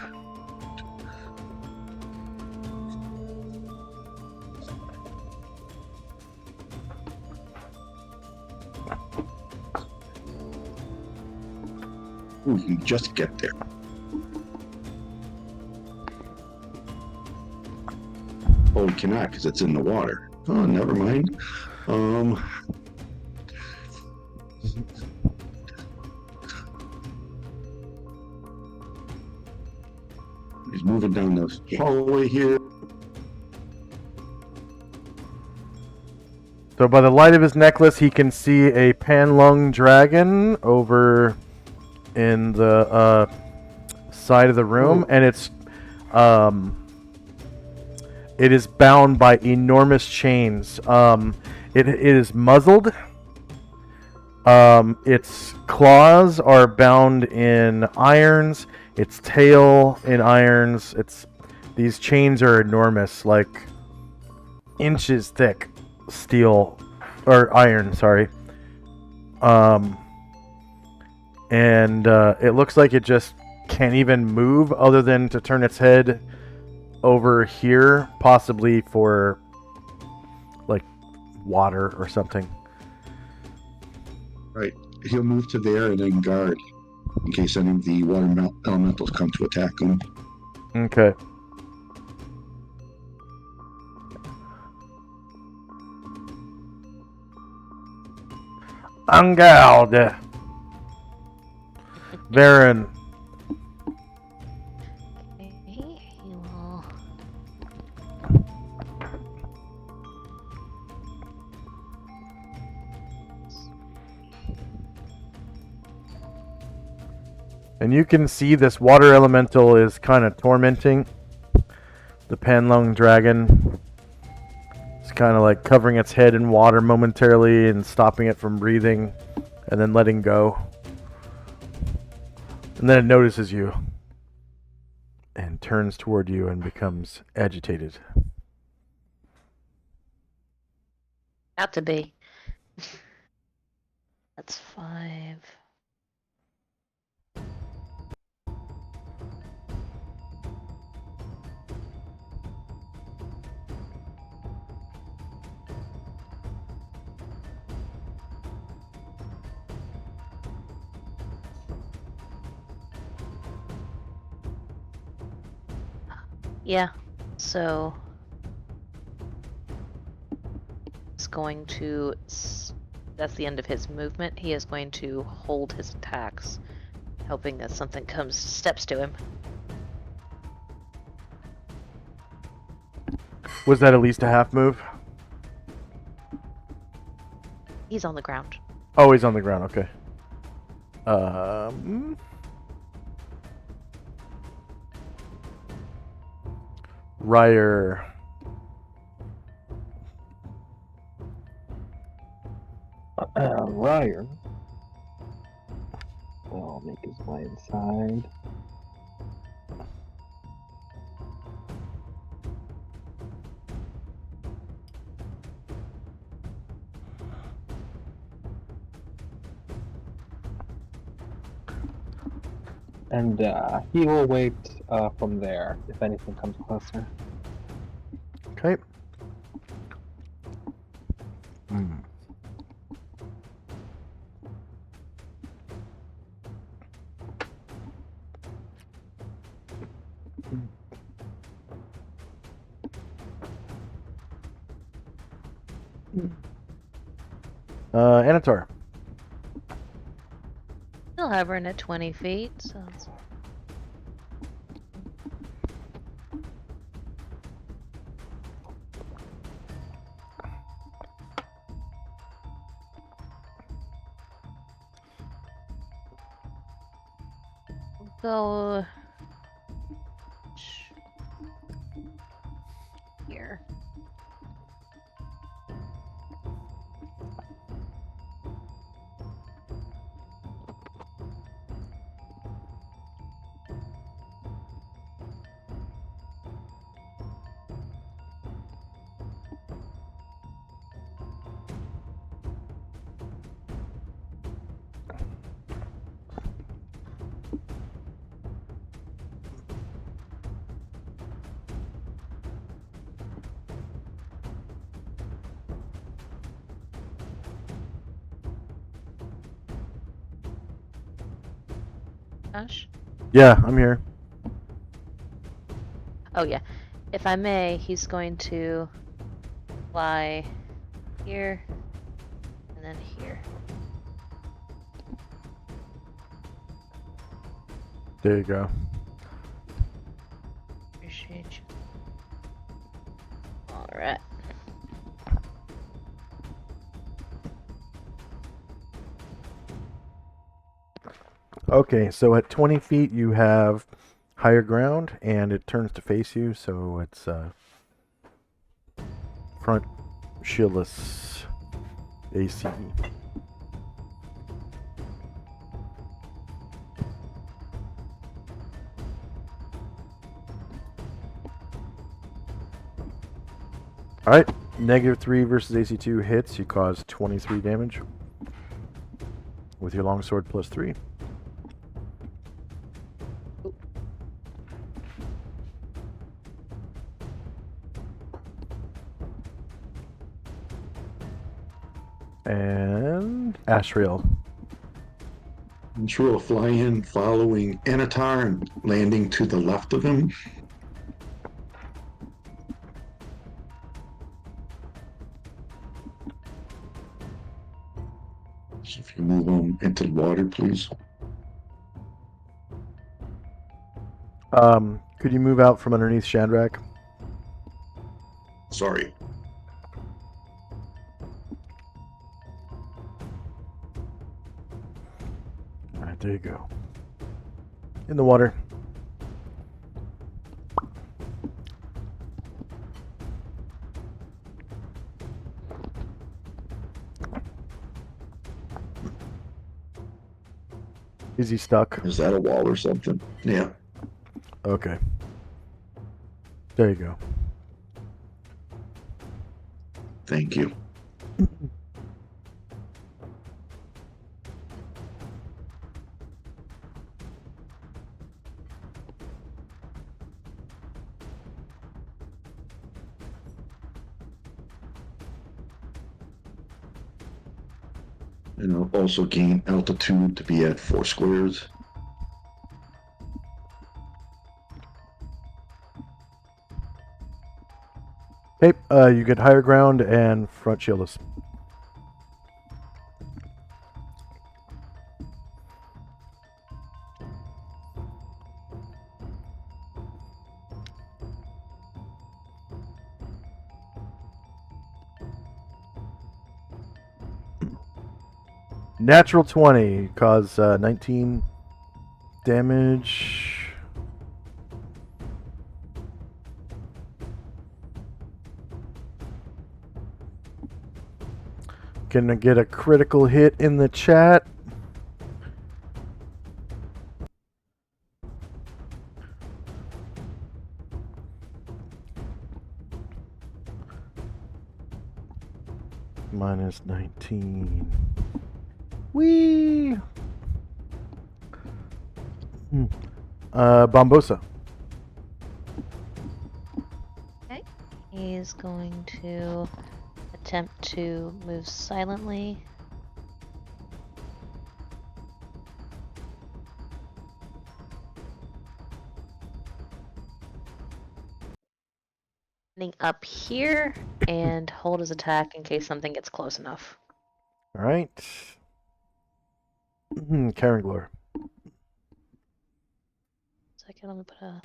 ooh, you can just get there. Oh, we cannot because it's in the water. Oh, never mind. He's moving down the hallway here. So by the light of his necklace, he can see a panlung dragon over in the side of the room, and it is bound by enormous chains. It is muzzled. Its claws are bound in irons. Its tail in irons. These chains are enormous, like inches thick steel or iron. Sorry. And it looks like it just can't even move other than to turn its head over here, possibly for like water or something. Right. He'll move to there and then guard in case any of the water elementals come to attack him. Okay. Angald. Baron. Okay, he will. And you can see this water elemental is kind of tormenting the Panlung dragon. It's kind of like covering its head in water momentarily and stopping it from breathing and then letting go. And then it notices you and turns toward you and becomes agitated. Out to be. That's 5. Yeah. So he's going to. That's the end of his movement. He is going to hold his attacks, hoping that something steps to him. Was that at least a half move? He's on the ground. Oh, he's on the ground. Okay. Ryer. Ryan. I'll make his way inside. And he will wait from there if anything comes closer. Okay. Anatar. Still hovering at 20 feet, so it's... Go here. Josh? Yeah, I'm here. Oh yeah. If I may, he's going to fly here and then here. There you go. Appreciate you. Alright. Okay, so at 20 feet you have higher ground, and it turns to face you, so it's front shieldless ACE. Alright, -3 versus AC2 hits, you cause 23 damage with your longsword +3. And Ashrael. She will fly in following Anatar and landing to the left of him. So if you move on into the water, please. Could you move out from underneath Shandrak? Sorry. Alright, there you go. In the water. Is he stuck? Is that a wall or something? Yeah. Okay. There you go. Thank you. And I'll also gain altitude to be at 4 squares. Hey, you get higher ground and front shieldless. Natural 20, cause 19 damage. Gonna get a critical hit in the chat. Minus 19. Whee! Bombosa. Okay. He's going to attempt to move silently. Getting up here and hold his attack in case something gets close enough. All right. Karenglor. Second, let me put a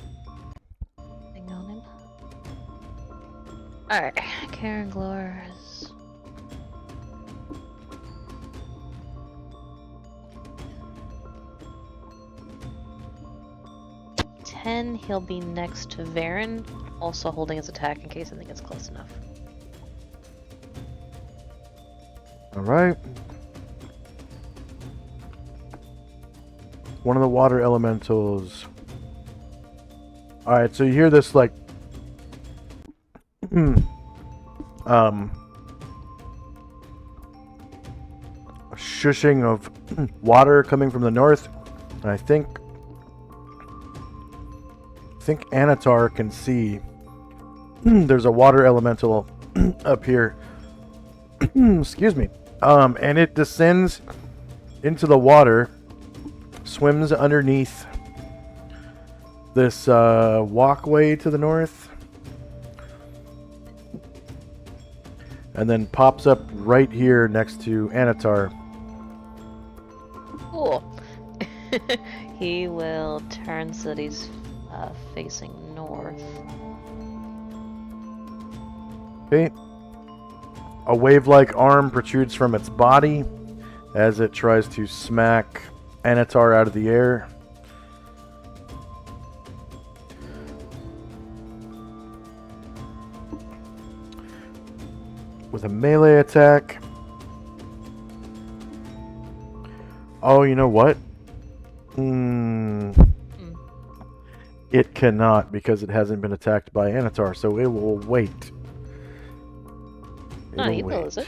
thing on him. Alright, Karenglor is... He'll be next to Varen, also holding his attack in case something gets close enough. All right. One of the water elementals. All right, so you hear this like shushing of water coming from the north. And I think Anatar can see there's a water elemental up here. Excuse me. And it descends into the water, swims underneath this walkway to the north, and then pops up right here next to Anatar. Cool. He will turn so that he's facing north. Okay. A wave-like arm protrudes from its body as it tries to smack Anatar out of the air. With a melee attack. Oh, you know what? It cannot because it hasn't been attacked by Anatar, so it will wait. Not evil, is it?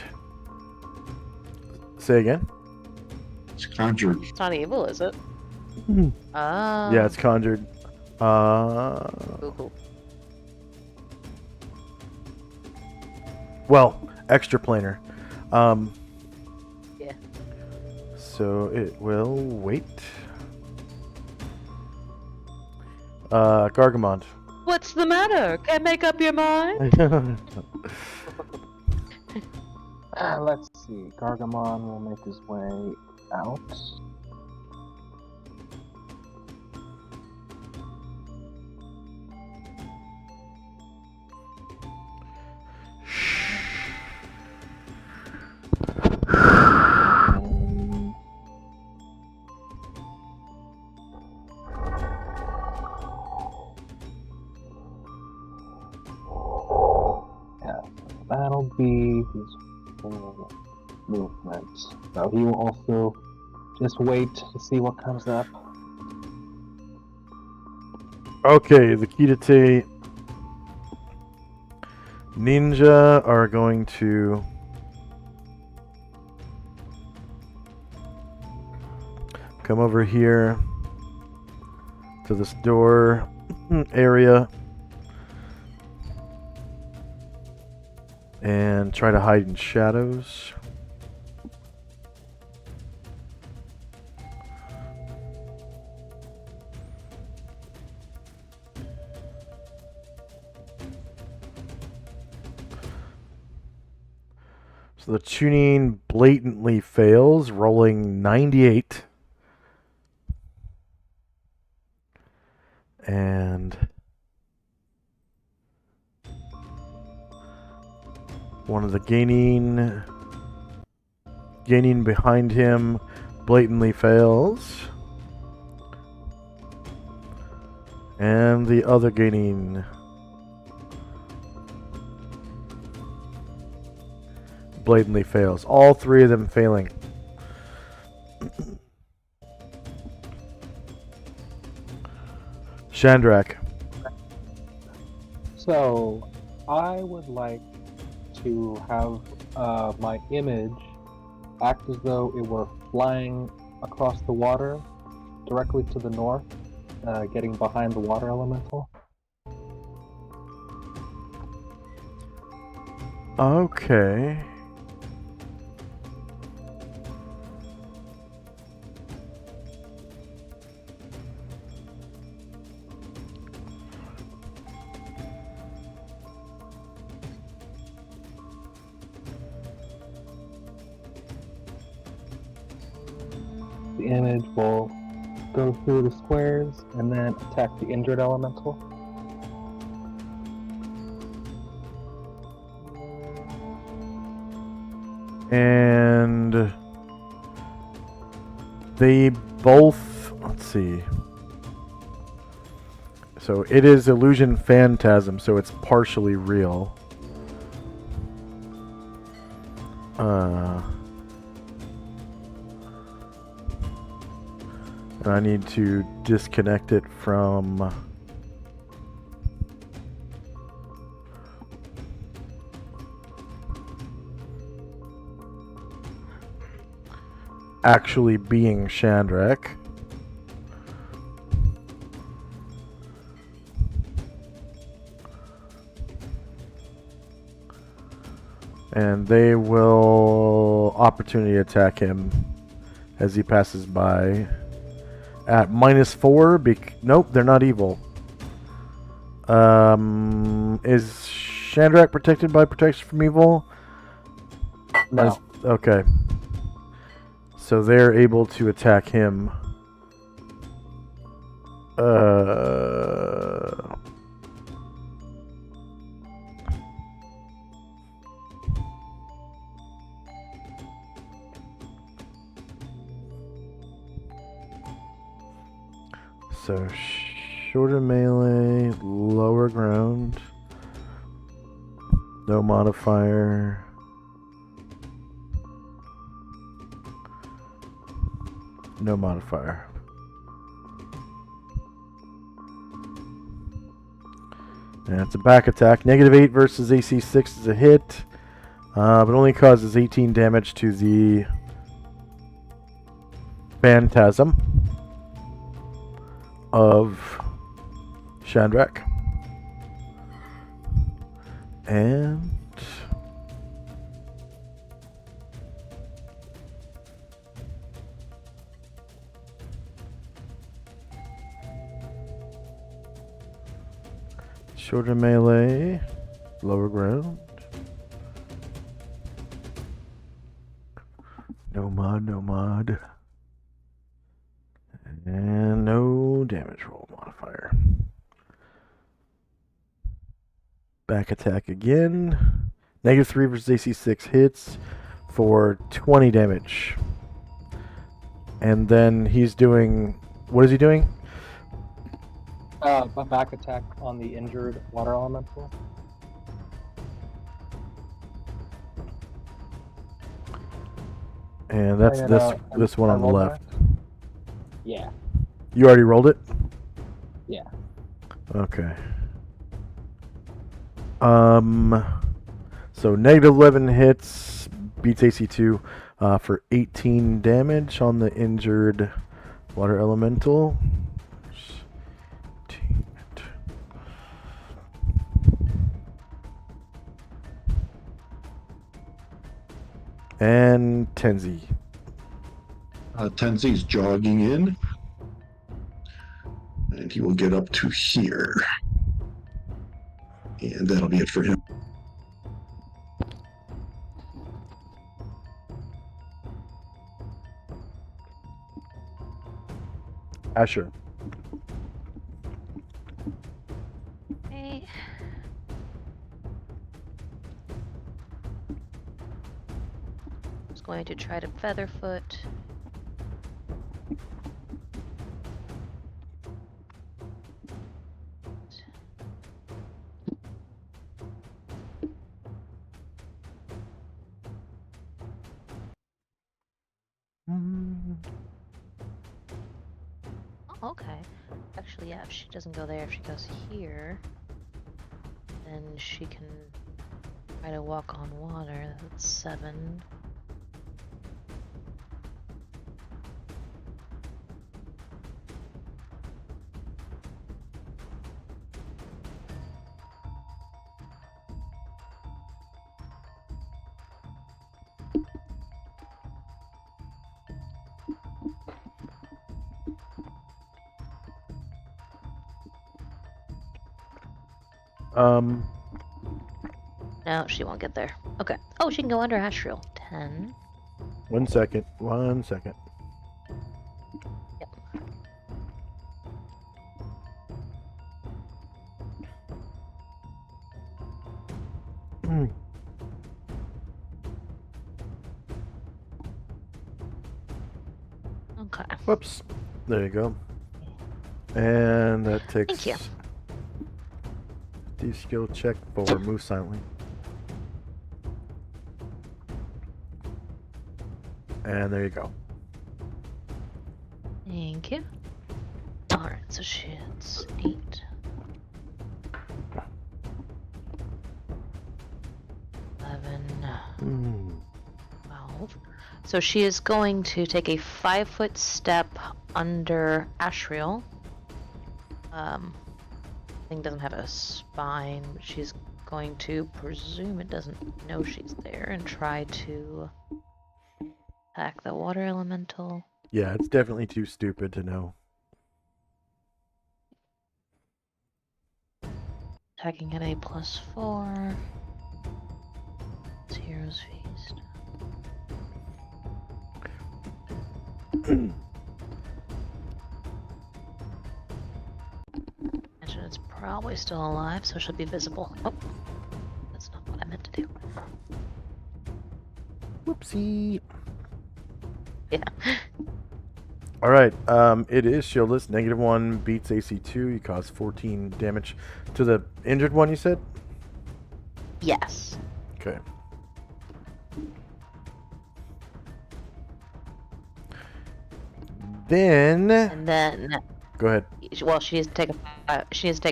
Say again? It's conjured. It's not evil, is it? Ah. Yeah, it's conjured. Cool. Well, extra planar. Yeah. So it will wait. Gargamond. What's the matter? Can't make up your mind? Let's see. Gargamon will make his way out. Yeah, that'll be his full movement. So he will also just wait to see what comes up. Okay, the Kidate Ninja are going to come over here to this door area and try to hide in shadows. So the tuning blatantly fails, rolling 98. And one of the gaining behind him blatantly fails. And the other gaining blatantly fails. All three of them failing. Shandrak. So, I would like to have my image act as though it were flying across the water directly to the north, getting behind the water elemental. Okay. The image will go through the squares and then attack the injured elemental. And they both, let's see. So it is illusion phantasm, so it's partially real. And I need to disconnect it from actually being Shandrak. And they will opportunity attack him as he passes by at -4. Nope, they're not evil. Is Shandrak protected by protection from evil? No. Okay. So they're able to attack him. So shorter melee, lower ground, no modifier. No modifier. And it's a back attack. -8 versus AC 6 is a hit, but only causes 18 damage to the phantasm of Shandrak. And shorter melee, lower ground. No mod, no mod. And no damage roll modifier. Back attack again. -3 versus AC 6 hits for 20 damage. And then he's doing... What is he doing? A back attack on the injured water elemental. And that's this one on the left. Yeah. You already rolled it? Yeah. Okay. So -11 hits, beats AC2 for 18 damage on the injured water elemental. And Tenzi. Tenzi's jogging in. And he will get up to here. And that'll be it for him. Asher. Okay. Just going to try to Featherfoot. Oh, okay. Actually, yeah, if she doesn't go there, if she goes here, then she can try to walk on water. That's 7. No, she won't get there. Okay. Oh, she can go under Ashriel. 10. 1 second. 1 second. Yep. Okay. Whoops. There you go. And that takes Thank you. the skill check for move silently. And there you go. Thank you. Alright, so shit's 8. 11. 12. So she is going to take a 5-foot step under Ashriel. Thing doesn't have a spine, but she's going to presume it doesn't know she's there and try to attack the water elemental. Yeah, it's definitely too stupid to know. Attacking at a +4. It's Hero's Feast. Imagine it's probably still alive, so she'll be visible. Oh, that's not what I meant to do. Whoopsie. Yeah. All right. It is shieldless. -1 beats AC 2. You cause 14 damage to the injured one. You said. Yes. Okay. Then. And then, Go ahead. well, she needs to take a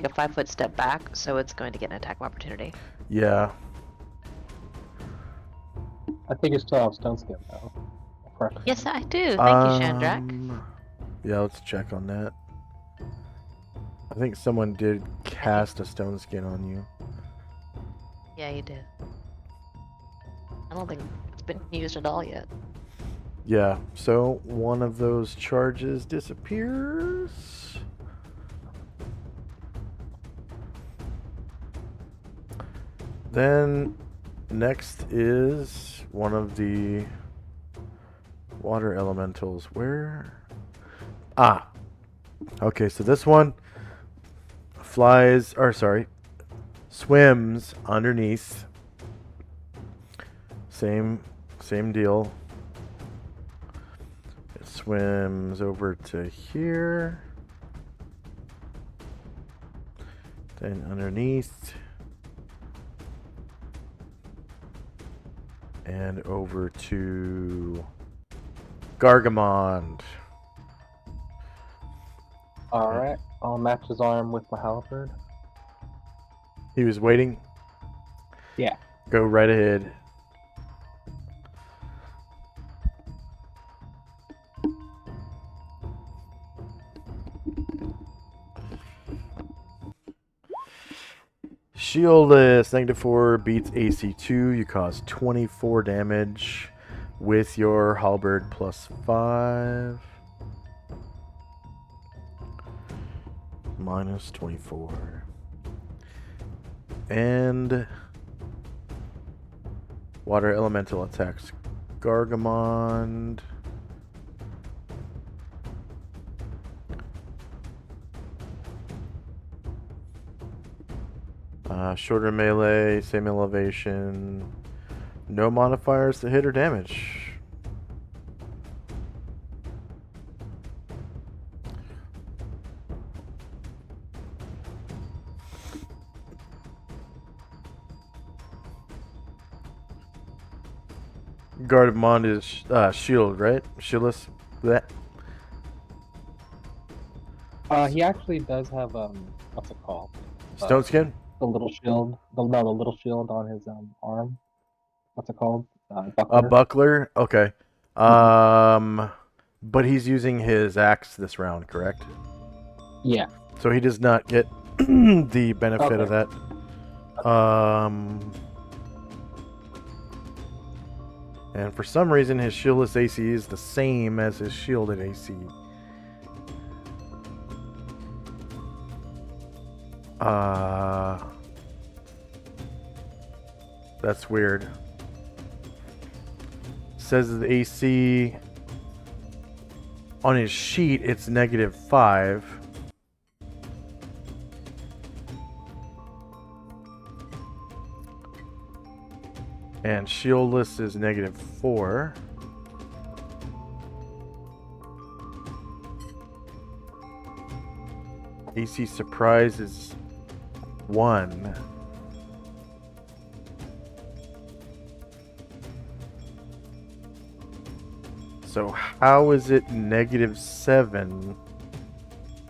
5-foot step back, so it's going to get an attack of opportunity. Yeah. I think you still have stone skin though. Fresh. Yes, I do. Thank you, Shandrak. Yeah, let's check on that. I think someone did cast a stone skin on you. Yeah, you did. I don't think it's been used at all yet. Yeah, so one of those charges disappears. Then next is one of the water elementals. Where? Ah. Okay, so this one swims underneath. Same deal. It swims over to here. Then underneath. And over to Gargamond. Alright, I'll match his arm with my halberd. He was waiting? Yeah. Go right ahead. Shieldless, -4 beats AC 2. You cause 24 damage with your halberd +5. -24. And water elemental attacks Gargamond. Shorter melee, same elevation. No modifiers to hit or damage. Gardevoir is shield, right? Shieldless. That. He actually does have what's it called? Stone skin. The little shield. The little shield on his arm. What's it called? A Buckler. buckler. Okay. But he's using his axe this round, correct? Yeah. So he does not get the benefit of Okay. that. And for some reason, his shieldless AC is the same as his shielded AC. That's weird. Says the AC on his sheet, it's -5. And shieldless is -4. AC surprise is 1. So how is it -7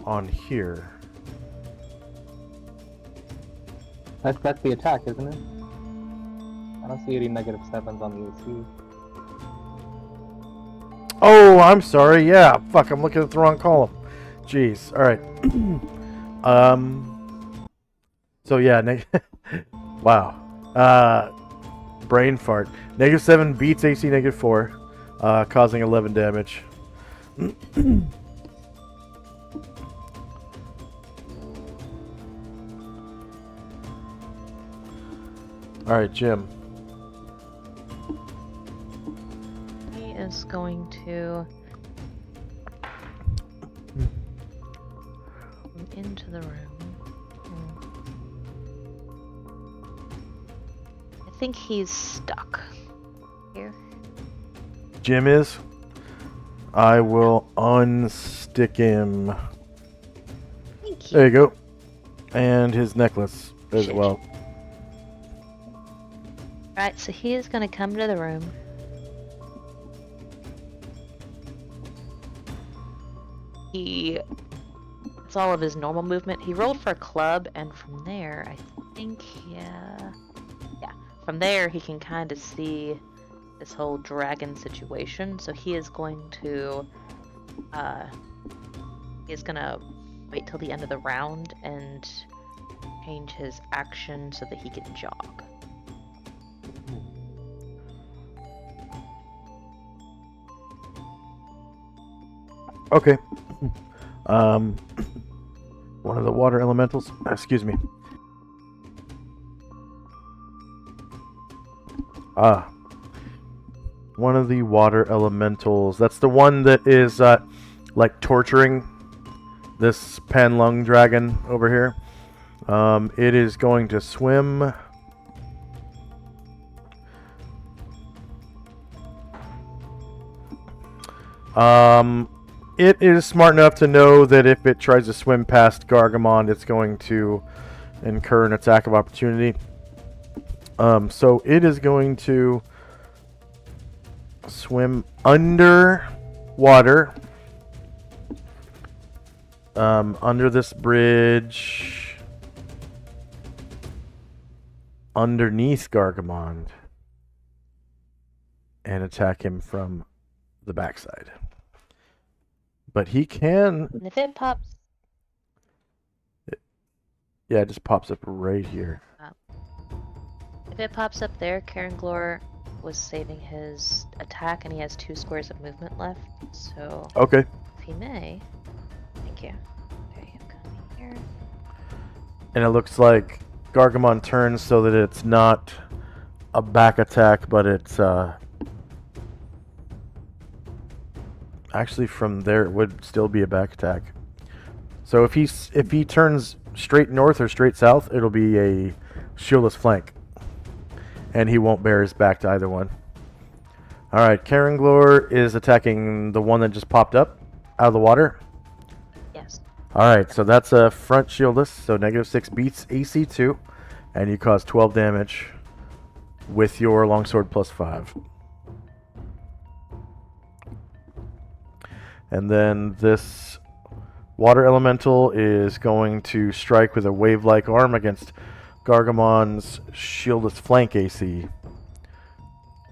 on here? That's the attack, isn't it? I don't see any -7s on the AC. Oh, I'm sorry. Yeah, fuck, I'm looking at the wrong column. Jeez. All right. So yeah, wow. Brain fart. -7 beats AC -4, causing 11 damage. All right, Jim. He is going to come into the room. I think he's stuck here. Jim is. I will unstick him. Thank you. There you go. And his necklace as Shit. well. Right, so he is going to come to the room. It's all of his normal movement. He rolled for a club, and from there, I think, yeah, from there he can kind of see this whole dragon situation. So he is going to, wait till the end of the round and change his action so that he can jog. Okay. One of the water elementals. Excuse me. One of the water elementals. That's the one that is like torturing this Panlung dragon over here. It is going to swim. It is smart enough to know that if it tries to swim past Gargamon, it's going to incur an attack of opportunity. So it is going to swim under water, under this bridge, underneath Gargamon, and attack him from the backside. But he can... And if it pops... Yeah, it just pops up right here. If it pops up there, Karen Glor was saving his attack, and he has 2 squares of movement left. So, Okay. if he may... Thank you. There you come here. And it looks like Gargamon turns so that it's not a back attack, but it's... Actually, from there, it would still be a back attack. So if he turns straight north or straight south, it'll be a shieldless flank. And he won't bear his back to either one. Alright, Karenglor is attacking the one that just popped up out of the water. Yes. Alright, so that's a front shieldless, so -6 beats AC 2, and you cause 12 damage with your longsword +5. And then this water elemental is going to strike with a wave-like arm against Gargamon's shieldless flank AC.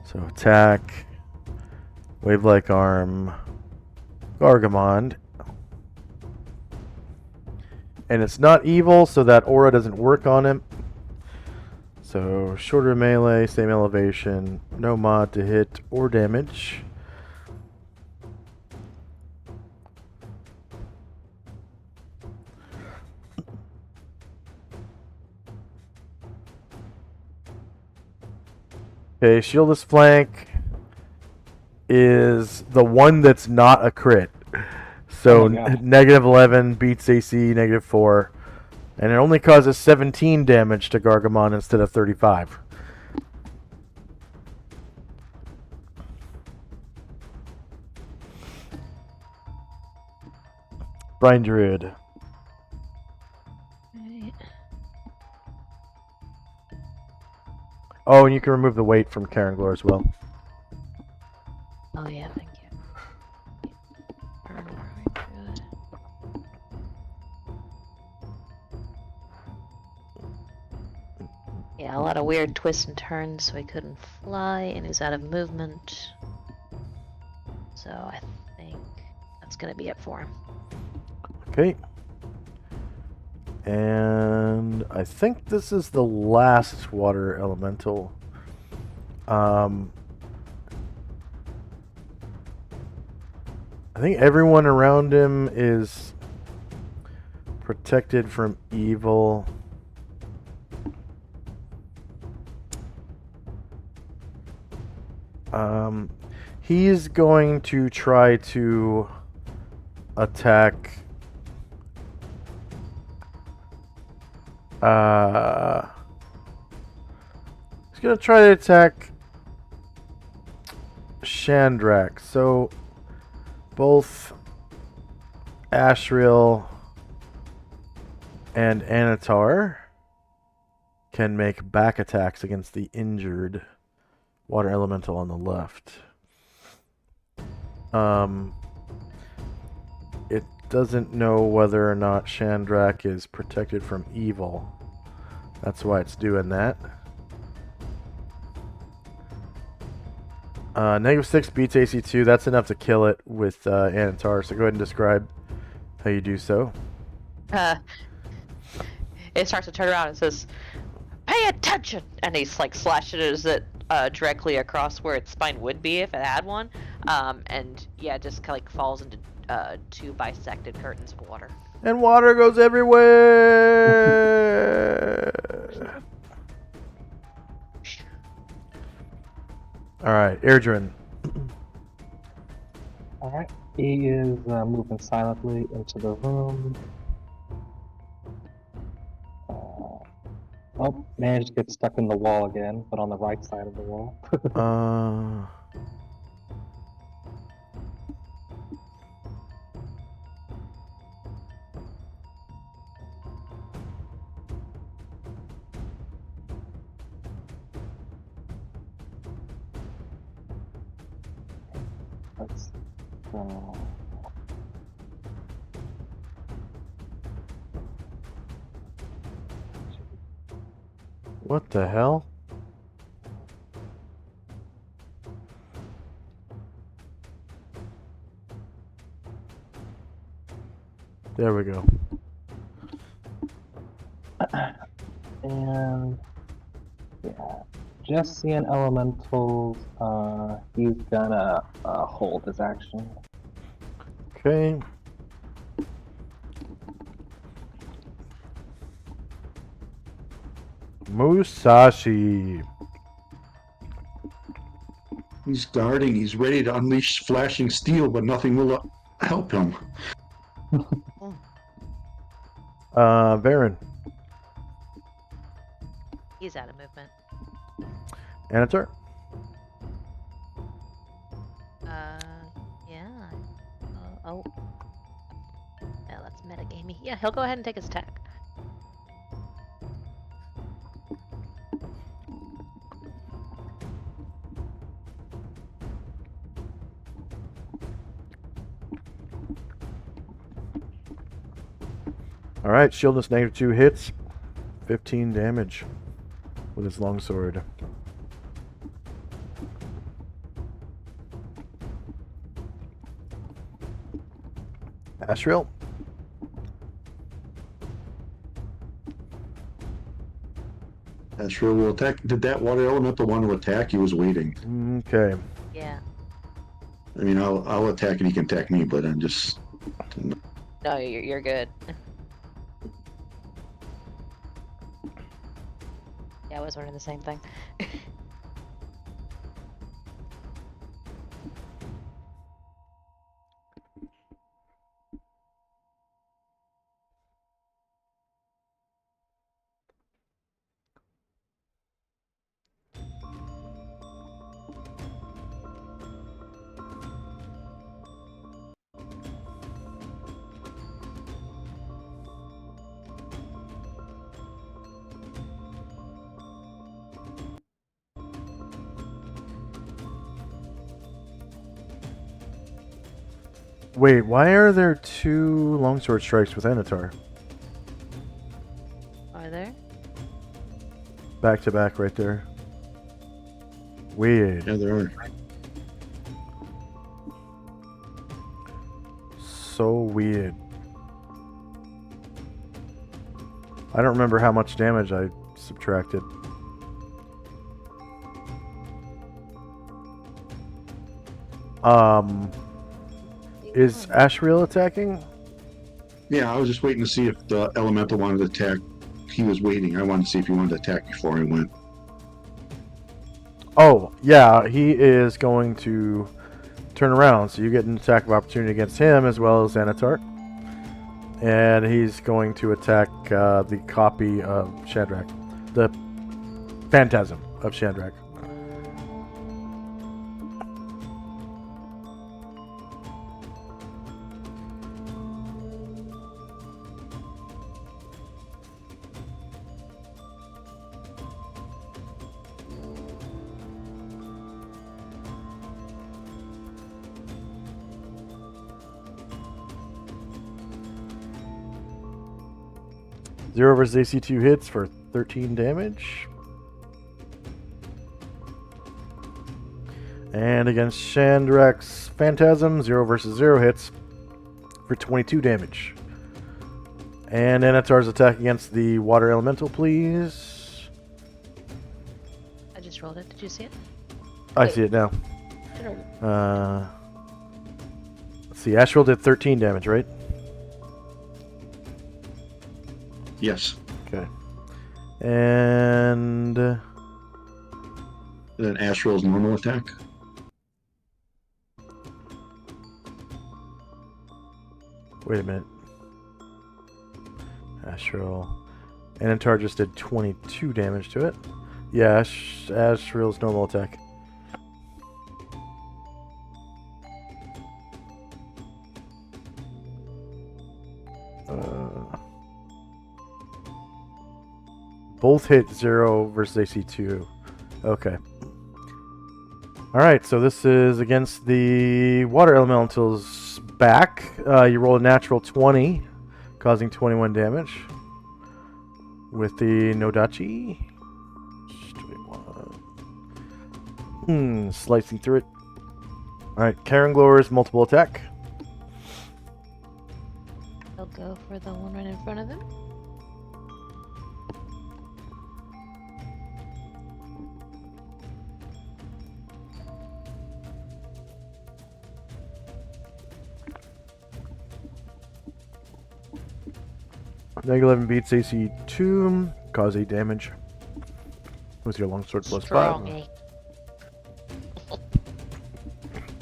So attack, wave-like arm, Gargamon. And it's not evil, so that aura doesn't work on him. So shorter melee, same elevation, no mod to hit or damage. Okay, shieldless flank is the one that's not a crit. So Oh my God. -11 beats AC -4, and it only causes 17 damage to Gargamon instead of 35. Brine Druid. Right. Oh, and you can remove the weight from Karenglor as well. Oh yeah, thank you. Burn right through it. Yeah, a lot of weird twists and turns, so he couldn't fly, and he's out of movement. So I think that's gonna be it for him. Okay. And I think this is the last water elemental. I think everyone around him is protected from evil. He's going to try to attack he's gonna try to attack Chandrak. So both Asriel and Anatar can make back attacks against the injured water elemental on the left. It doesn't know whether or not Chandrak is protected from evil. That's why it's doing that. -6 beats AC 2. That's enough to kill it with Anatar. So go ahead and describe how you do so. It starts to turn around and says, "Pay attention!" And he's like slashes it directly across where its spine would be if it had one. And yeah, it just kind of like falls into two bisected curtains of water. And water goes everywhere! Alright, Airdrin. Alright, he is moving silently into the room. Oh, managed to get stuck in the wall again, but on the right side of the wall. Let's What the hell? There we go. And yeah, just seeing elementals, he's gonna hold his action. Okay. Musashi. He's guarding. He's ready to unleash flashing steel, but nothing will help him. Varen. He's out of movement. Anatar? Yeah. Oh. Yeah, that's metagamey. Yeah, he'll go ahead and take his attack. Alright, shieldness -2 hits. 15 damage with his longsword. Asriel? Astro will attack. Did that water elemental want to attack? He was waiting. Okay. Yeah. I mean, I'll attack and he can attack me, but I'm just. No, you're good. Yeah, I was wondering the same thing. Wait, why are there 2 longsword strikes with Anatar? Are there? Back to back right there. Weird. Yeah, there are. So weird. I don't remember how much damage I subtracted. Is Asriel attacking? Yeah, I was just waiting to see if the elemental wanted to attack. He was waiting. I wanted to see if he wanted to attack before he went. Oh, yeah, he is going to turn around, so you get an attack of opportunity against him as well as Anatar. And he's going to attack the copy of Shadrach. The phantasm of Shadrach. Zero versus AC 2 hits for 13 damage. And against Chandrach's Phantasm, 0 versus 0 hits for 22 damage. And Anatar's attack against the Water Elemental, please. I just rolled it. Did you see it? I see it now. Let's see, Asriel did 13 damage, right? Yes. Okay. And And then Astral's normal attack. wait a minute. Asriel. Anatar just did 22 damage to it. Yeah, Asriel's normal attack. Both hit 0 versus AC 2. Okay. Alright, so this is against the Water Elemental's back. You roll a natural 20, causing 21 damage. With the Nodachi. 21. Slicing through it. Alright, Karen Glower's multiple attack. I'll go for the one right in front of him. -11 beats AC 2, cause 8 damage. With your longsword plus 5. Strong 8.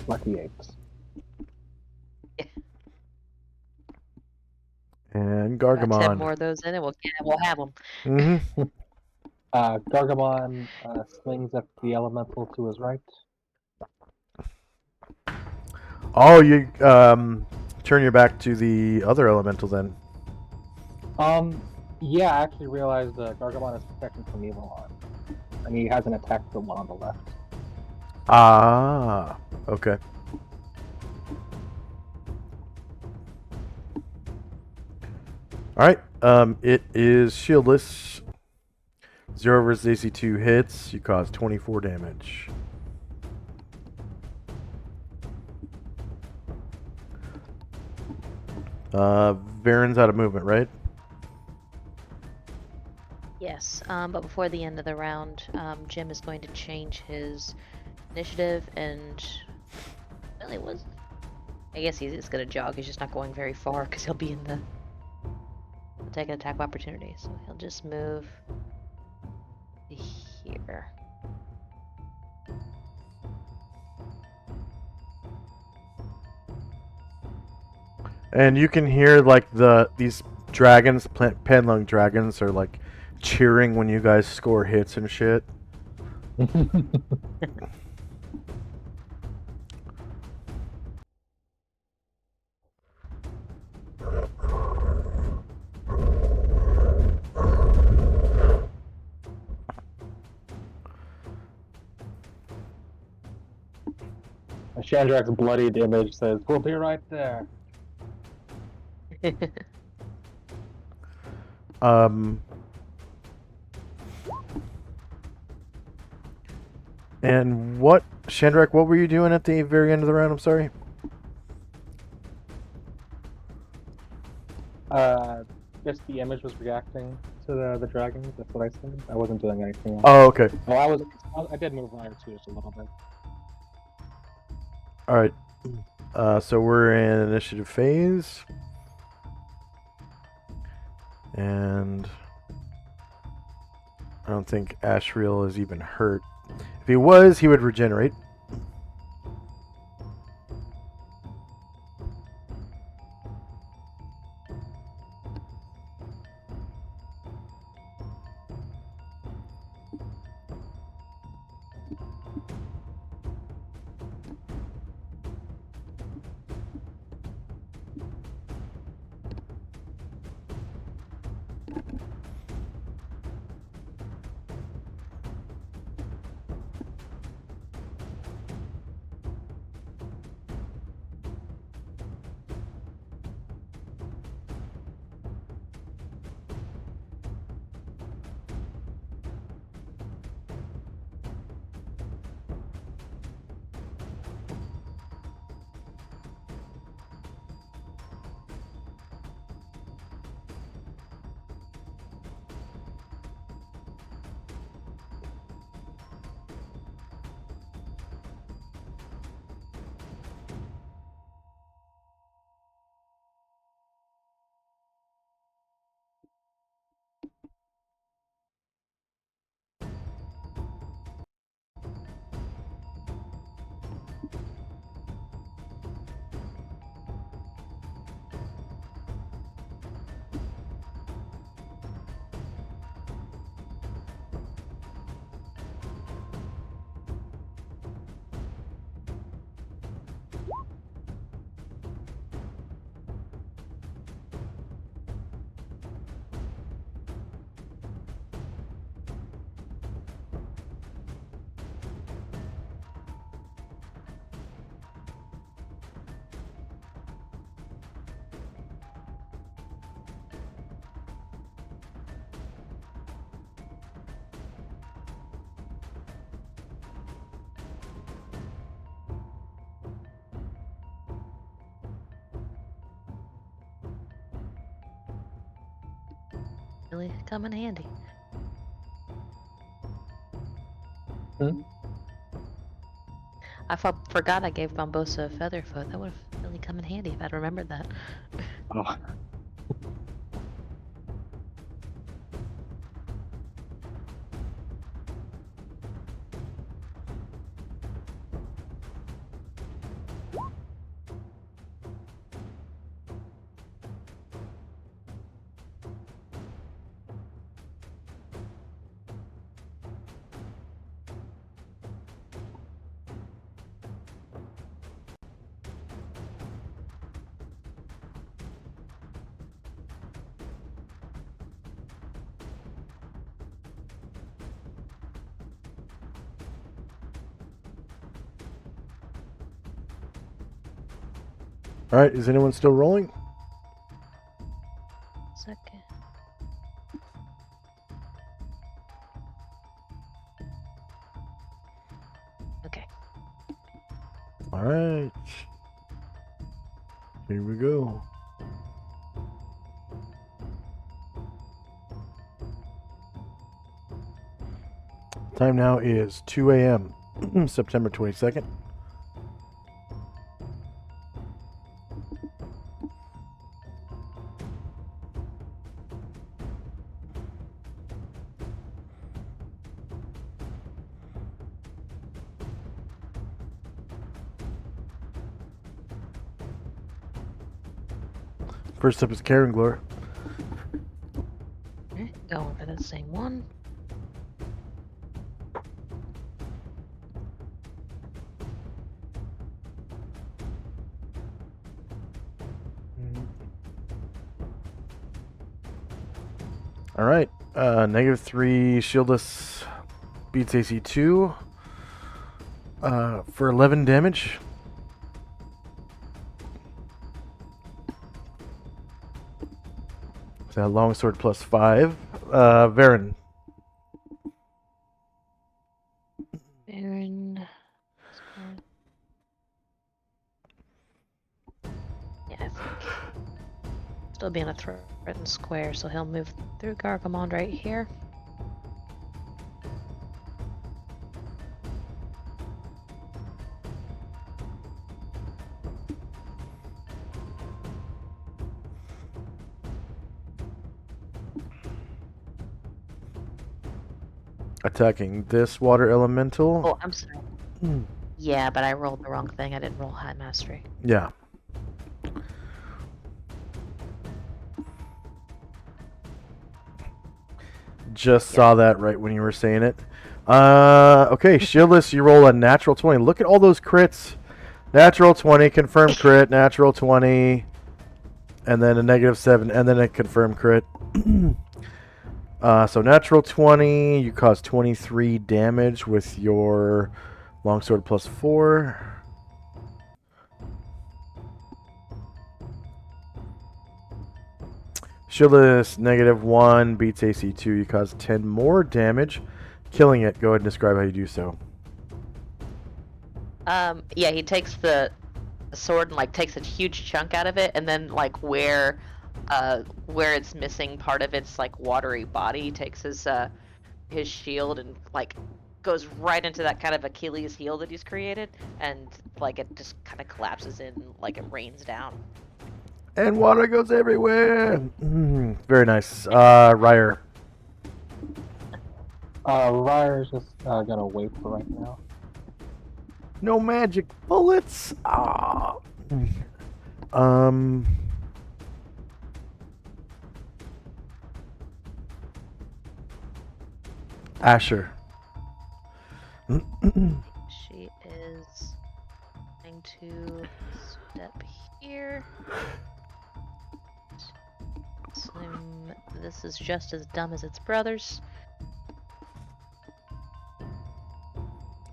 Lucky apes. And Got 10 Gargamon. more of those in it. We'll have them. Mm-hmm. Gargamon swings at the elemental to his right. Oh, you turn your back to the other elemental then. Yeah, I actually realized Gargamon is protecting from evil arm, and he hasn't attacked the one on the left. Ah, okay. All right. It is shieldless. 0 versus AC 2 hits. You cause 24 damage. Varen's out of movement, right? Yes, but before the end of the round, Jim is going to change his initiative and. Well, it was. I guess he's gonna jog. He's just not going very far because he'll be in the. He'll take an attack of opportunity, so he'll just move to here. And you can hear like these dragons, Panlung dragons, are like cheering when you guys score hits and shit. Shandrak's bloodied image says, "We'll be right there." And what, Shandrak, what were you doing at the very end of the round? I'm sorry. Just the image was reacting to the dragons. That's what I said. I wasn't doing anything else. Oh, okay. Oh, I did move Ryan too, just a little bit. All right. So we're in initiative phase. And I don't think Ashriel is even hurt. If he was, he would regenerate. Really come in handy. Hmm? I forgot I gave Bombosa a Featherfoot. That would have really come in handy if I'd remembered that. Oh. All right, is anyone still rolling? Second. Okay. All right. Here we go. Time now is 2 a.m. September 22nd. First up is Karen Glor. Okay, going for the same one. All right. -3 shieldless beats AC 2 for 11 damage. That longsword plus 5. Varen. Baron. Yeah, I think. Still being a threatened square, so he'll move through Gargamond right here. Attacking this water elemental. Oh, I'm sorry. Yeah, but I rolled the wrong thing. I didn't roll high mastery. Yeah. Just saw that right when you were saying it. Okay, shieldless, you roll a natural 20. Look at all those crits. Natural 20, confirmed crit, natural 20, and then a -7, and then a confirmed crit. So natural 20, you cause 23 damage with your longsword plus 4. Shieldless, -1, beats AC 2, you cause 10 more damage. Killing it, go ahead and describe how you do so. Yeah, he takes the sword and like takes a huge chunk out of it, and then like where it's missing part of its like watery body, he takes his shield and like goes right into that kind of Achilles heel that he's created, and like it just kind of collapses in, like it rains down. And water goes everywhere. Very nice. Ryer. Ryer's just gonna wait for right now. No magic bullets. Ah. Asher. She is going to step here. Assume this is just as dumb as its brothers.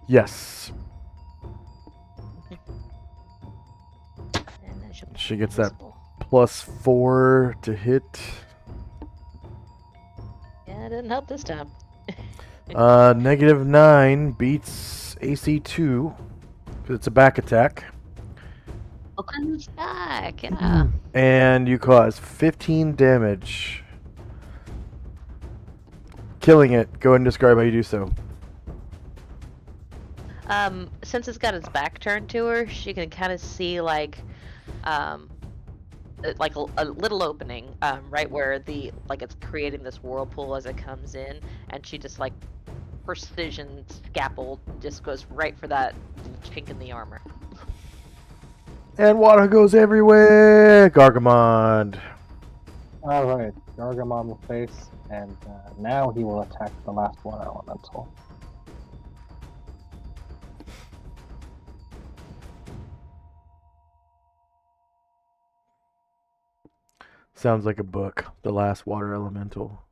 Yes. And then she'll She gets that invisible. +4 to hit. Yeah, it didn't help this time. -9 beats AC 2 because it's a back attack. Oh, 'cause it's back. Yeah. And you cause 15 damage. Killing it. Go ahead and describe how you do so. Since it's got its back turned to her, she can kind of see like a little opening, right where it's creating this whirlpool as it comes in, and she just like precision scalpel just goes right for that chink in the armor. And water goes everywhere. Gargamond. Alright, Gargamon will face, and now he will attack the last water elemental. Sounds like a book. The Last Water Elemental.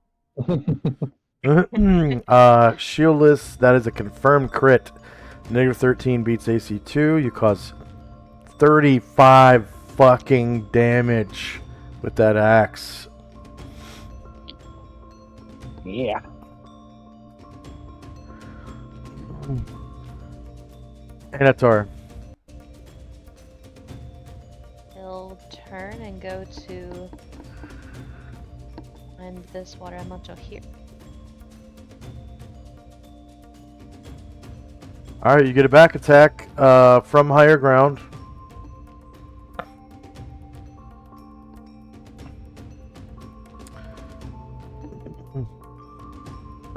Shieldless. That is a confirmed crit. -13 beats AC 2. You cause 35 fucking damage with that axe. Yeah. Anatar. He'll turn and go to find this water elemental here. Alright, you get a back attack from higher ground.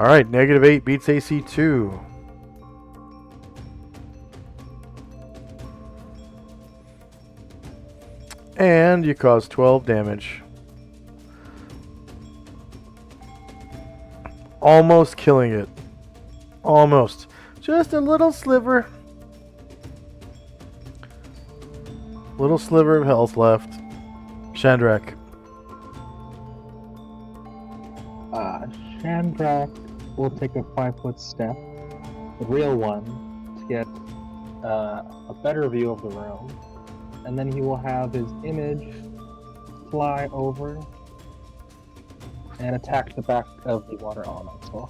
Alright, -8 beats AC 2. And you cause 12 damage. Almost killing it. Almost. Just a little sliver. Little sliver of health left. Shandrak. Shandrak will take a 5-foot step, the real one, to get a better view of the room, and then he will have his image fly over and attack the back of the water elemental.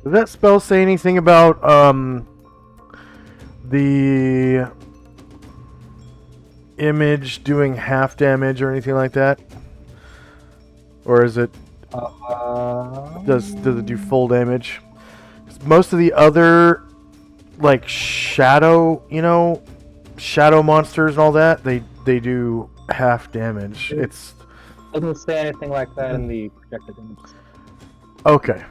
Does that spell say anything about the image doing half damage or anything like that? Or is it does it do full damage? 'Cause most of the other like shadow, shadow monsters and all that, they do half damage. It's Doesn't say anything like that in the projected image. okay.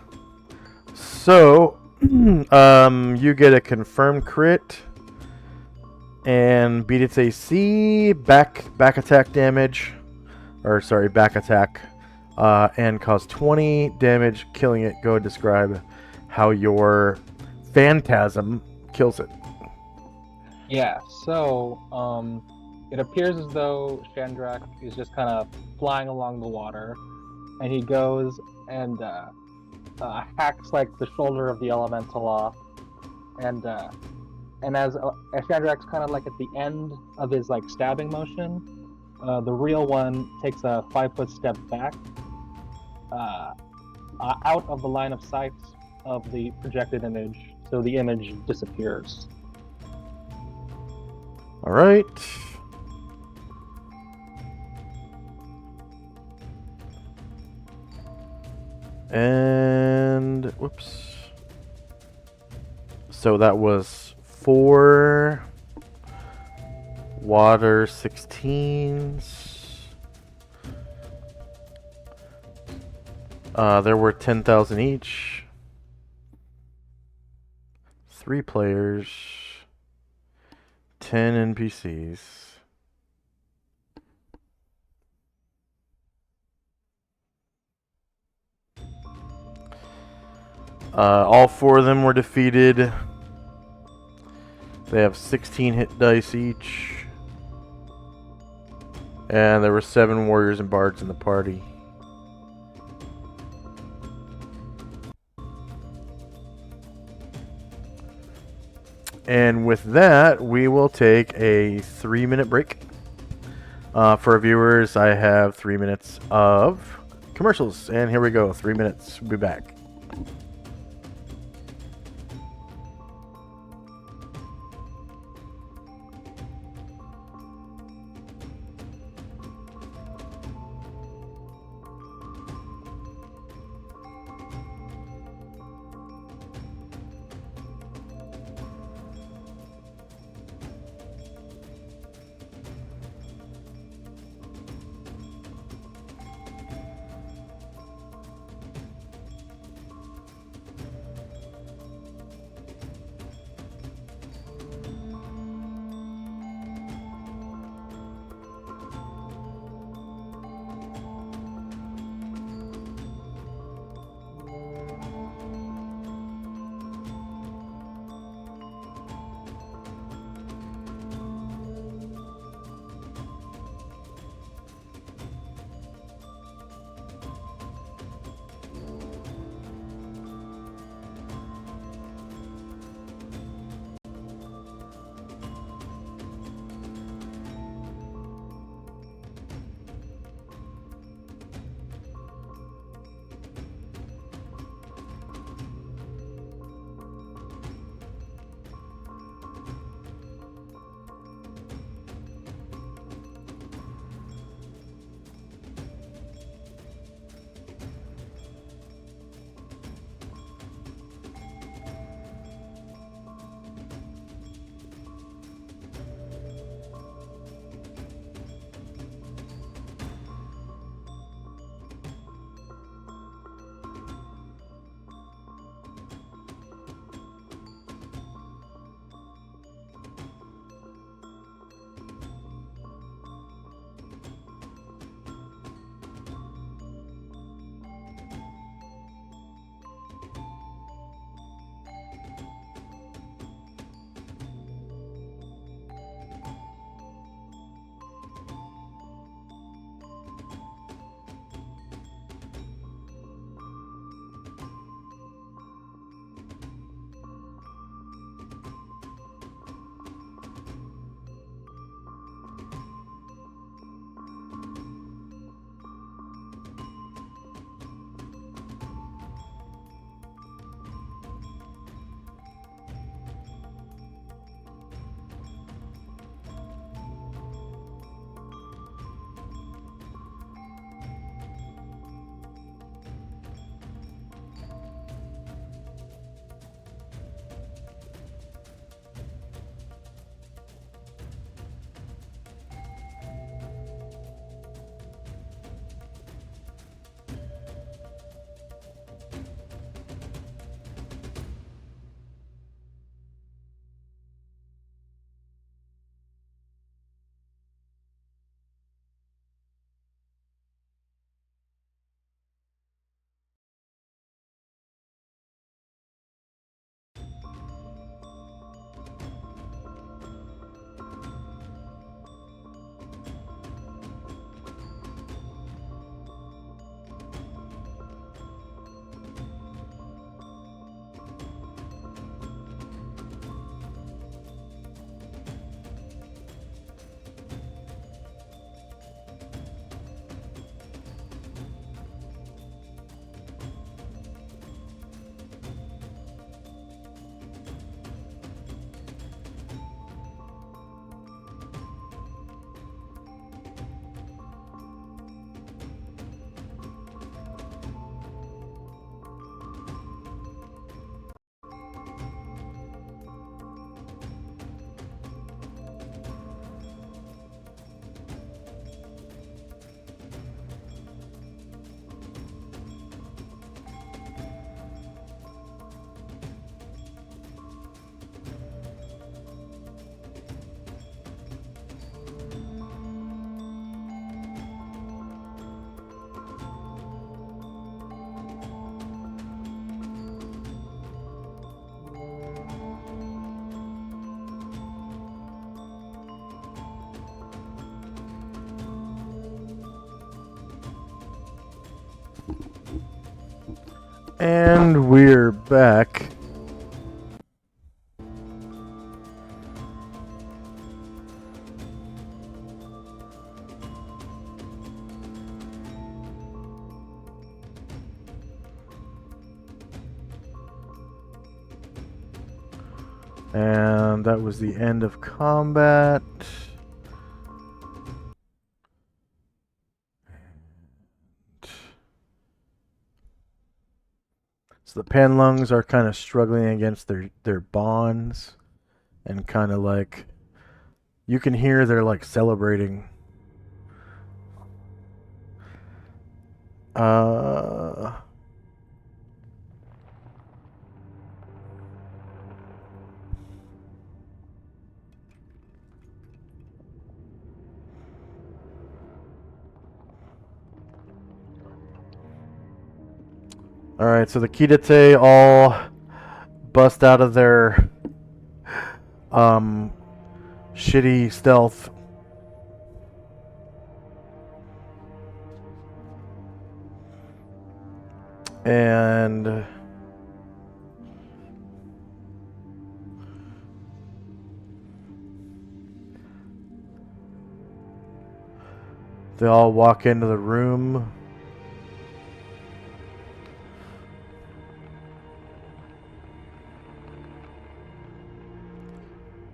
So, you get a confirmed crit and beat its AC, back attack damage, or sorry, back attack, and cause 20 damage, killing it. Go describe how your phantasm kills it. Yeah, so it appears as though Shandrak is just kind of flying along the water, and he goes and hacks like the shoulder of the elemental off, and as Shandrak's kind of like at the end of his like stabbing motion, the real one takes a 5-foot step back, out of the line of sight of the projected image, so the image disappears. All right. And whoops. So that was 4 water 16s. There were 10,000 each. 3 players. 10 NPCs. All 4 of them were defeated. They have 16 hit dice each. And there were 7 warriors and bards in the party. And with that, we will take a 3-minute break. For our viewers, I have 3 minutes of commercials. And here we go, 3 minutes. We'll be back. And we're back. And that was the end of combat. So the Panlungs are kind of struggling against their bonds, and kind of like you can hear they're like celebrating. Alright, so the Kidate all bust out of their shitty stealth. And they all walk into the room.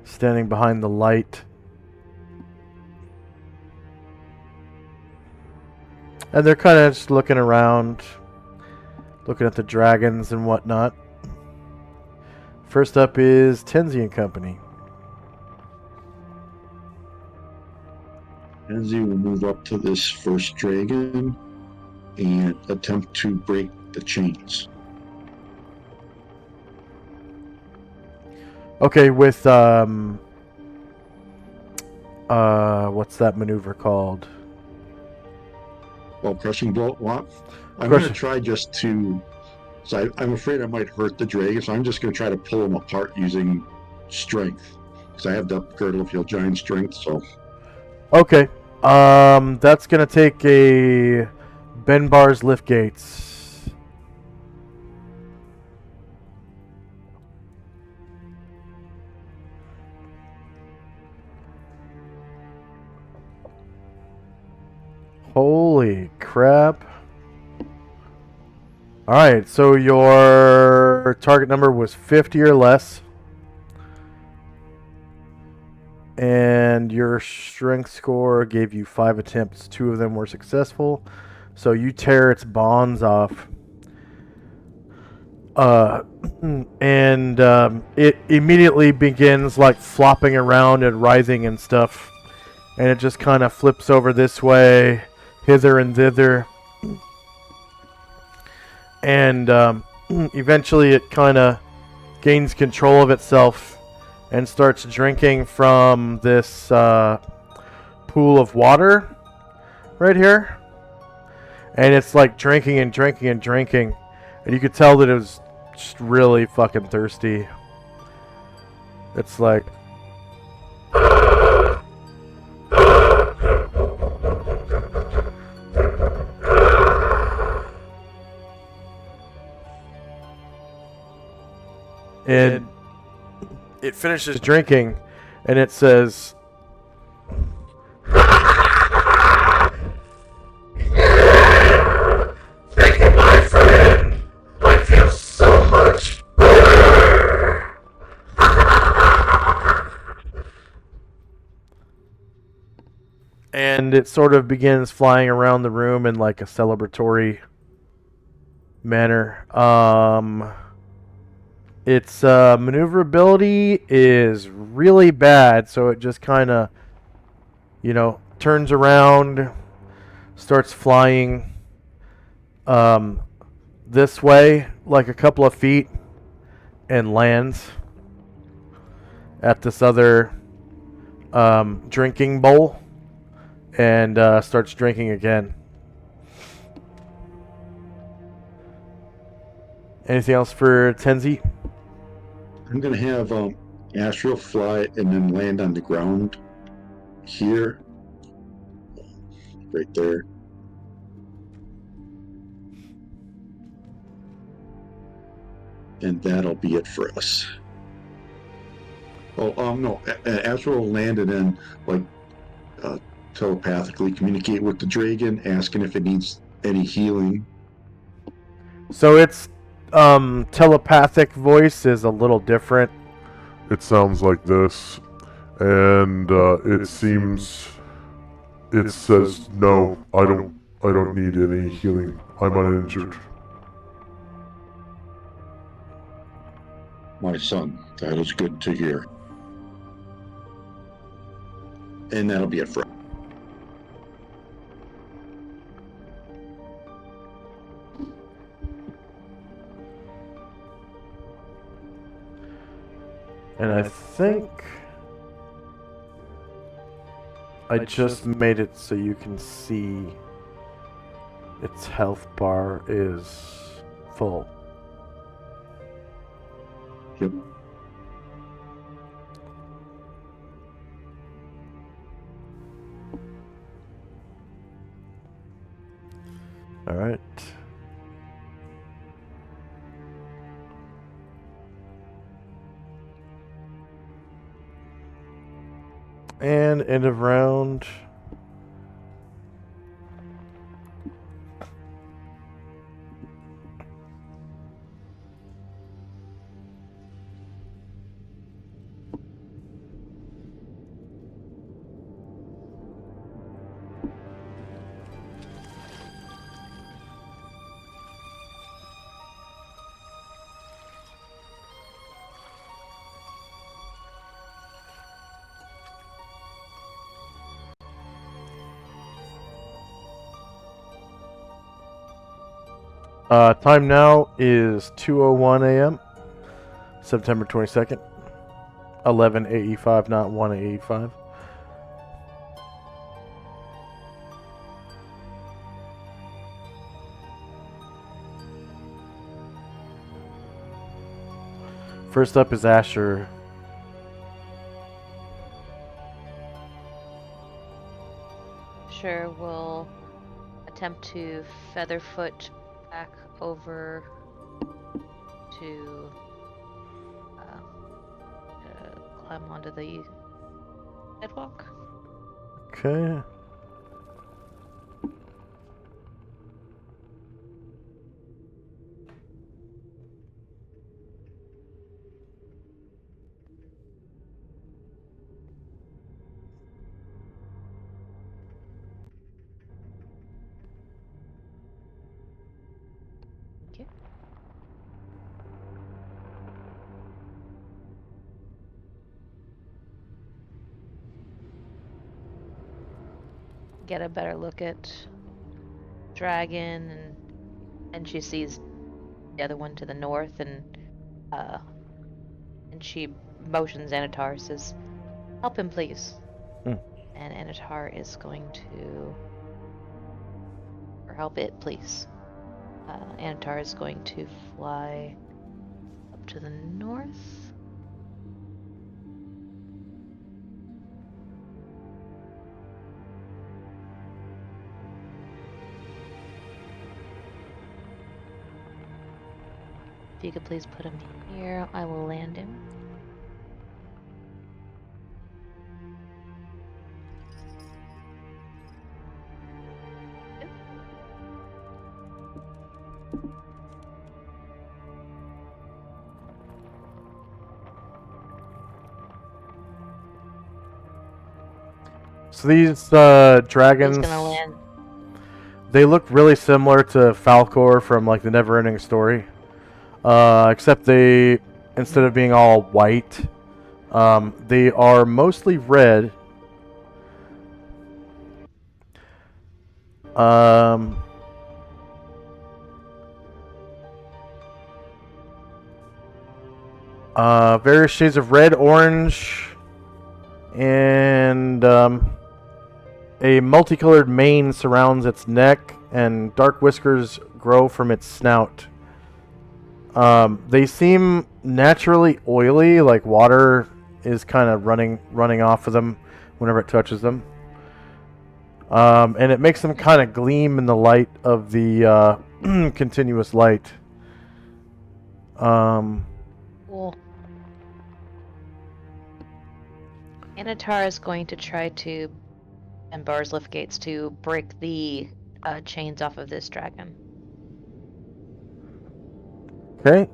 Standing behind the light. And they're kind of just looking around, looking at the dragons and whatnot. First up is Tenzi and Company. Enzi will move up to this first dragon and attempt to break the chains. Okay, with what's that maneuver called? Well, crushing blow. What? I'm Crush- going to try just to. So I'm afraid I might hurt the dragon, so I'm just going to try to pull them apart using strength, because I have the girdle of your giant strength. So Okay, that's gonna take a Benbar's lift gates. Holy crap. Alright, so your target number was 50 or less. And your strength score gave you 5 attempts. 2 of them were successful. So you tear its bonds off. And it immediately begins like flopping around and writhing and stuff. And it just kind of flips over this way, hither and thither. And eventually it kind of gains control of itself and starts drinking from this pool of water right here. And it's like drinking and drinking and drinking. And you could tell that it was just really fucking thirsty. It's like... And it finishes drinking, and it says, "Thank you, my friend. I feel so much better." And it sort of begins flying around the room in like a celebratory manner. Its maneuverability is really bad, so it just kind of, turns around, starts flying this way, like a couple of feet, and lands at this other drinking bowl, and starts drinking again. Anything else for Tenzi? I'm going to have Astral fly and then land on the ground here, right there. And that'll be it for us. Oh, no. Astro will land and then, like, telepathically communicate with the dragon, asking if it needs any healing. So its telepathic voice is a little different. It sounds like this, and it seems it says no. I don't need any healing. I'm uninjured. My son, that is good to hear. And that'll be it for. And I think I just made it so you can see its health bar is full. Yep. All right. And end of round. Time now is 2:01 a.m. September 22nd. 11 AE5, not 1 AE5. First up is Asher. Sure, we'll attempt to featherfoot back over to climb onto the sidewalk. Okay. Okay. Get a better look at Dragon, and she sees the other one to the north, and she motions Anatar, says, "Help him, please." Hmm. And Anatar is going to, or help it, please. Anatar is going to fly up to the north. If you could please put him here, I will land him. So these dragons, He's gonna land. they look really similar to Falcor from like the Neverending Story, except they, instead of being all white, they are mostly red. Various shades of red, orange, and a multicolored mane surrounds its neck, and dark whiskers grow from its snout. They seem naturally oily, like water is kind of running off of them whenever it touches them. And it makes them kind of gleam in the light of the continuous light. Cool. Anatar is going to try to, and bars lift gates to break the chains off of this dragon. Okay.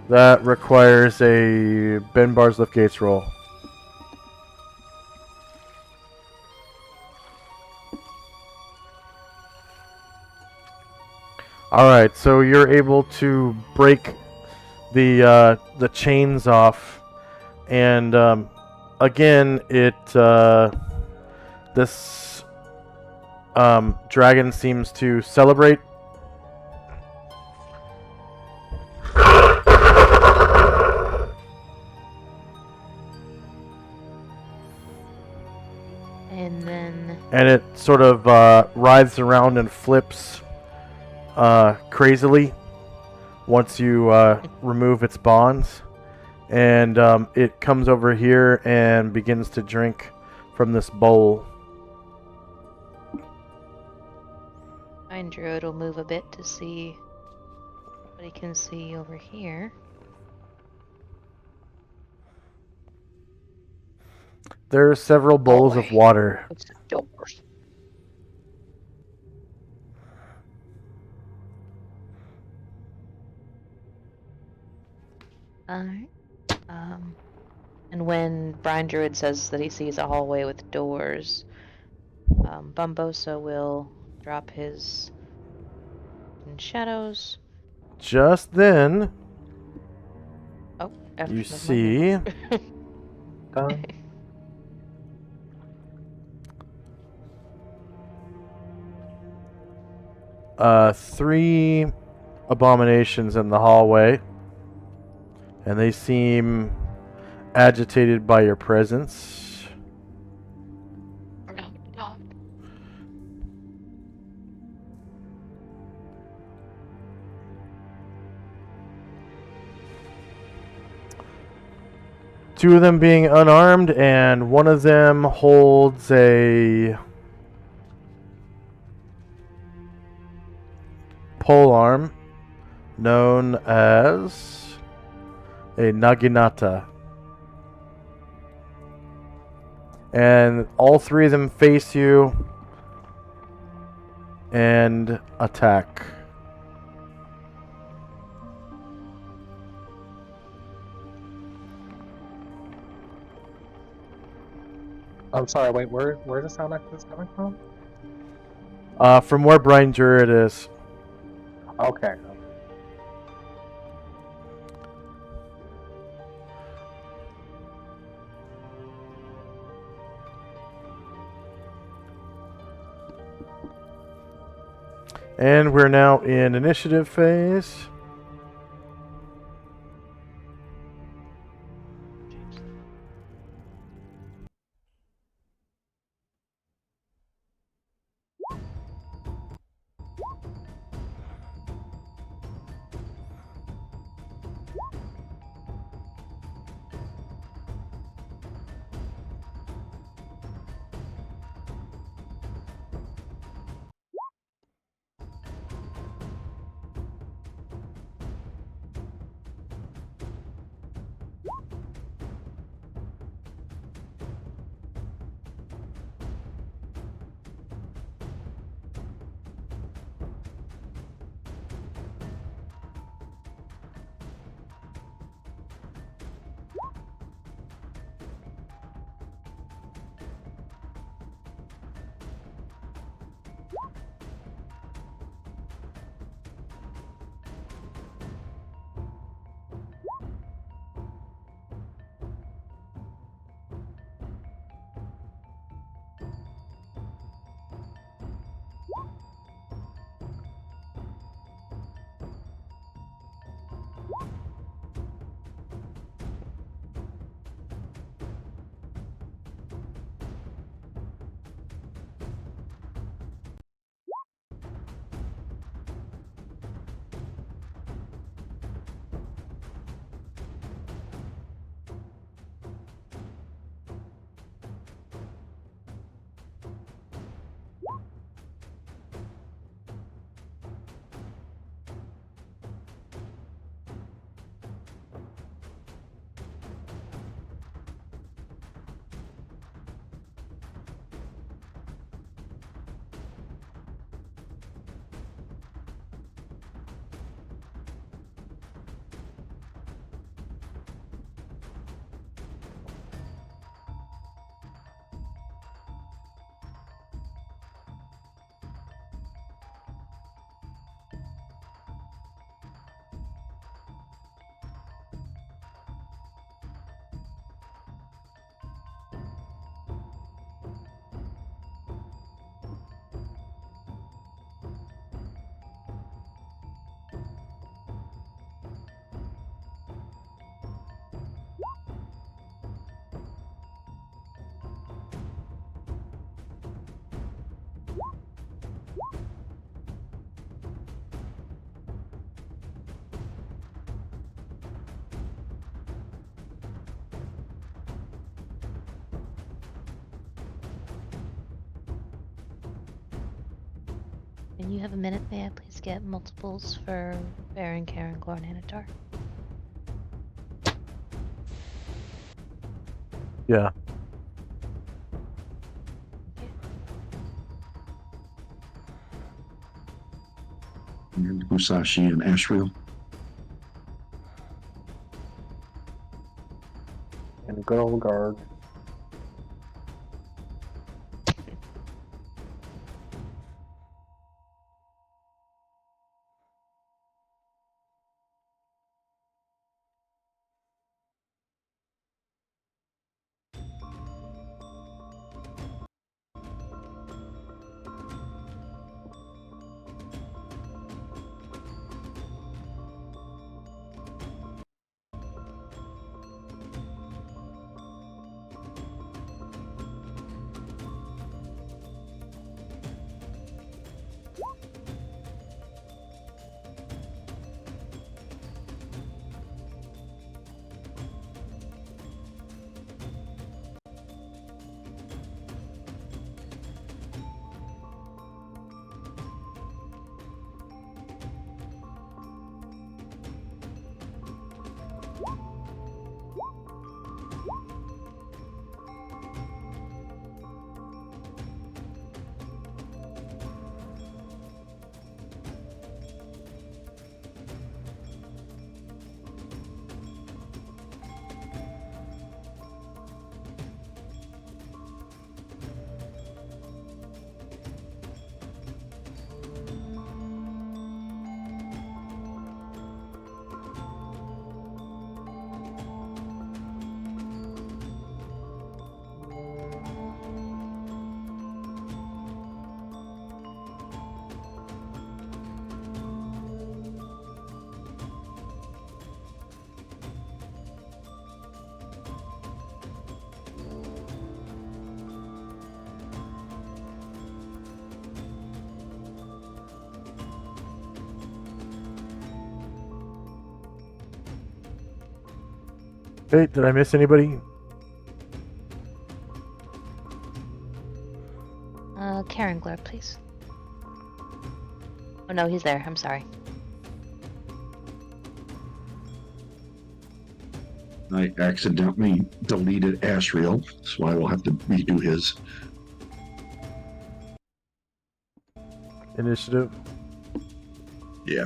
That requires a bend bars lift gates roll. All right, so you're able to break the chains off, and again, this dragon seems to celebrate. And then And it sort of writhes around and flips crazily once you remove its bonds. And it comes over here and begins to drink from this bowl. Vine Druid will move a bit to see what he can see over here. There are several bowls of water. It's the doors. Alright. And when Brian Druid says that he sees a hallway with doors, Bumbosa will drop his in shadows. Just then, Oh, after you never mind. see three abominations in the hallway, and they seem agitated by your presence. Two of them being unarmed, and one of them holds a polearm known as a naginata. And all three of them face you and attack. I'm sorry, wait, where's the sound like this coming from? From where Brian Druid is. Okay. And we're now in initiative phase. When you have a minute, may I please get multiples for Baron, Karen, Glorn, and Anatar? Yeah. And Musashi and Ashriel. And good old guard. Hey, did I miss anybody? Karen, Glorn, please. Oh no, he's there. I'm sorry. I accidentally deleted Ashriel, so I will have to redo his. Initiative. Yeah.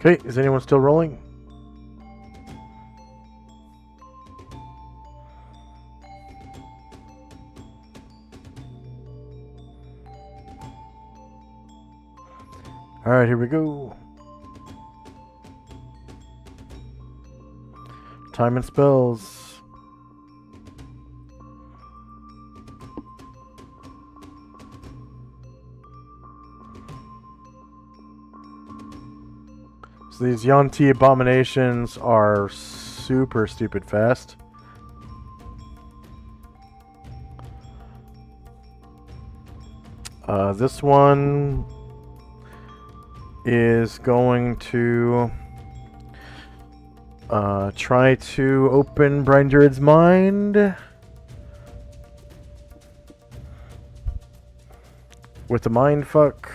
Okay, is anyone still rolling? Alright, here we go. Time and spells. So these Yuan-Ti abominations are super stupid fast. This one is going to try to open Brian Druid's mind with the mind fuck.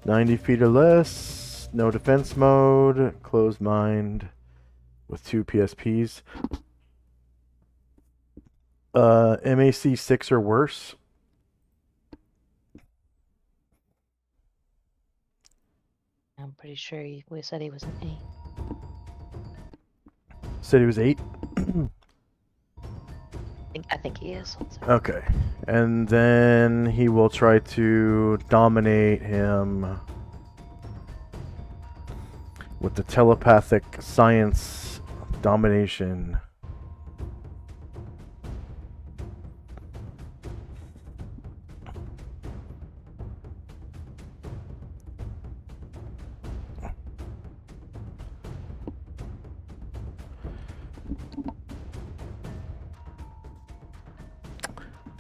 "90 feet or less, no defense mode, closed mind with 2 PSPs. MAC 6 or worse. I'm pretty sure we said he was an 8. Said he was 8. I think he is. Okay. And then he will try to dominate him with the telepathic science domination.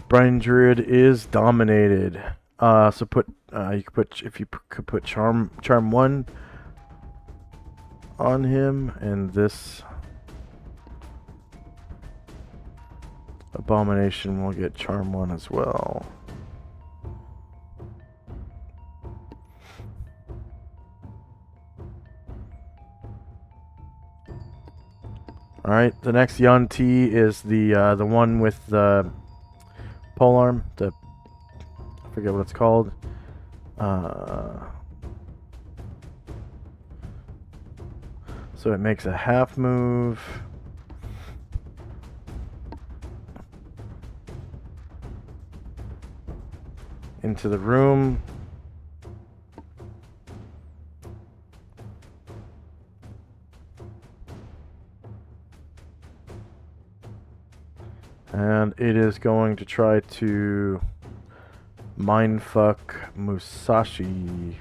Brine Druid is dominated. So put you could put if you could put charm 1 on him, and this abomination will get charm 1 as well. All right, the next Yuan-Ti is the one with the polearm. I forget what it's called. So it makes a half move. Into the room. And it is going to try to mindfuck Musashi.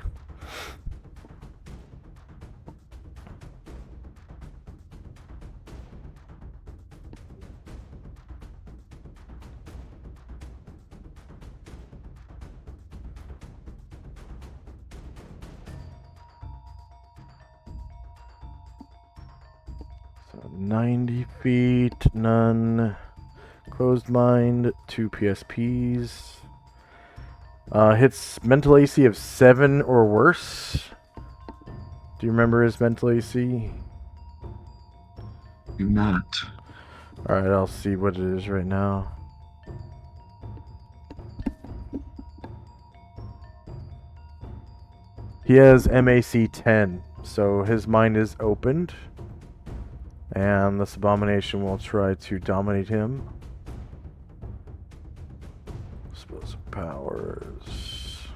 So 90 feet, none. Closed mind, 2 PSPs. Hits mental AC of 7 or worse. Do you remember his mental AC? Do not. Alright, I'll see what it is right now. He has MAC 10, so his mind is opened. And this abomination will try to dominate him. Explosive powers,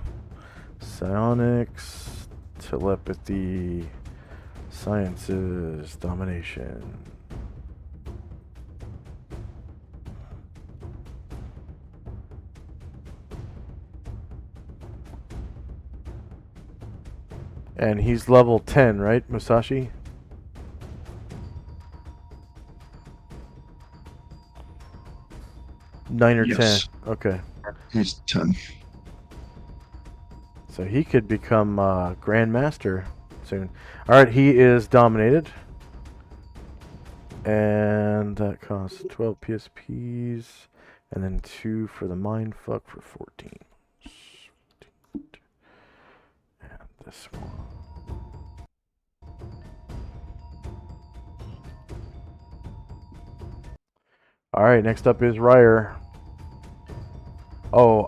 psionics, telepathy, sciences, domination. And he's level 10, right, Musashi? Nine or Yes. 10. Okay. He's 10. So he could become Grandmaster soon. Alright, he is dominated. And that costs 12 PSPs. And then 2 for the mindfuck for 14. And this one. Alright, next up is Ryer. Oh,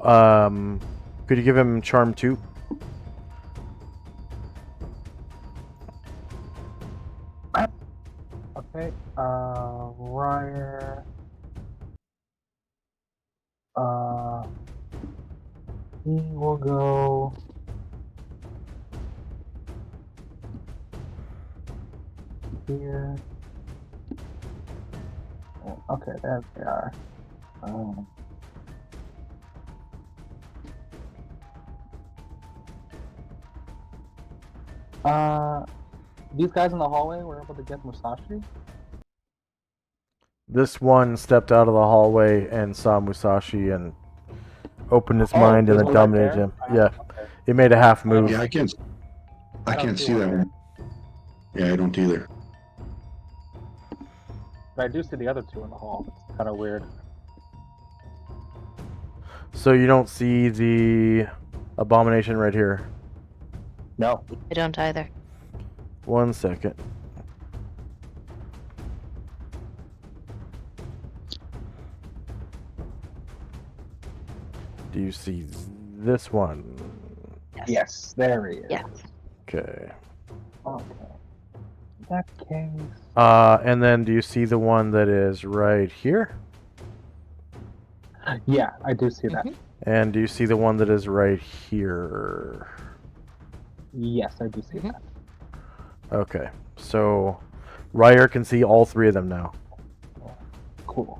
could you give him Charm 2? Okay, Ryer. He will go. Here. Okay, there they are. These guys in the hallway were able to get Musashi. This one stepped out of the hallway and saw Musashi and opened his mind and there's then one right dominated there? him. Yeah, Okay. it made a half move. Yeah, I can't see that one. Yeah, I don't either. But I do see the other two in the hall. It's kind of weird. So you don't see the abomination right here. No. I don't either. 1 second. Do you see this one? Yes, there he is. Yeah. Okay. Okay. In that case. And then do you see the one that is right here? Yeah, I do see that. And do you see the one that is right here? Yes, I do see that. Okay. So Ryer can see all 3 of them now. Cool.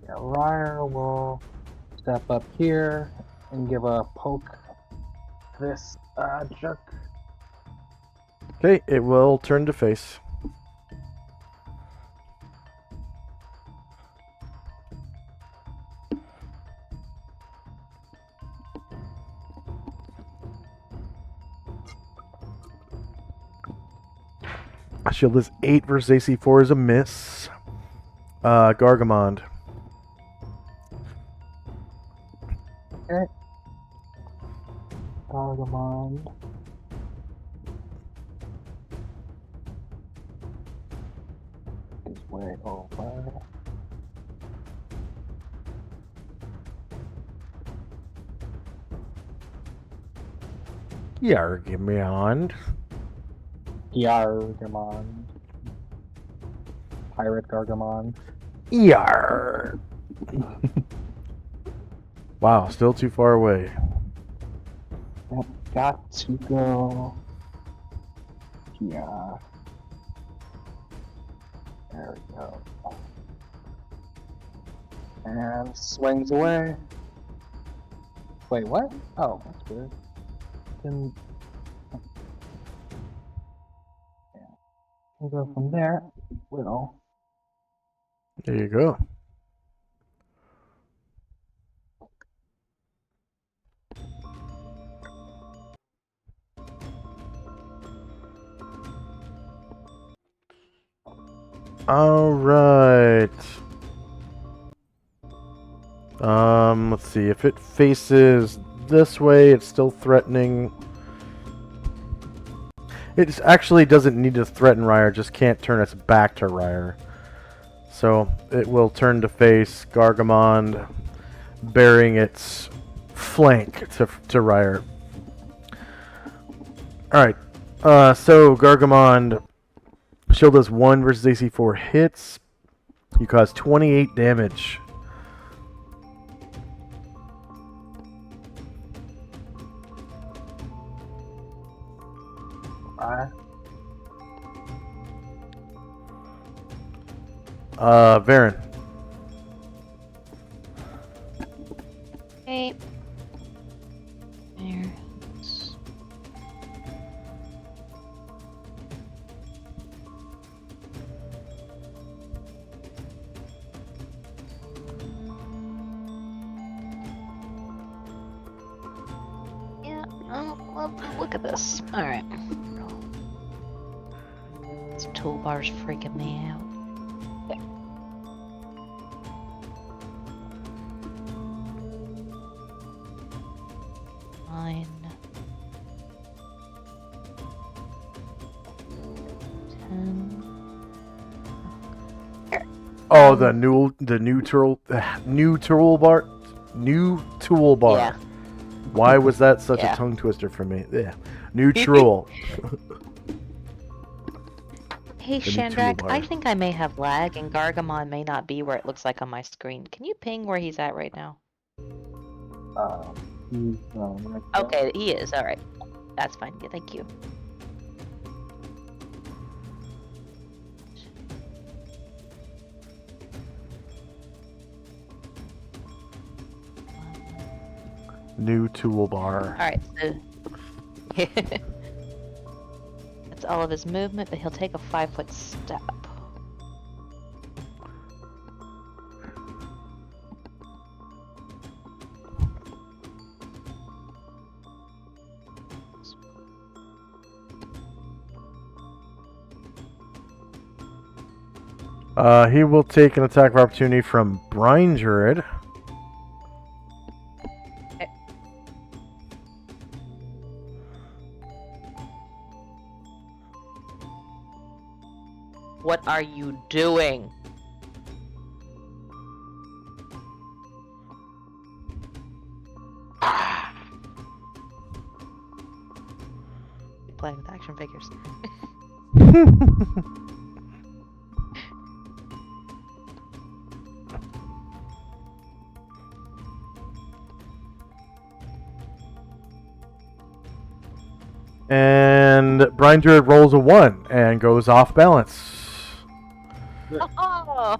Yeah, Ryer will step up here and give a poke to this jerk. Okay, it will turn to face. Shield is 8 versus AC4 is a miss. Gargamond. Okay. Gargamon. Is way over. Gargamond. Gargamon. Pirate Gargamon. Yar. Wow, still too far away. Got to go. Yeah. There we go. And swings away. Wait, what? Oh, that's weird. Then. Yeah. We'll go from there. Will. There you go. All right. Let's see. If it faces this way, it's still threatening. It actually doesn't need to threaten Ryer, just can't turn its back to Ryer. So it will turn to face Gargamond, bearing its flank to Ryer. Alright. So Gargamond shield does 1 versus AC4 hits. You cause 28 damage. Varen. Okay. There. Yeah, well, look at this. Alright. This toolbar's freaking me out. Nine. 10. Oh, the new toolbar. Yeah. Why was that such Yeah. a tongue twister for me? Yeah. New tool. Hey The new Shandrak, I toolbar. think I may have lag and Gargamon may not be where it looks like on my screen. Can you ping where he's at right now? He's right there. Okay, he is. Alright. That's fine. Yeah, thank you. New toolbar. Alright, so that's all of his movement, but he'll take a 5-foot step. He will take an attack of opportunity from Brine Druid. What are you doing? Playing with action figures. And Brine Druid rolls a 1 and goes off balance. Oh!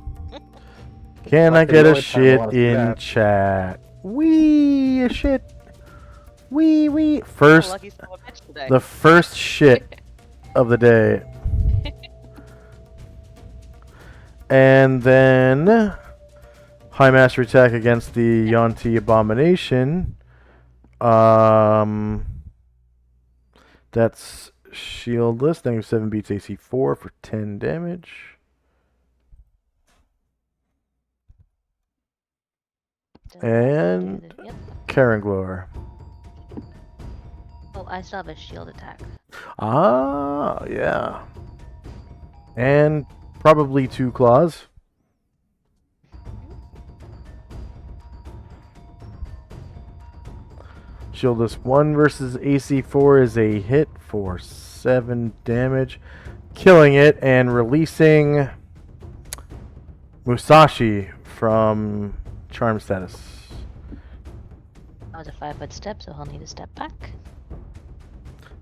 Can I Like, get the a only time I shit wanna see in that. chat? Wee shit. Wee. First, Lucky son of a bitch today. the first shit of the day. And then High Master attack against the Yonti Abomination. That's shieldless. -7 beats AC4 for 10 damage. And Yep. Karanglor. Oh, I still have a shield attack. Ah, yeah. And probably 2 claws. Shieldless 1 versus AC4 is a hit for 7 damage, killing it and releasing Musashi from charm status. That was a 5-foot step, so he'll need to step back.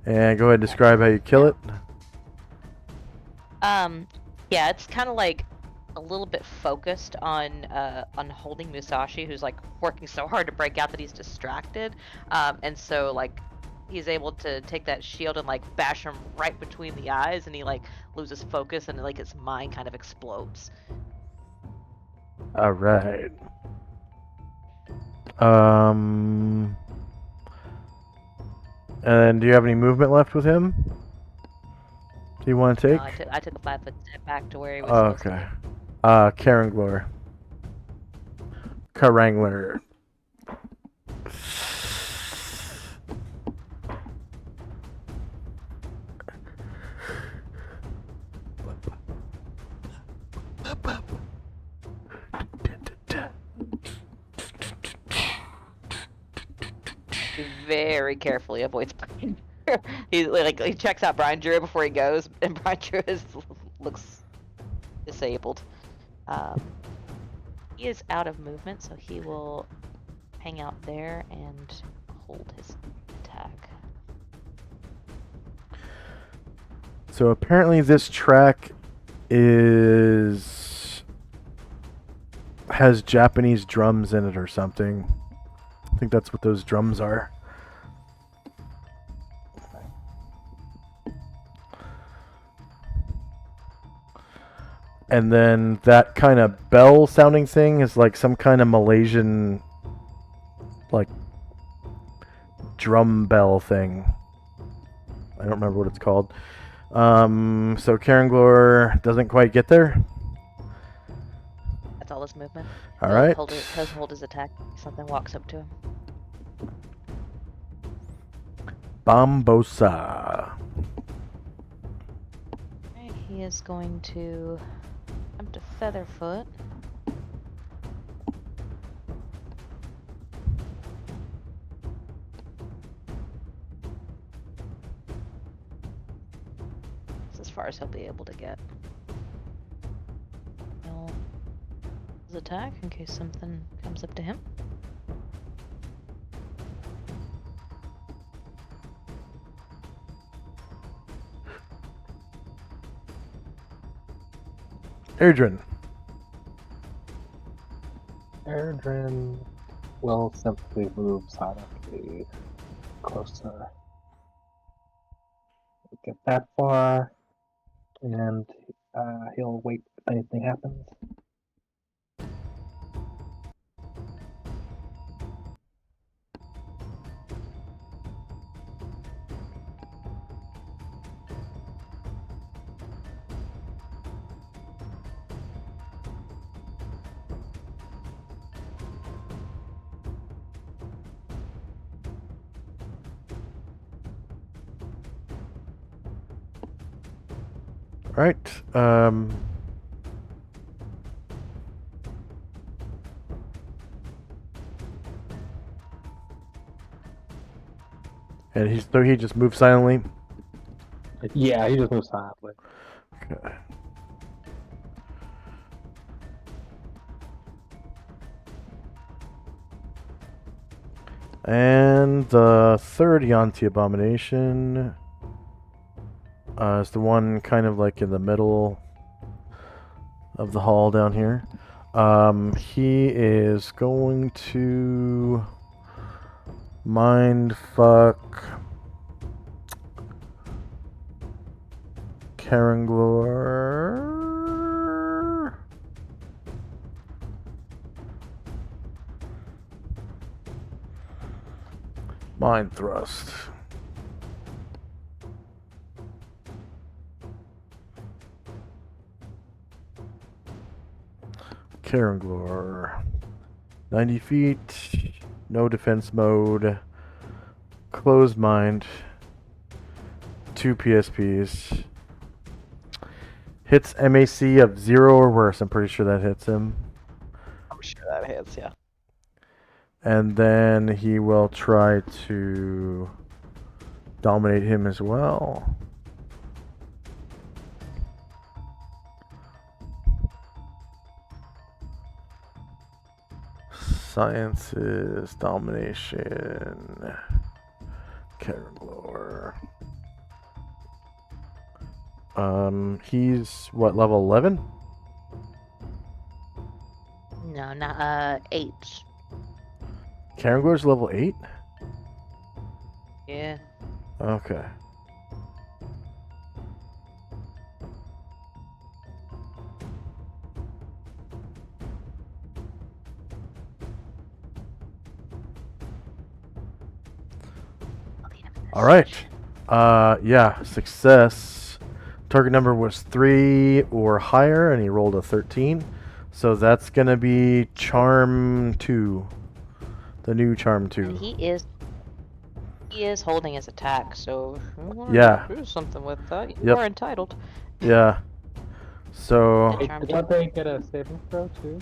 And go ahead and describe how you kill it. Yeah, it's kind of like a little bit focused on holding Musashi, who's like working so hard to break out that he's distracted, and so like he's able to take that shield and like bash him right between the eyes, and he like loses focus, and like his mind kind of explodes. All right. And do you have any movement left with him? Do you want to take? No, I took a 5-foot step back to where he was Oh, supposed okay. to Karanglor. Karangler. be. He very carefully avoids Brian. he checks out Brian Drew before he goes, and Brian Drew looks disabled. He is out of movement, so he will hang out there and hold his attack. So apparently this track has Japanese drums in it or something. I think that's what those drums are. And then that kind of bell sounding thing is like some kind of Malaysian like drum bell thing. I don't remember what it's called. So Karanglor doesn't quite get there. That's all his movement. All right. He'll hold his attack. Something walks up to him. Bombosa. Alright, he is going to attempt to Featherfoot. That's as far as he'll be able to get. He'll his attack in case something comes up to him. Erdrin. Erdrin will simply move silently closer. Get that far, and he'll wait if anything happens. Right. And he just moves silently. Yeah, he just moves silently. Okay. And the third Yanti abomination is the one kind of like in the middle of the hall down here. He is going to mind fuck Karanglor. Mind thrust. Karanglor. 90 feet. No defense mode. Closed mind. 2 PSPs. Hits MAC of 0 or worse. I'm pretty sure that hits him. I'm sure that hits, yeah. And then he will try to dominate him as well. Sciences, domination, Karanglor. He's what, level 11? No, not 8. Karanglor's level 8? Yeah. Okay. All right. Yeah, success. Target number was 3 or higher, and he rolled a 13. So that's gonna be Charm 2. The new Charm 2. And he is holding his attack, so if you want Yeah. to do something with that, you Yep. are entitled. Yeah. So. Hey, don't they get a saving throw too?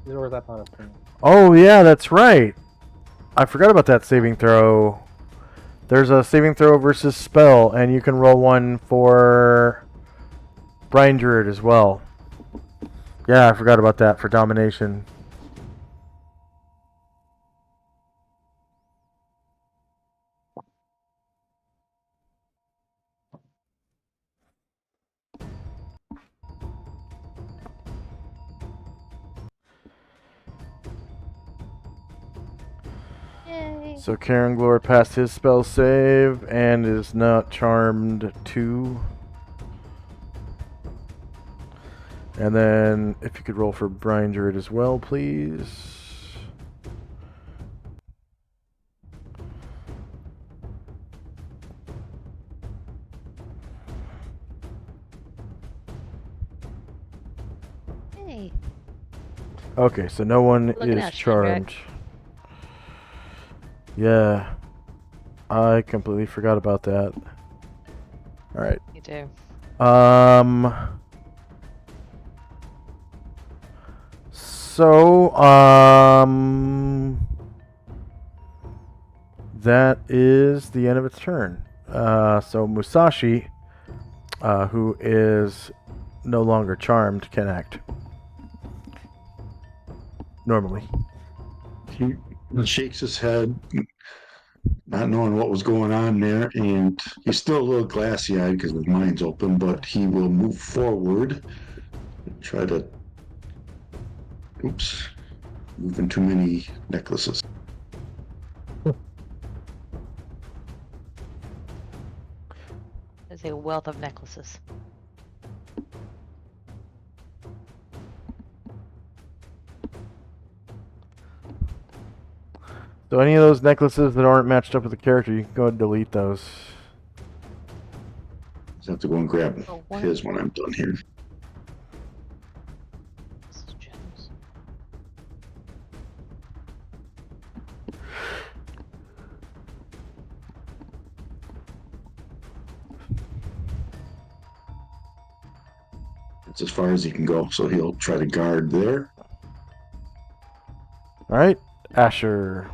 Or is that not a thing? Oh yeah, that's right. I forgot about that saving throw. There's a saving throw versus spell, and you can roll one for Brian Druid as well. Yeah, I forgot about that for domination. Yay. So Karanglor passed his spell save and is not charmed 2. And then if you could roll for Brian Druid as well, please. Hey. Okay, so no one Looking is out, Shrek. charmed. Yeah. I completely forgot about that. Alright. Me too. So, that is the end of its turn. So Musashi, who is no longer charmed, can act. Normally. He shakes his head, not knowing what was going on there, and he's still a little glassy-eyed because his mind's open, but he will move forward and try to... Oops. Moving too many necklaces. There's a wealth of necklaces. So any of those necklaces that aren't matched up with the character, you can go ahead and delete those. Just have to go and grab Oh, what? his when I'm done here. This is gems. It's as far as he can go, so he'll try to guard there. Alright, Asher.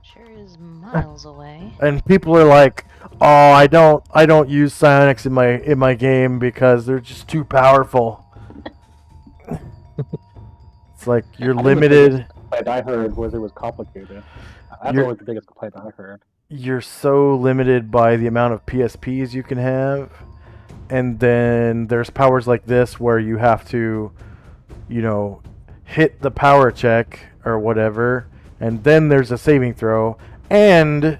Sure is miles away. And people are like, "Oh, I don't use psionics in my game because they're just too powerful." It's like you're I think the limited. biggest complaint I heard was it was complicated. That's You're- always the biggest complaint I heard. You're so limited by the amount of PSPs you can have. And then there's powers like this where you have to, hit the power check or whatever, and then there's a saving throw, and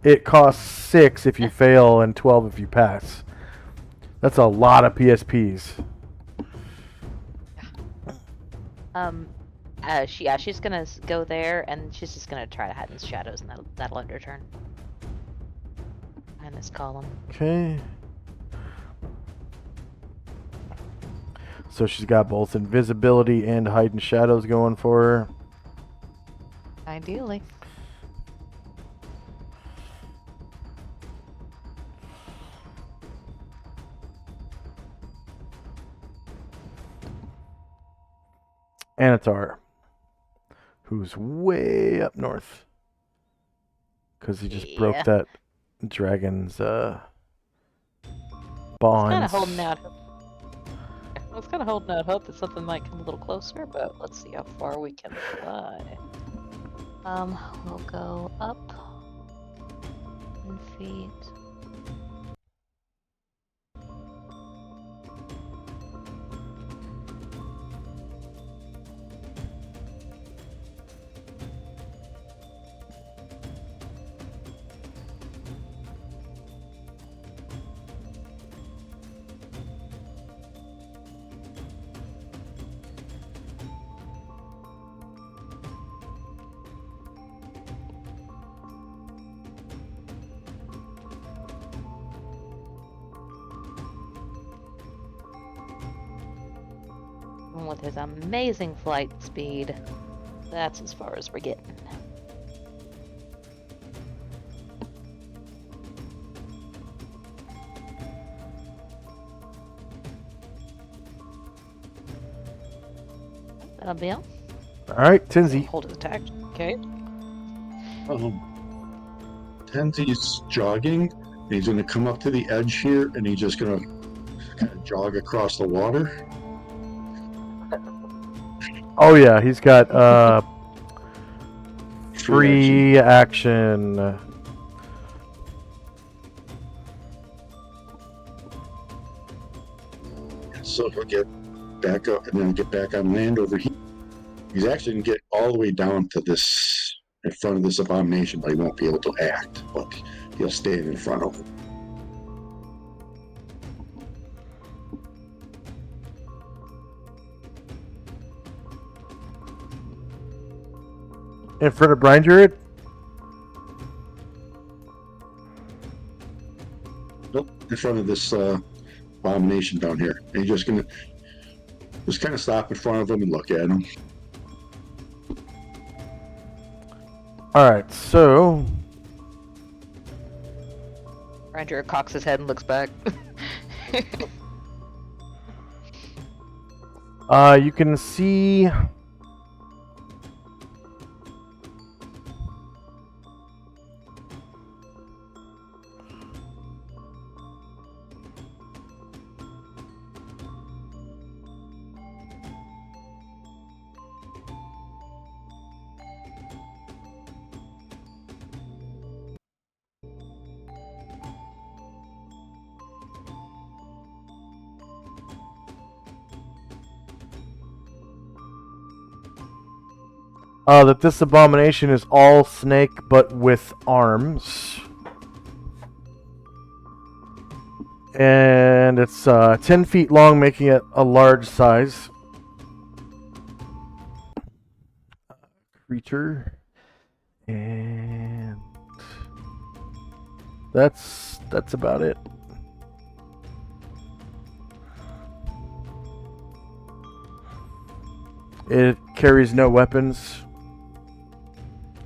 it costs 6 if you fail and 12 if you pass. That's a lot of PSPs. She's gonna go there, and she's just gonna try to hide in the shadows, and that'll end her turn. Behind this column. Okay. So she's got both invisibility and hide and shadows going for her. Ideally. Anatar, who's way up north. Because he just broke Yeah. that dragon's Kind bonds. of holding out. I was kind of holding out hope that something might come a little closer, but let's see how far we can fly. We'll go up 10 feet. And with his amazing flight speed, that's as far as we're getting. That'll be all. Alright, Tinsy. Hold his attack. Okay. Tenzi's jogging. And he's going to come up to the edge here, and he's just going to kind of jog across the water. Oh yeah, he's got free action. So he'll get back up and then get back on land over here. He's actually going to get all the way down to this, in front of this abomination, but he won't be able to act. But he'll stand in front of it. In front of Brian Druid? Nope, in front of this abomination down here. And he's just going to just kind of stop in front of him and look at him. Alright, so Ranger cocks his head and looks back. you can see that this abomination is all snake but with arms. And it's 10 feet long, making it a large size creature. And that's about it. It carries no weapons.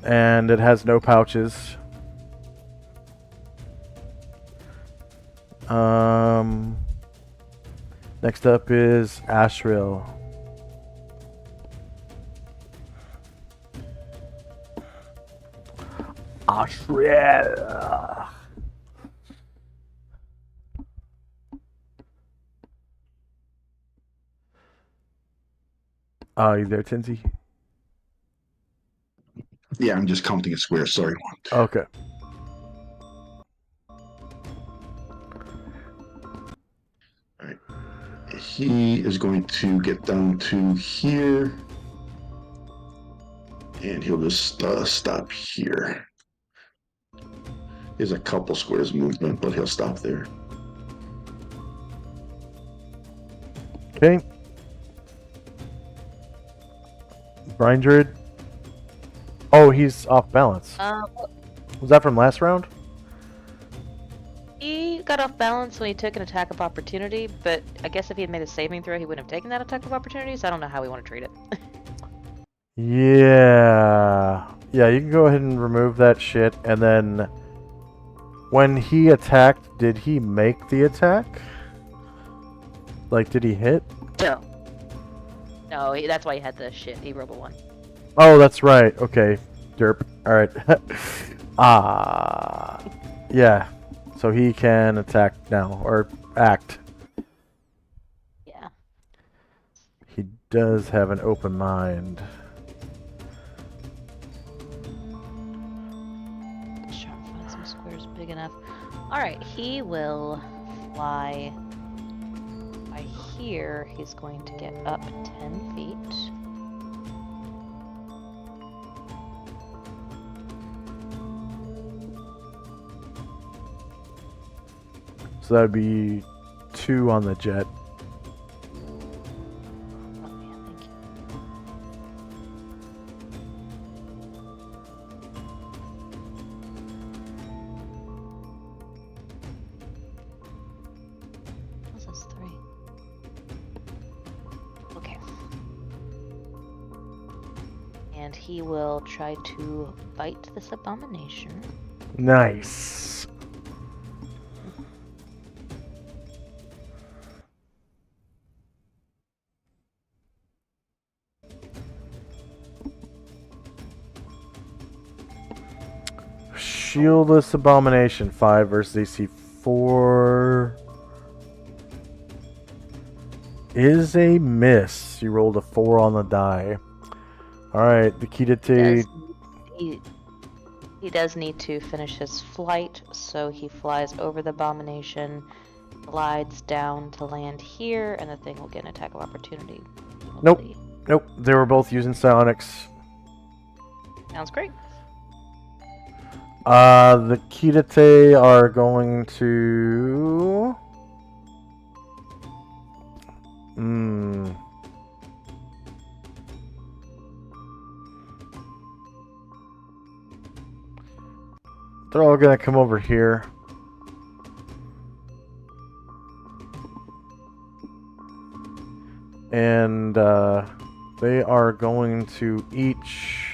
And it has no pouches. Next up is Ashril. Ashril. You there, Tinsy? Yeah, I'm just counting a square. Sorry. Okay. Alright. He is going to get down to here. And he'll just stop here. There's a couple squares movement, but he'll stop there. Okay. Brian Druid. Oh, he's off balance. Was that from last round? He he got off balance when he took an attack of opportunity, but I guess if he had made a saving throw, he wouldn't have taken that attack of opportunity, so I don't know how we want to treat it. Yeah. Yeah, you can go ahead and remove that shit, and then when he attacked, did he make the attack? Like, did he hit? No. No, that's why he had the shit. He rolled a 1. Oh, that's right. Okay. Derp. Alright. Yeah. So he can attack now, or act. Yeah. He does have an open mind. Sure, find some squares big enough. Alright, he will fly by here. He's going to get up 10 feet. So that would be 2 on the jet. Oh, yeah, thank you. What's this 3? Okay. And he will try to bite this abomination. Nice. Shieldless Abomination 5 versus AC 4 is a miss. You rolled a 4 on the die. Alright, the Kidate. He does need to finish his flight, so he flies over the abomination, glides down to land here, and the thing will get an attack of opportunity. Nope. Hopefully. Nope, they were both using psionics. Sounds great. The Kidate are going to... They're all gonna come over here. And, they are going to each...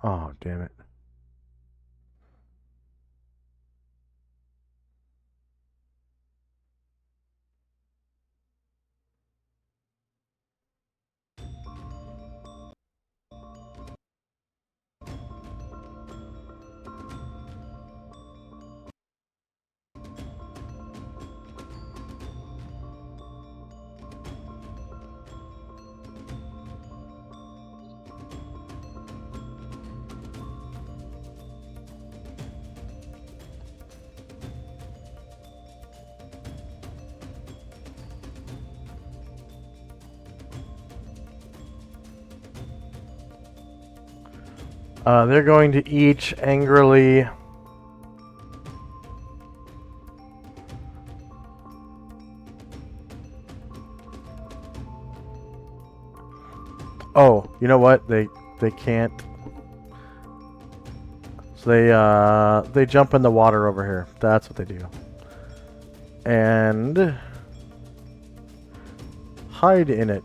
Oh, damn it. They're going to each angrily... Oh, you know what? They can't. So they jump in the water over here. That's what they do. And hide in it.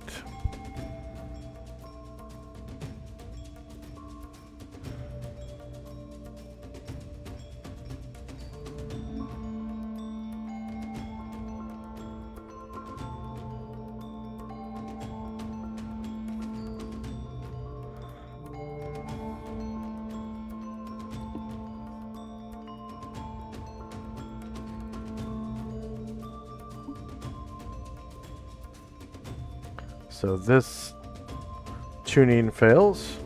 So this tuning fails.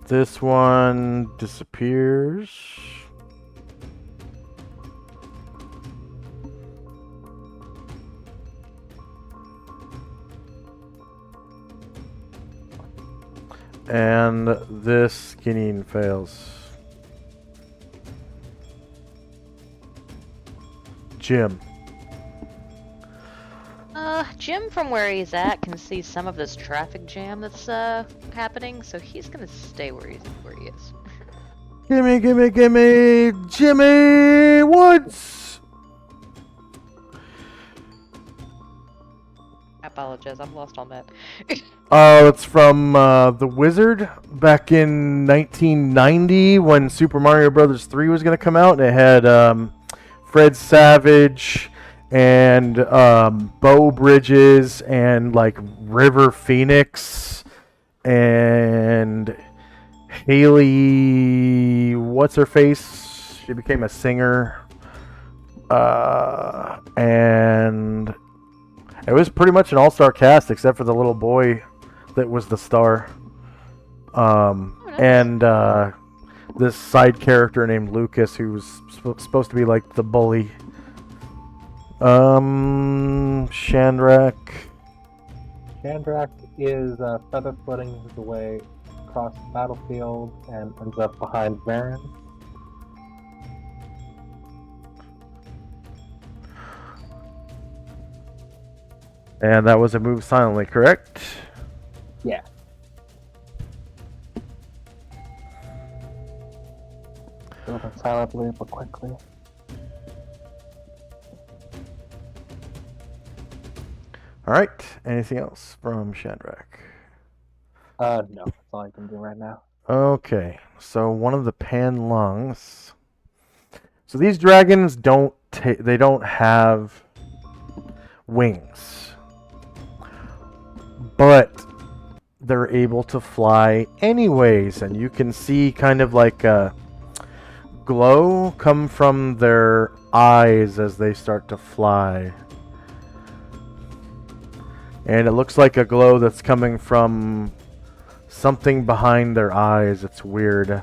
This one disappears. And this skinning fails. Jim. Jim from where he's at can see some of this traffic jam that's happening, so he's gonna stay where he is. Gimme, gimme, gimme, Jimmy Woods! I apologize, I'm lost on that. It's from The Wizard back in 1990 when Super Mario Bros. 3 was going to come out, and it had Fred Savage and Bo Bridges and like River Phoenix and Haley, what's her face? She became a singer, and it was pretty much an all-star cast except for the little boy that was the star. Nice. And this side character named Lucas, who was supposed to be like the bully. Shandrak. Chandrak is feather footing his way across the battlefield and ends up behind Varen. And that was a move silently, correct? Yeah. Moving silently but quickly. Alright, anything else from Shandrak? No, that's all I can do right now. Okay, so one of the pan lungs. So these dragons don't have wings, but they're able to fly anyways, and you can see kind of like a glow come from their eyes as they start to fly. And it looks like a glow that's coming from something behind their eyes. It's weird.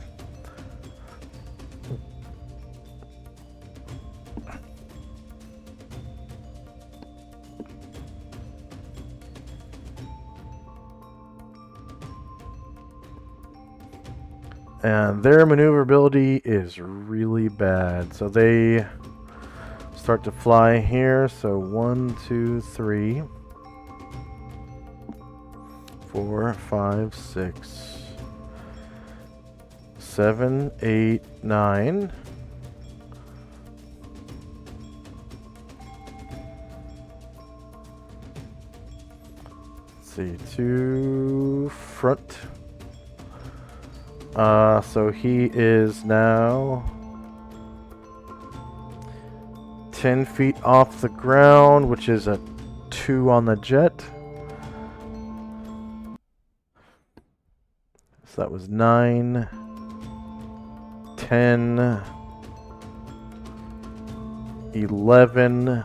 And their maneuverability is really bad. So they start to fly here. So 1, 2, 3, 4, 5, 6, 7, 8, 9. Let's see, 2 front. So he is now 10 feet off the ground, which is a 2 on the jet. So that was 9, 10, 11,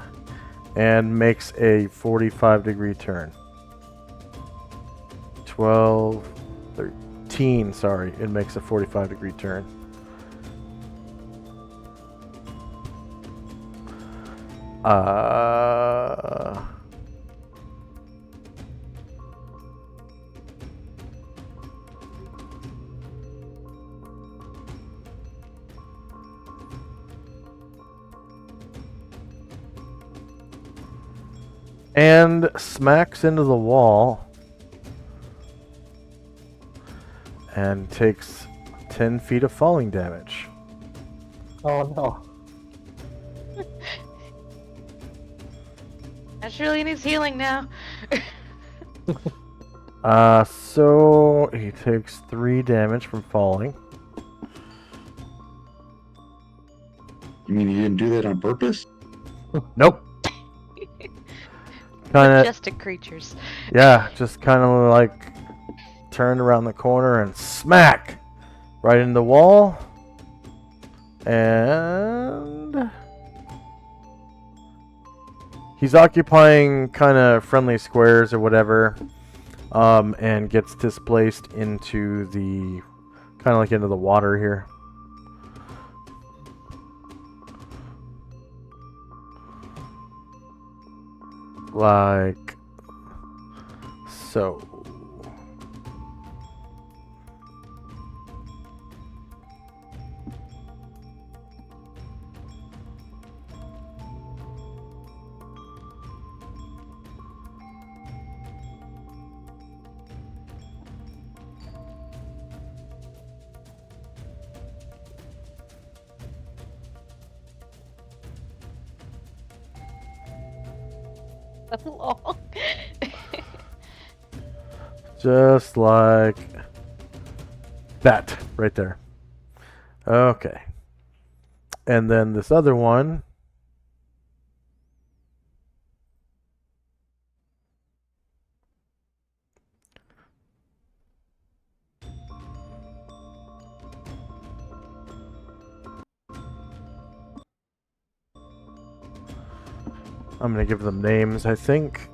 and makes a 45-degree turn. 12, 13, sorry, it makes a 45-degree turn. And smacks into the wall and takes 10 feet of falling damage. Oh no. Naturally needs healing now. So he takes 3 damage from falling. You mean he didn't do that on purpose? Nope. Kind of, Majestic creatures. yeah, just kind of like turned around the corner and smack right in the wall. And he's occupying kind of friendly squares or whatever, and gets displaced into the Kind of like into the water here. Like so. Long. Just like that right there. Okay. And then this other one. I'm going to give them names, I think.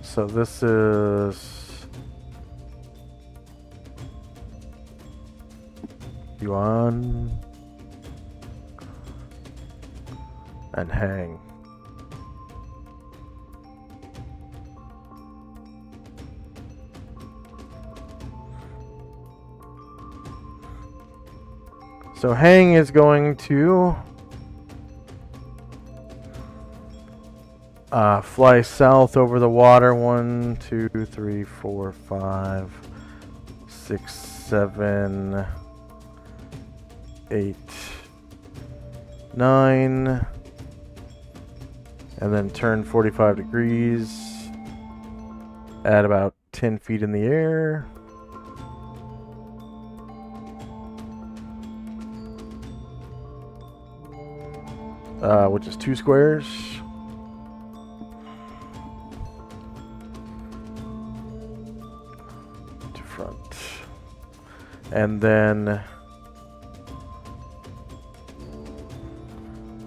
So this is Yuan and Hang. So Hang is going to fly south over the water. 1, 2, 3, 4, 5, 6, 7, 8, 9, and then turn 45 degrees at about 10 feet in the air. Which is 2 squares. To front. And then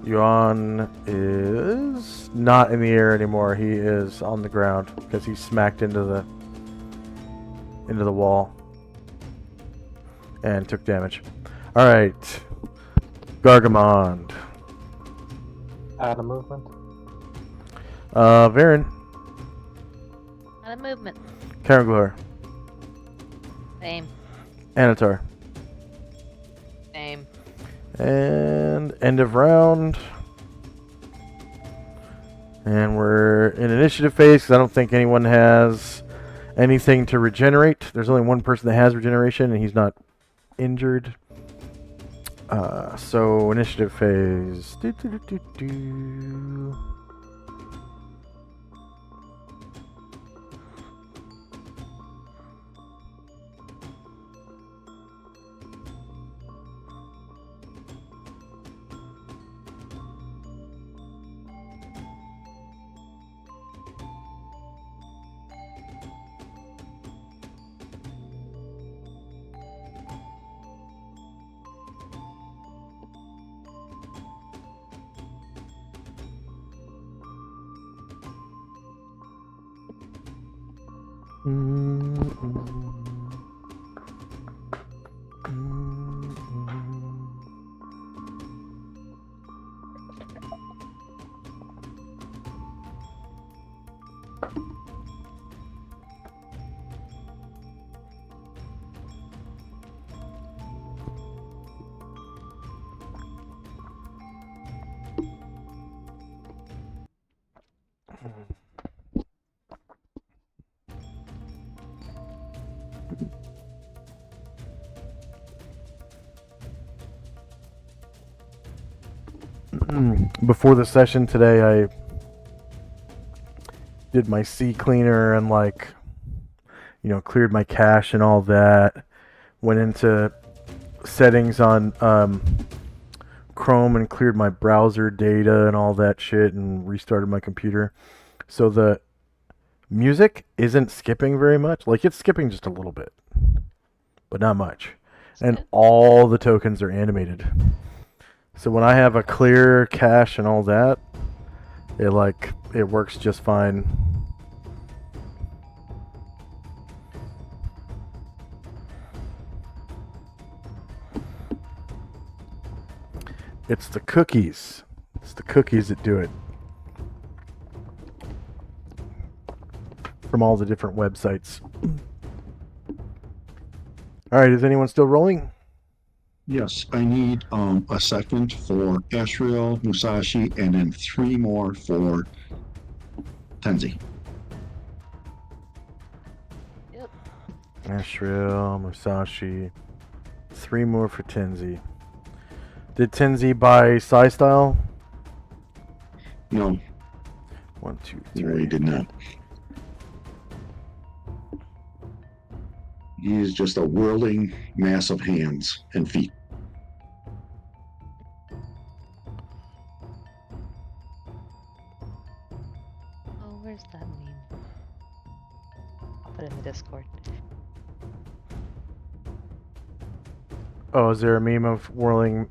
Yuan is not in the air anymore. He is on the ground because he smacked into the wall and took damage. All right, Gargamond. Add a movement. Varen. Not a movement. Karaglar. Same. Anatar. Same. And end of round. And we're in initiative phase because I don't think anyone has anything to regenerate. There's only one person that has regeneration and he's not injured. So initiative phase. Before the session today, I did my sea cleaner and cleared my cache and all that. Went into settings on Chrome and cleared my browser data and all that shit and restarted my computer. So the music isn't skipping very much. Like, it's skipping just a little bit, but not much. and all the tokens are animated. So when I have a clear cache and all that, it works just fine. It's the cookies. It's the cookies that do it. From all the different websites. Alright, is anyone still rolling? Yes, I need a second for Ashriel, Musashi, and then 3 more for Tenzi. Ashriel, Musashi. 3 more for Tenzi. Did Tenzi buy Psy Style? No, 1, 2, he 3. did not. He is just a whirling mass of hands and feet. Oh, where's that meme? I'll put it in the Discord. Oh, is there a meme of whirling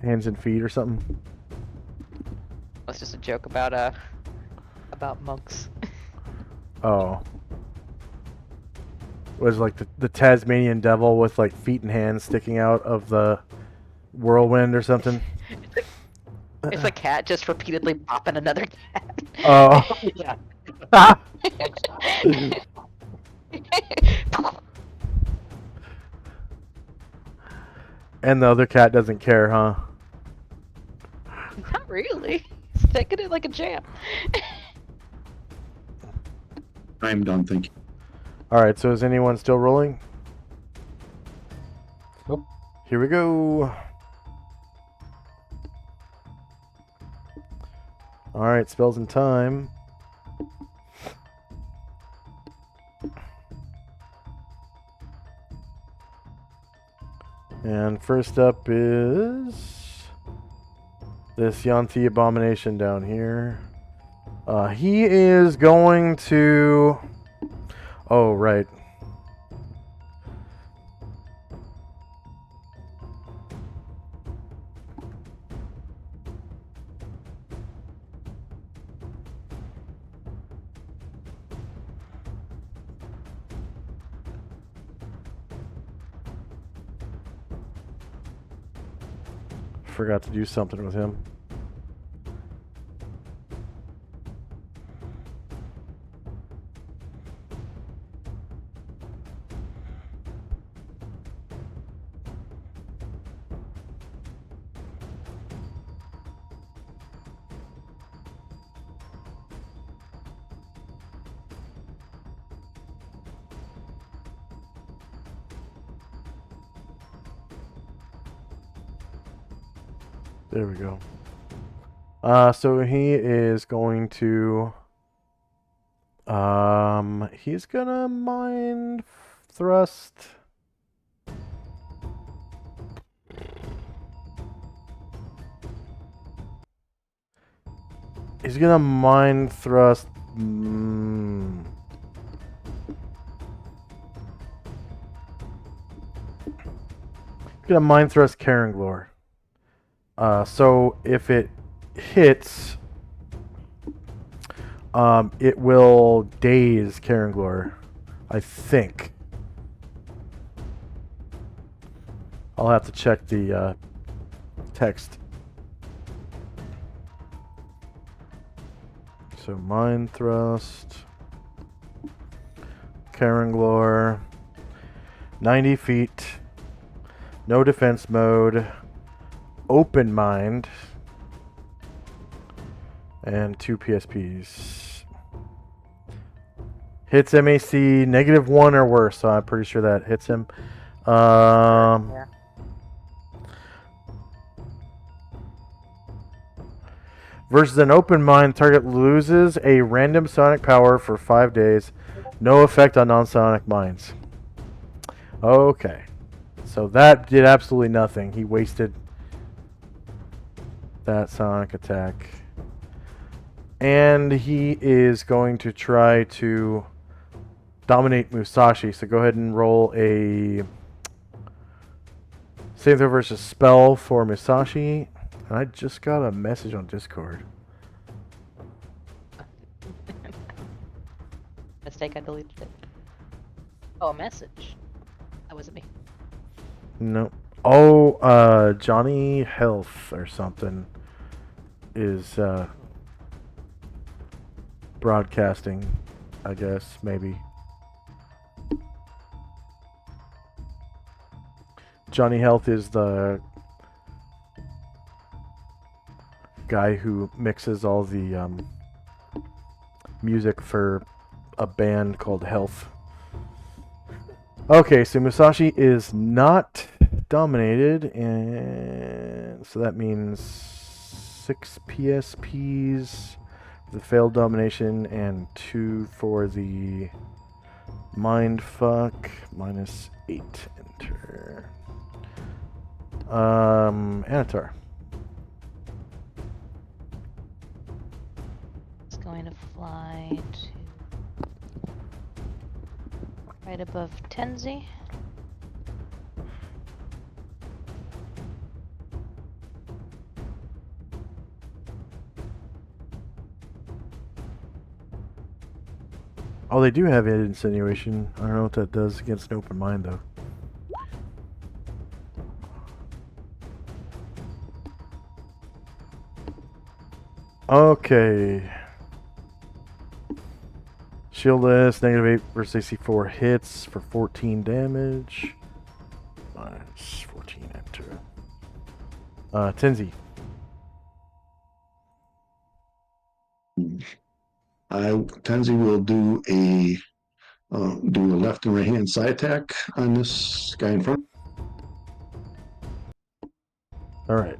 hands and feet or something? That's just a joke about monks. Oh. Was like the Tasmanian devil with like feet and hands sticking out of the whirlwind or something? It's a cat just repeatedly popping another cat. Oh. Yeah. And the other cat doesn't care, huh? Not really. He's taking it like a champ. I'm done thinking. Alright, so is anyone still rolling? Nope. Here we go. Alright, spells in time. And first up is this Yanti Abomination down here. He is going to... Oh, right. Forgot to do something with him. There we go. So he is going to... he's gonna mind thrust. He's gonna mind thrust... He's gonna mind thrust Karenglor. So if it hits, it will daze Karenglor, I think. I'll have to check the text. So Mind Thrust, Karenglor, 90 feet, no defense mode. Open Mind, and 2 PSPs. Hits MAC -1 or worse, so I'm pretty sure that hits him. Yeah. Versus an Open Mind, target loses a random sonic power for 5 days. No effect on non-sonic minds. Okay. So that did absolutely nothing. He wasted that sonic attack. And he is going to try to dominate Musashi. So go ahead and roll a Save throw versus spell for Musashi. And I just got a message on Discord. Mistake, I deleted it. Oh, a message. That wasn't me. No. Oh, Johnny Health or something is broadcasting, I guess, maybe. Johnny Health is the guy who mixes all the music for a band called Health. Okay, so Musashi is not dominated, and so that means 6 PSPs for the failed domination and 2 for the mindfuck. -8 enter. Anatar. It's going to fly to right above Tenzi. Oh, they do have insinuation. I don't know what that does against an open mind, though. Okay. Shieldless, -8 versus AC4 hits for 14 damage. -14 enter. Tenzi. Tenzi will do a left and right hand side attack on this guy in front. Alright.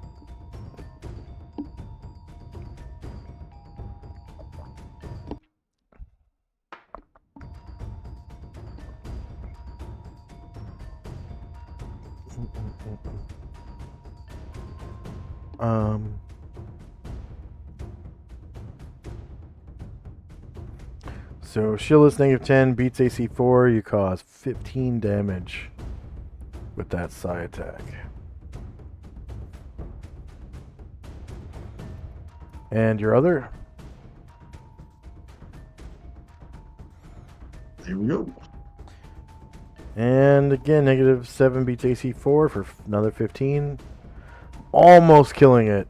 So shieldless -10 beats AC4. You cause 15 damage with that side attack. And your other? There we go. And again, -7 beats AC4 for another 15. Almost killing it.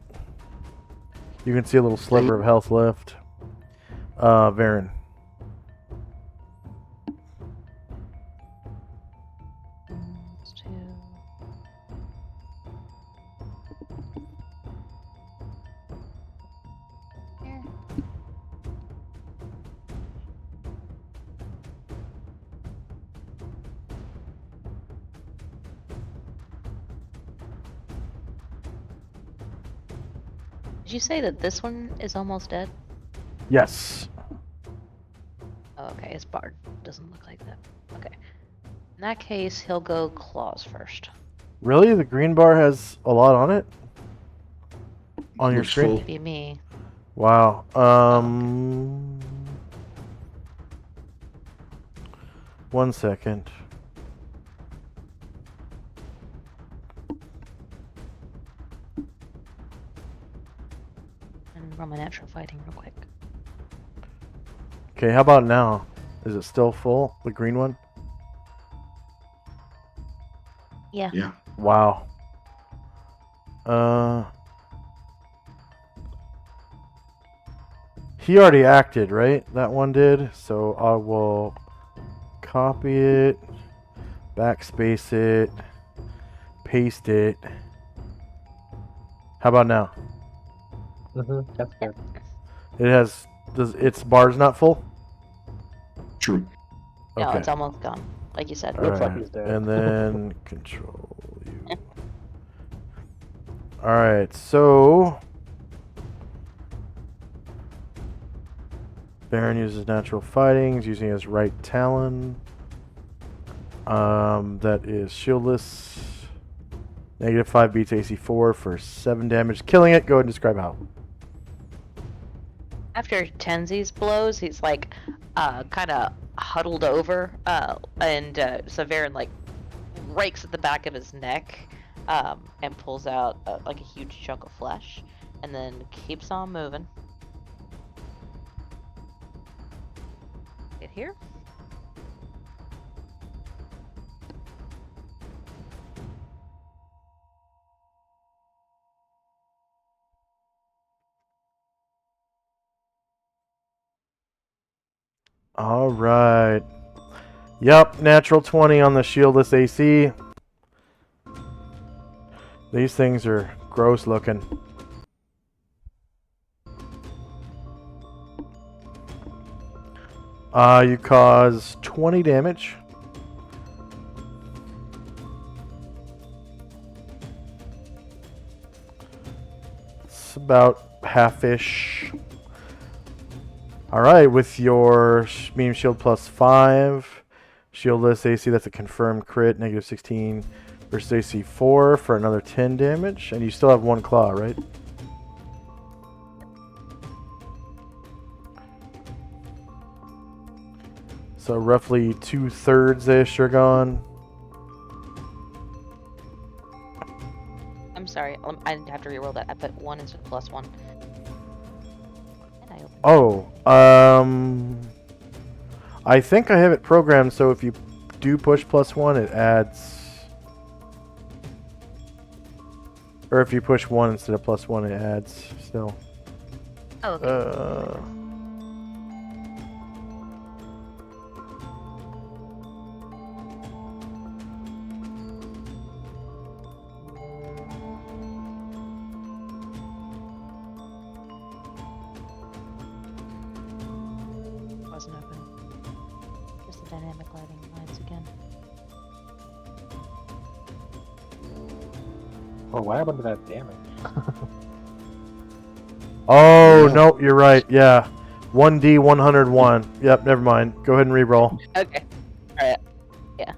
You can see a little sliver of health left. Varen. Did you say that this one is almost dead? Yes. Oh, okay, his bard doesn't look like that. Okay. In that case, he'll go claws first. Really? The green bar has a lot on it? On your Looks screen? full. Maybe me. Wow. 1 second. And run my natural fighting real quick. Okay, how about now? Is it still full? The green one? Yeah. Yeah. Wow. He already acted, right? That one did. So I will copy it, backspace it, paste it. How about now? That's good. It has, its bar's not full? True. No, Okay. it's almost gone. Like you said. Looks like Alright, he's dead. and then control you. Alright, so Baron uses natural fighting, he's using his right talon. That is shieldless. -5 beats AC4 for 7 damage, killing it. Go ahead and describe how. After Tenzi's blows, he's like kind of huddled over, and Severin like rakes at the back of his neck, and pulls out like a huge chunk of flesh, and then keeps on moving. Get here. All right. Yep, natural 20 on the shieldless AC. These things are gross looking. You cause 20 damage. It's about half-ish. Alright, with your medium shield plus 5, shieldless AC, that's a confirmed crit, negative 16 versus AC 4 for another 10 damage. And you still have 1 claw, right? So roughly 2/3-ish are gone. I'm sorry, I have to reroll that. I put 1 instead of +1. And I opened Oh, I think I have it programmed so if you do push +1, it adds. Or if you push 1 instead of +1, it adds still. Oh, okay. Wasn't open. Just the dynamic lighting lines again. Oh, what happened to that damage? Oh, no, you're right. Yeah. 1D 101. Yep, never mind. Go ahead and re-roll. Okay. Alright. Yeah.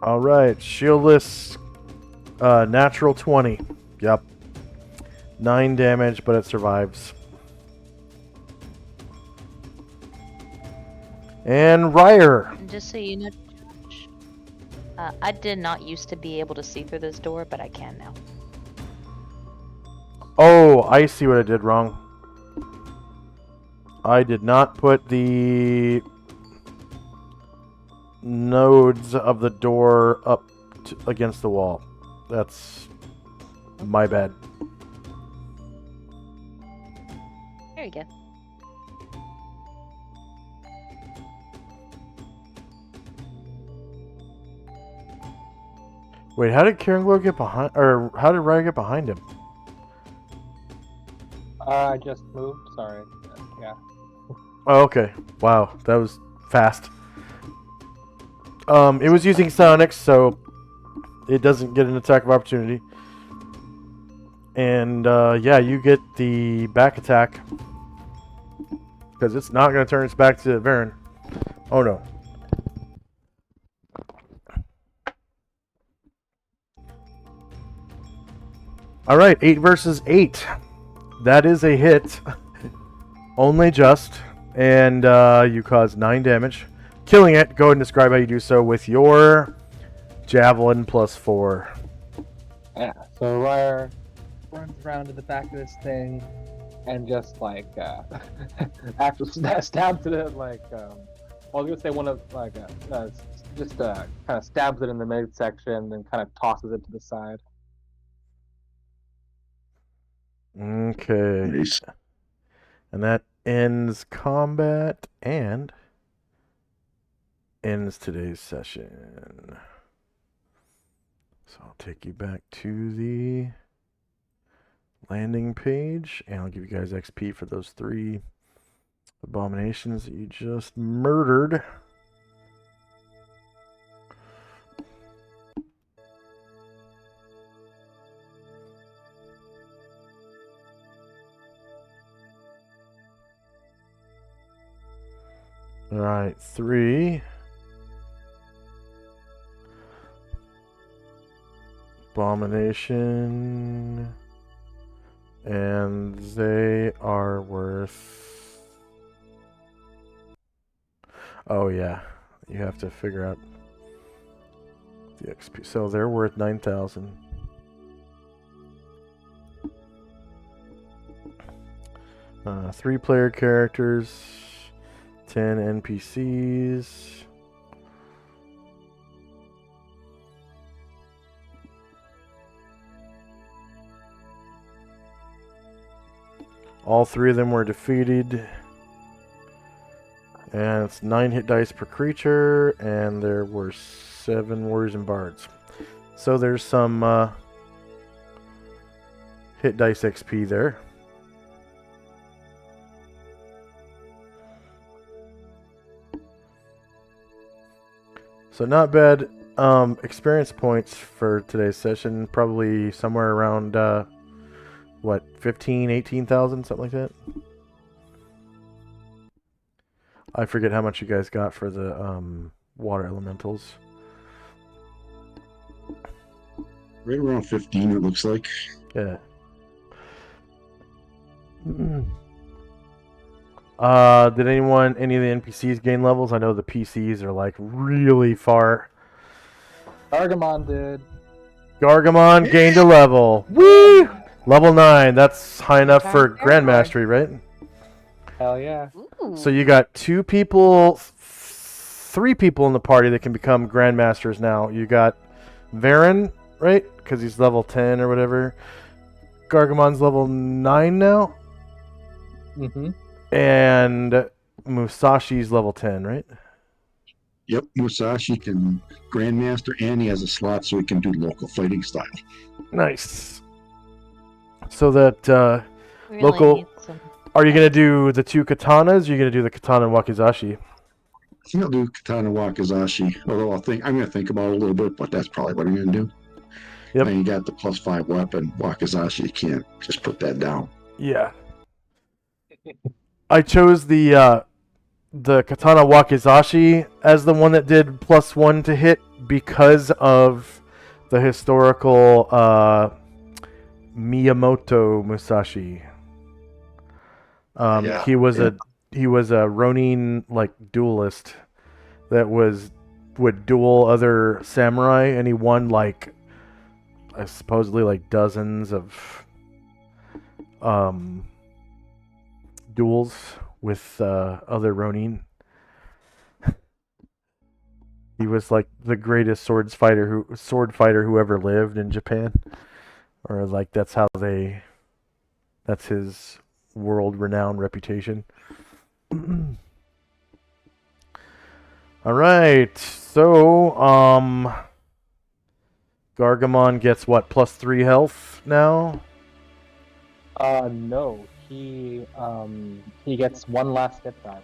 All right, shieldless, natural 20. Yep. 9 damage, but it survives. And Ryer. And just so you know, Josh, I did not used to be able to see through this door, but I can now. Oh, I see what I did wrong. I did not put the nodes of the door up against the wall. That's my bad. There you go. Wait, how did Karenglow get behind, or how did Ryer get behind him? I just moved. Sorry. Yeah. Oh, okay. Wow, that was fast. It was using Sonics, so it doesn't get an attack of opportunity. And, yeah, you get the back attack. Because it's not going to turn its back to Varen. Oh, no. Alright, 8 versus 8. That is a hit. Only just. And, you cause 9 damage. Killing it. Go ahead and describe how you do so with your Javelin plus 4. Yeah. So Ryer runs around to the back of this thing and just like after stabs it at like I was gonna say one of like just kind of stabs it in the midsection and kind of tosses it to the side. Okay. Nice. And that ends combat and ends today's session. So I'll take you back to the landing page and I'll give you guys XP for those 3 abominations that you just murdered. All right, 3. Abomination. And they are worth... Oh, yeah. You have to figure out the XP. So they're worth 9,000. Three player characters, 10 NPCs. All three of them were defeated. And it's 9 hit dice per creature, and there were 7 warriors and bards. So there's some hit dice XP there. So not bad experience points for today's session. Probably somewhere around, what, 15, 18,000, something like that? I forget how much you guys got for the water elementals. Right around 15, it looks like. Yeah. Did any of the NPCs gain levels? I know the PCs are like really far. Gargamon did. Gargamon gained a level. Woo! Level 9. That's high enough for Grand Mastery, right? Hell yeah. Ooh. So you got 2 people, 3 people in the party that can become Grandmasters now. You got Varen, right? Because he's level 10 or whatever. Gargamon's level 9 now. Mm-hmm. And Musashi's level 10, right? Yep, Musashi can Grandmaster, and he has a slot so he can do local fighting style. Nice. So that, Really local- need some- are you going to do the 2 katanas? Or are you going to do the katana and wakizashi? I think I'll do Katana Wakizashi, although I'm going to think about it a little bit, but that's probably what I'm going to do. Yep. And you got the +5 weapon, Wakizashi, you can't just put that down. Yeah. I chose the katana wakizashi as the one that did +1 to hit because of the historical Miyamoto Musashi. Yeah, he was a Ronin like duelist that would duel other samurai, and he won like supposedly like dozens of duels with other Ronin. He was like the greatest sword fighter who ever lived in Japan, or like that's his world-renowned reputation. All right, so Gargamon gets what, +3 health now? No. He gets one last hit die.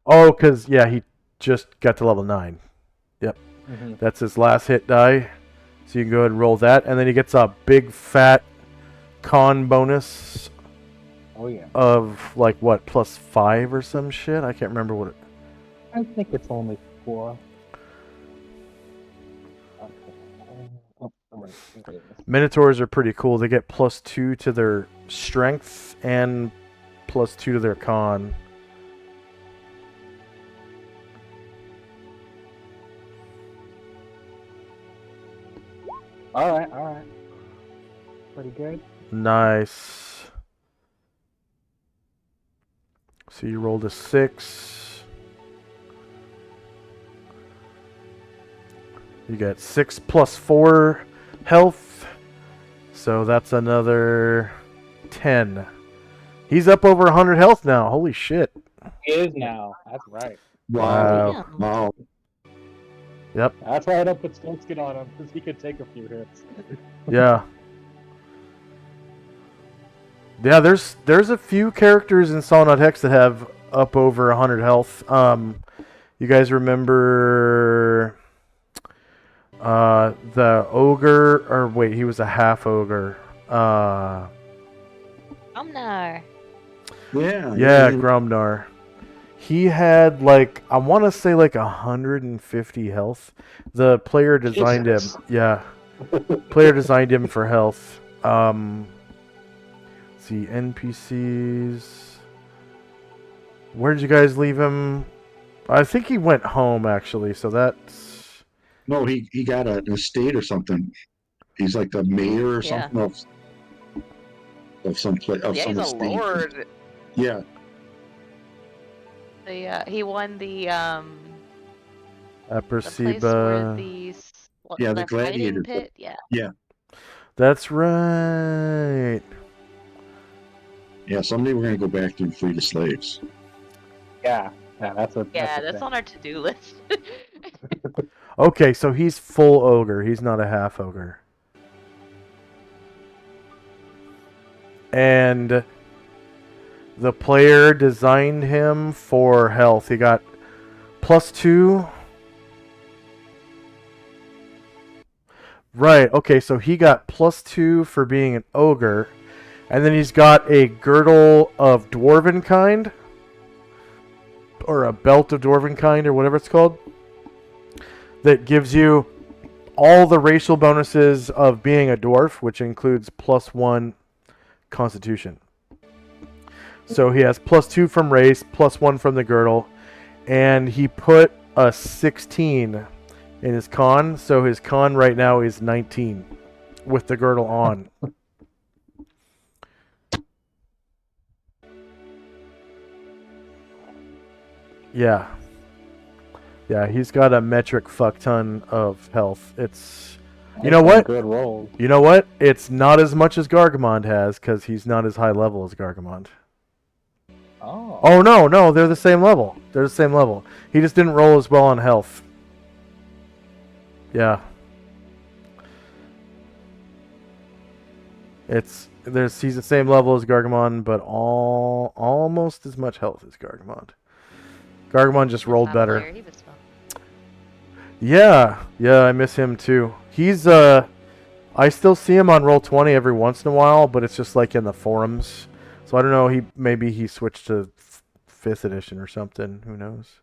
Oh, because yeah, he just got to level 9. Mm-hmm. That's his last hit die. So you can go ahead and roll that, and then he gets a big fat con bonus Oh yeah. of like what, +5 or some shit. I can't remember what it. I think it's only 4. Minotaurs are pretty cool. They get +2 to their strength and +2 to their con. All right. Pretty good. Nice. So you rolled a 6. You get 6 + 4 health. So that's another 10. He's up over 100 health now. Holy shit. He is now. That's right. Wow. Damn. Wow. Yep. That's why I don't put Snowskin on him, because he could take a few hits. Yeah. Yeah, there's a few characters in Solynod Hex that have up over 100 health. You guys remember the ogre, or wait, he was a half ogre. Omnar. Yeah, Gromnar. He had like, I want to say like 150 health. The player designed him. Jesus. Yeah. Player designed him for health. see, NPCs. Where did you guys leave him? I think he went home, actually, so that's... No, he got an estate or something. He's like the mayor or Yeah. something of some place of Yeah, some he's a estate. lord. Yeah, He won the place where Aperciba. Yeah, the the fighting gladiator pit. Yeah. yeah, That's right. yeah. Someday we're gonna go back there and free the slaves. Yeah, that's a Yeah, that's, a that's thing. on our to-do list. Okay, so he's full ogre. He's not a half ogre. And the player designed him for health. He got +2. Right, okay, so he got +2 for being an ogre. And then he's got a girdle of dwarven kind. Or a belt of dwarven kind, or whatever it's called. That gives you all the racial bonuses of being a dwarf, which includes +1 constitution. So he has +2 from race, +1 from the girdle, and he put a 16 in his con, so his con right now is 19 with the girdle on. Yeah. Yeah, he's got a metric fuck ton of health. It's... You know Some what? Good rolls. You know what? It's not as much as Gargamond has, because he's not as high level as Gargamond. Oh. Oh, no, they're the same level. They're the same level. He just didn't roll as well on health. Yeah. He's the same level as Gargamond, but almost as much health as Gargamond. Gargamond just rolled better. Player, he was fun. Yeah, I miss him too. He's I still see him on Roll20 every once in a while, but it's just like in the forums. So I don't know, maybe he switched to 5th edition or something, who knows.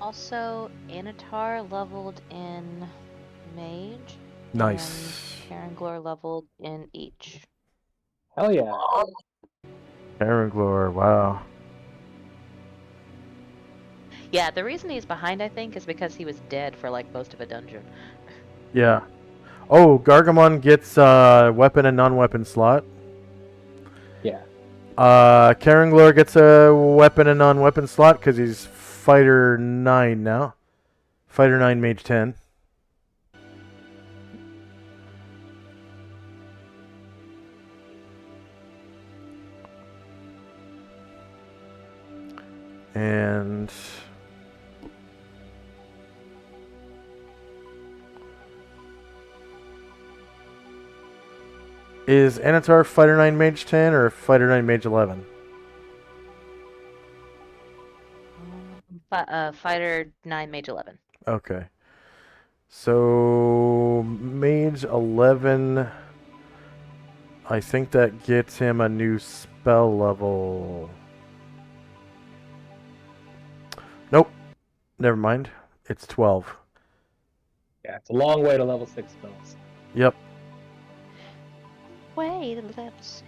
Also, Anatar leveled in Mage. Nice. And Karenglor leveled in each. Hell yeah. Karenglor, wow. Yeah, the reason he's behind, I think, is because he was dead for like most of a dungeon. Yeah. Oh, Gargamon gets weapon and non-weapon slot. Yeah. Karenglor gets a weapon and non-weapon slot because he's Fighter 9 now. Fighter 9, Mage 10. And... Is Anatar Fighter 9 Mage 10 or Fighter 9 Mage 11? Fighter 9, Mage 11. Okay. So, Mage 11, I think that gets him a new spell level. Nope. Never mind. It's 12. Yeah, it's a long way to level 6 spells. Yep. Wait, level 6.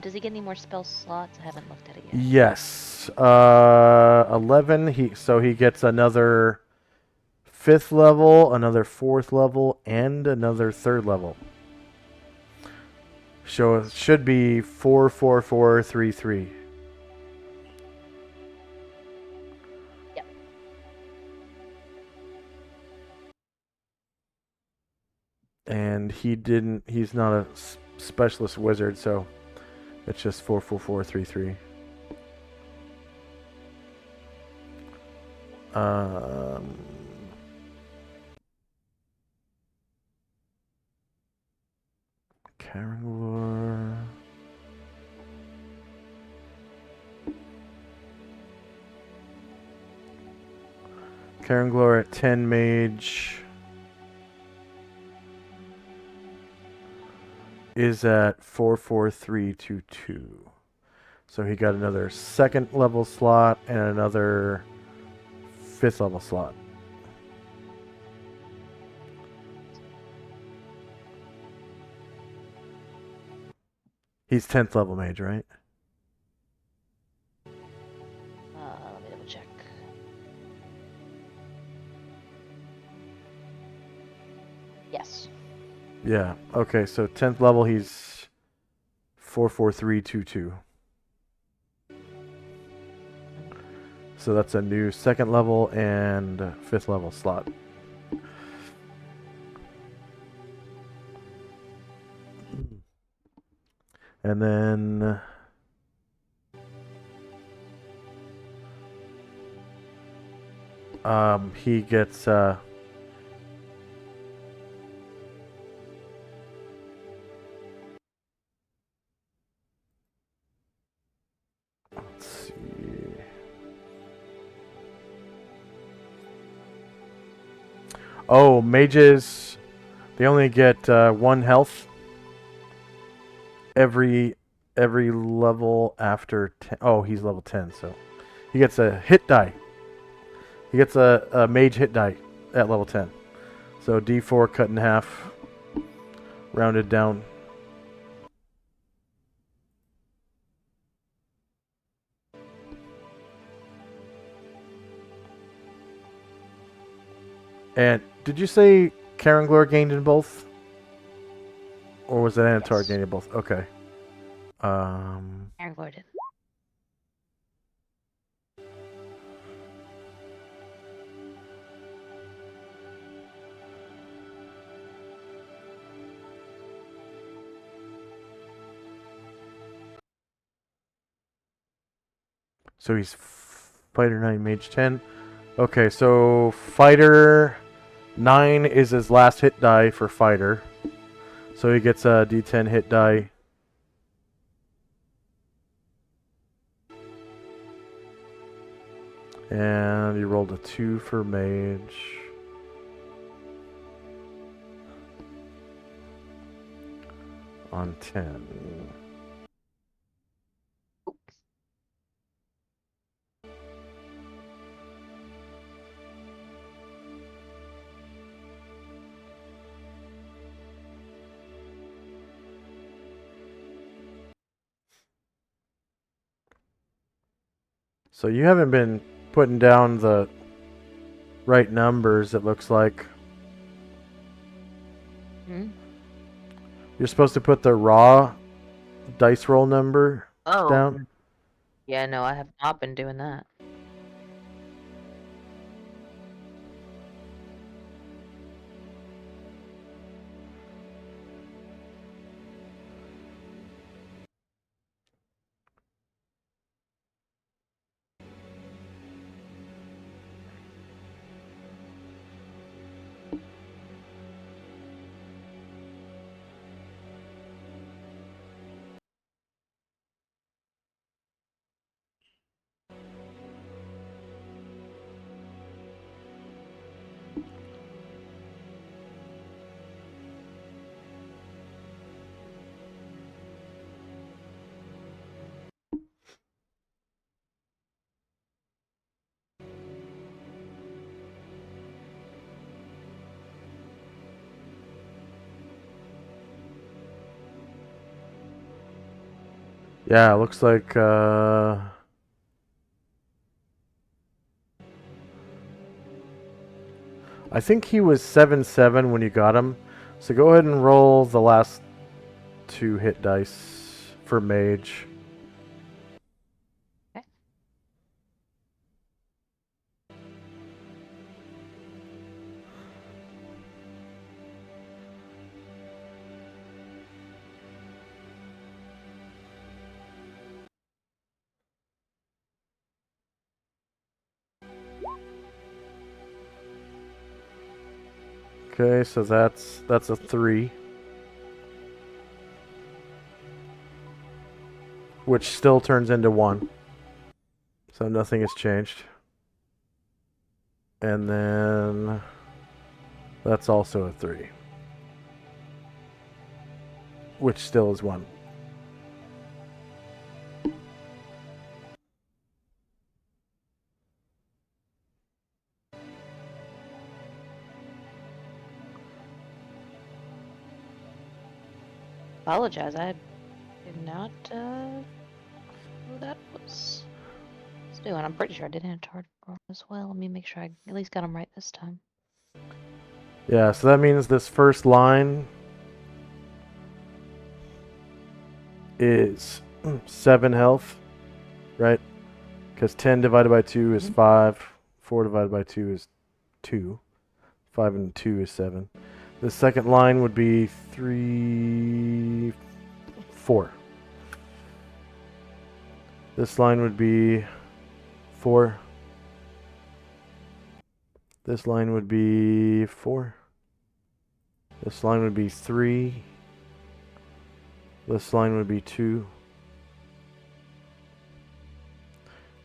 Does he get any more spell slots? I haven't looked at it yet. Yes. 11, he gets another 5th level, another 4th level, and another 3rd level. So it should be 4, 4, 4, 3, 3. Yep. And he's not a specialist wizard, so it's just 4, 4, 4, 3, 3. Karenglor. Karenglor at 10 mage is at 44322. So he got another 2nd level slot and another 5th level slot. He's 10th level mage, right? Let me double check. Yes. Yeah. Okay, so 10th level, he's 44322. So that's a new 2nd level and 5th level slot. And then he gets let's see. Oh, mages, they only get 1 health every level after 10. Oh, he's level 10, so he gets a hit die. He gets a mage hit die at level 10. So D4 cut in half, rounded down. And did you say Karanglor gained in both? Or was it Anatar Yes. gained in both? Okay. Aragorn did. So he's Fighter 9, Mage 10. Okay, so Fighter 9 is his last hit die for Fighter. So he gets a D10 hit die. And he rolled a 2 for Mage. On 10. So you haven't been putting down the right numbers, it looks like. Hmm? You're supposed to put the raw dice roll number Oh. down. Yeah, no, I have not been doing that. Yeah, it looks like I think he was 7-7 when you got him. So go ahead and roll the last 2 hit dice for Mage. Okay. Okay, so that's a 3. Which still turns into 1. So nothing has changed. And then that's also a 3. Which still is 1. Apologize, I didn't find out who that was doing. I'm pretty sure I did Antarctic as well. Let me make sure I at least got him right this time. Yeah, so that means this first line is 7 health, right? Because 10 divided by 2 is 5. 4 divided by 2 is 2. 5 and 2 is 7. The second line would be 3, 4. This line would be 4. This line would be 4. This line would be 3. This line would be 2.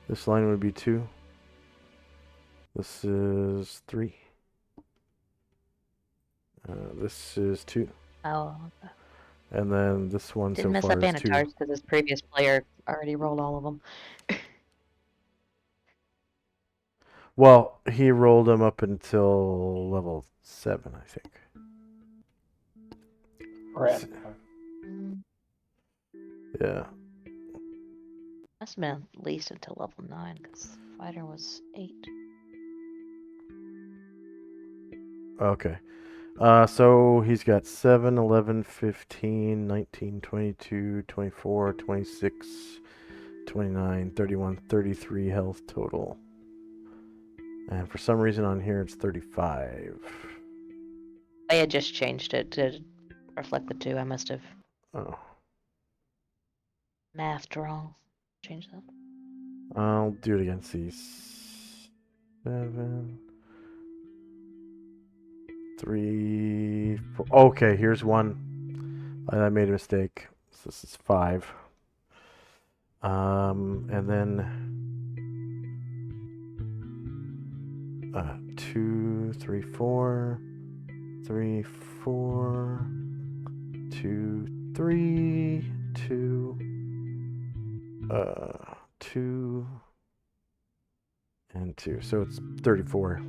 This line would be 2. This is 3. This is 2. Oh, And then this one didn't so mess far up is 2. Anatar's because his previous player already rolled all of them. Well, he rolled them up until level 7, I think. Right. Yeah. Must have been at least until level 9 because fighter was 8. Okay. So he's got 7, 11, 15, 19, 22, 24, 26, 29, 31, 33 health total. And for some reason on here it's 35. I had just changed it to reflect the 2. I must have Oh. mathed wrong. Change that. I'll do it again. See. 7, 3, 4. Okay, here's one. I made a mistake. So this is 5. And then 2, 3, 4, 3, 4, 2, 3, 2, 2, and 2. So it's 34.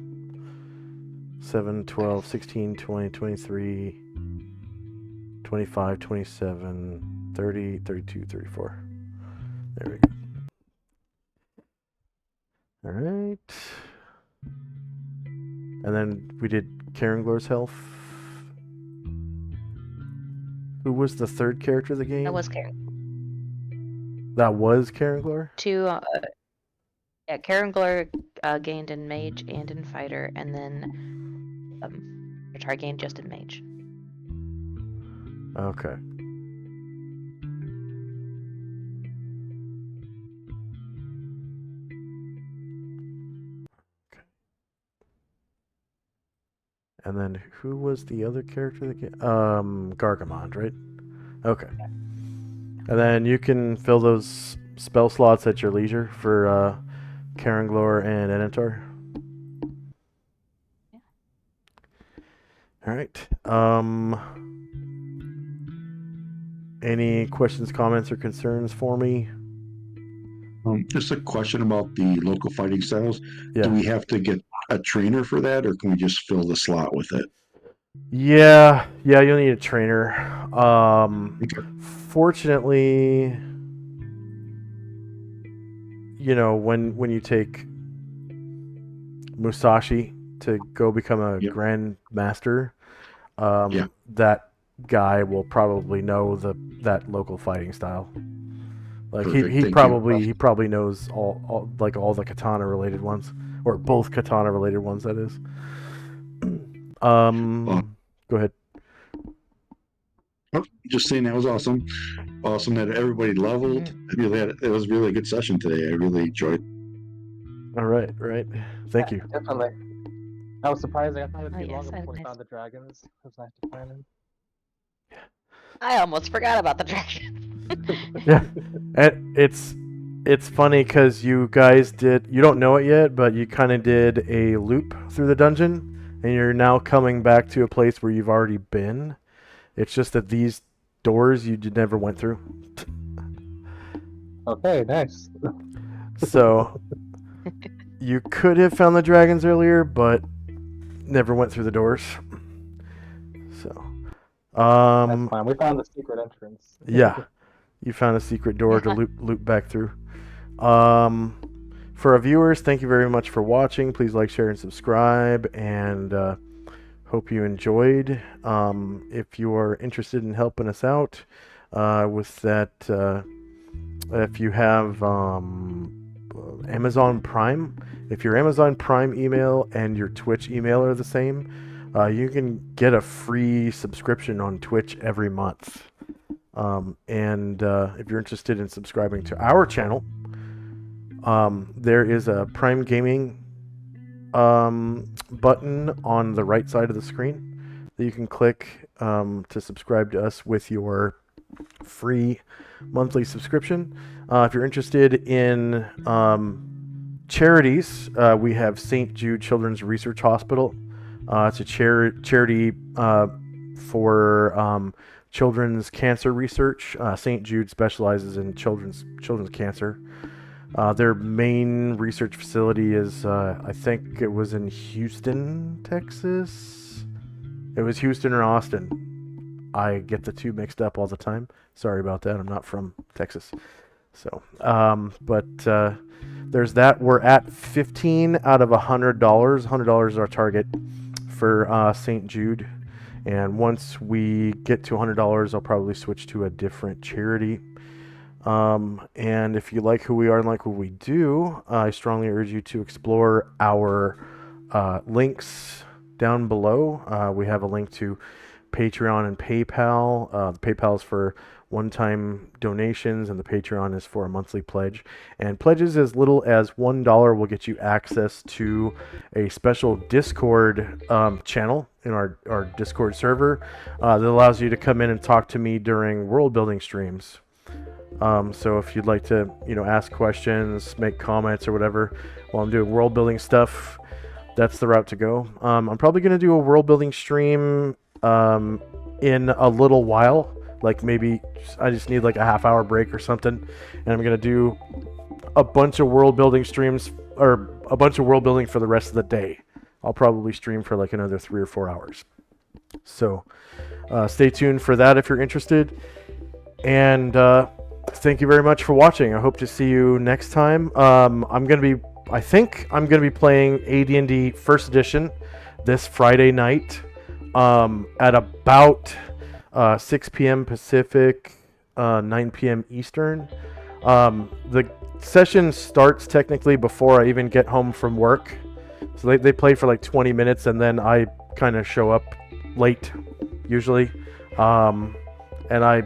7, 12, 16, 20, 23, 25, 27, 30, 32, 34. There we go. All right. And then we did Karenglor's health. Who was the third character of the game? That was Karen. That was Karenglor? 2. Yeah, Karen Glor gained in mage and in fighter, and then Anatar gained just in mage. Okay. And then who was the other character that Gargamond, right? Okay. And then you can fill those spell slots at your leisure for Karenglor and Anatar. Yeah. All right. Any questions, comments, or concerns for me? Just a question about the local fighting styles. Yeah. Do we have to get a trainer for that, or can we just fill the slot with it? Yeah, you'll need a trainer. Fortunately, when you take Musashi to go become a Yep. Grand Master, Yeah. that guy will probably know that local fighting style. Like Perfect, he thank probably you. he probably knows all the katana related ones, or both katana related ones. That is. Go ahead. Oh, just saying that was awesome. Awesome that everybody leveled. It was really a good session today. I really enjoyed. All right. Thank you. Definitely. I was surprised. I thought it'd be Oh, yes, longer I before we missed. found the dragons. It was nice to find them. I almost forgot about the dragon. Yeah, and it's funny because you guys you don't know it yet, but you kind of did a loop through the dungeon, and you're now coming back to a place where you've already been. It's just that these doors you never went through. Okay, nice. So you could have found the dragons earlier, but never went through the doors. So, That's fine. We found the secret entrance. yeah. You found a secret door to loop back through. For our viewers, thank you very much for watching. Please like, share, and subscribe. And hope you enjoyed. If you are interested in helping us out with that, if you have Amazon Prime, if your Amazon Prime email and your Twitch email are the same, you can get a free subscription on Twitch every month. And if you're interested in subscribing to our channel, there is a Prime Gaming button on the right side of the screen that you can click to subscribe to us with your free monthly subscription. If you're interested in charities, we have St. Jude Children's Research Hospital. It's a charity for children's cancer research. St. Jude specializes in children's cancer. Their main research facility is, I think it was in Houston, Texas. It was Houston or Austin. I get the two mixed up all the time. Sorry about that. I'm not from Texas. So, there's that. We're at 15 out of $100. $100 is our target for St. Jude. And once we get to $100, I'll probably switch to a different charity. And if you like who we are and like what we do, I strongly urge you to explore our links down below. We have a link to Patreon and PayPal. The PayPal is for one-time donations, and the Patreon is for a monthly pledge. And pledges as little as $1 will get you access to a special Discord channel in our Discord server that allows you to come in and talk to me during world-building streams. So if you'd like to, ask questions, make comments or whatever while I'm doing world building stuff, that's the route to go. I'm probably going to do a world building stream in a little while. Like maybe I just need like a half-hour break or something. And I'm going to do a bunch of world building streams or a bunch of world building for the rest of the day. I'll probably stream for like another 3 or 4 hours. So stay tuned for that if you're interested. And thank you very much for watching. I hope to see you next time. I think I'm going to be playing AD&D First Edition this Friday night at about 6 p.m. Pacific, 9 p.m. Eastern. The session starts technically before I even get home from work. So they play for like 20 minutes and then I kind of show up late usually. And I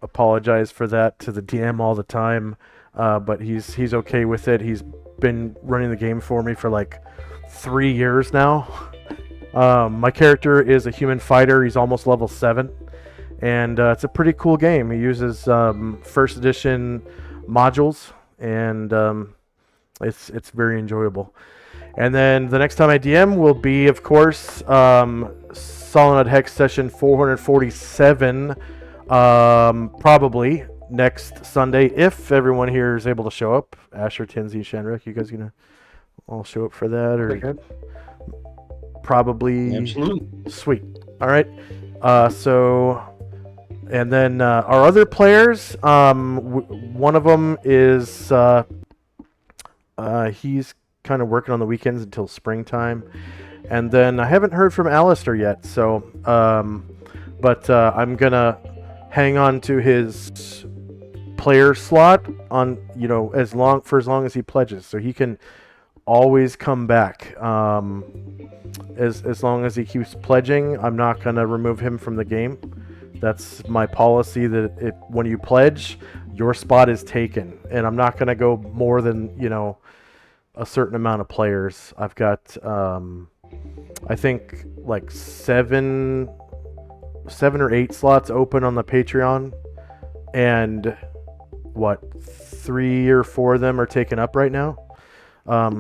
apologize for that to the DM all the time, but he's okay with it. He's been running the game for me for like 3 years now. My character is a human fighter. He's almost level 7, and it's a pretty cool game. He uses first edition modules, and it's very enjoyable. And then the next time I DM will be, of course, Solynod Hex session 447. Probably next Sunday if everyone here is able to show up. Asher, Tinsy, Shanrik, you guys gonna all show up for that? Or probably. Absolutely. Sweet. All right. And then our other players, one of them is he's kind of working on the weekends until springtime, and then I haven't heard from Alistair yet. So, but I'm gonna hang on to his player slot on, as long as he pledges, so he can always come back. As long as he keeps pledging, I'm not gonna remove him from the game. That's my policy, that when you pledge, your spot is taken, and I'm not gonna go more than a certain amount of players. I've got I think like 7 or 8 slots open on the Patreon, and 3 or 4 of them are taken up right now.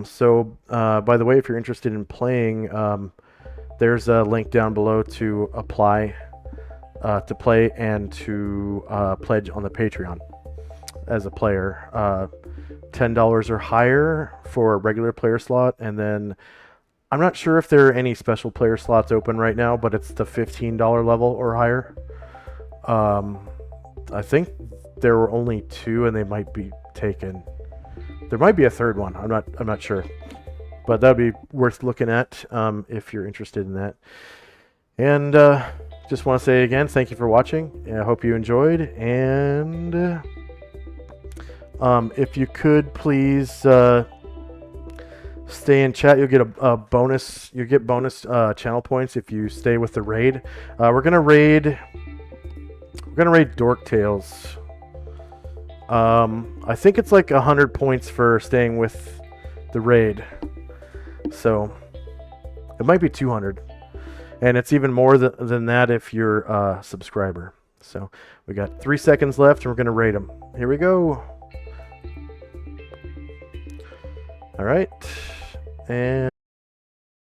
So by the way, if you're interested in playing, there's a link down below to apply to play and to pledge on the Patreon as a player. $10 or higher for a regular player slot, and then I'm not sure if there are any special player slots open right now, but it's the $15 level or higher. I think there were only 2, and they might be taken. There might be a third one. I'm not sure, but that'd be worth looking at if you're interested in that. And just want to say again, thank you for watching. I hope you enjoyed. And if you could please stay in chat, you'll get a bonus. You get bonus channel points if you stay with the raid. We're gonna raid Dork Tales. I think it's like 100 points for staying with the raid. So it might be 200. And it's even more than that if you're a subscriber. So we got 3 seconds left, and we're going to raid them. Here we go. All right. And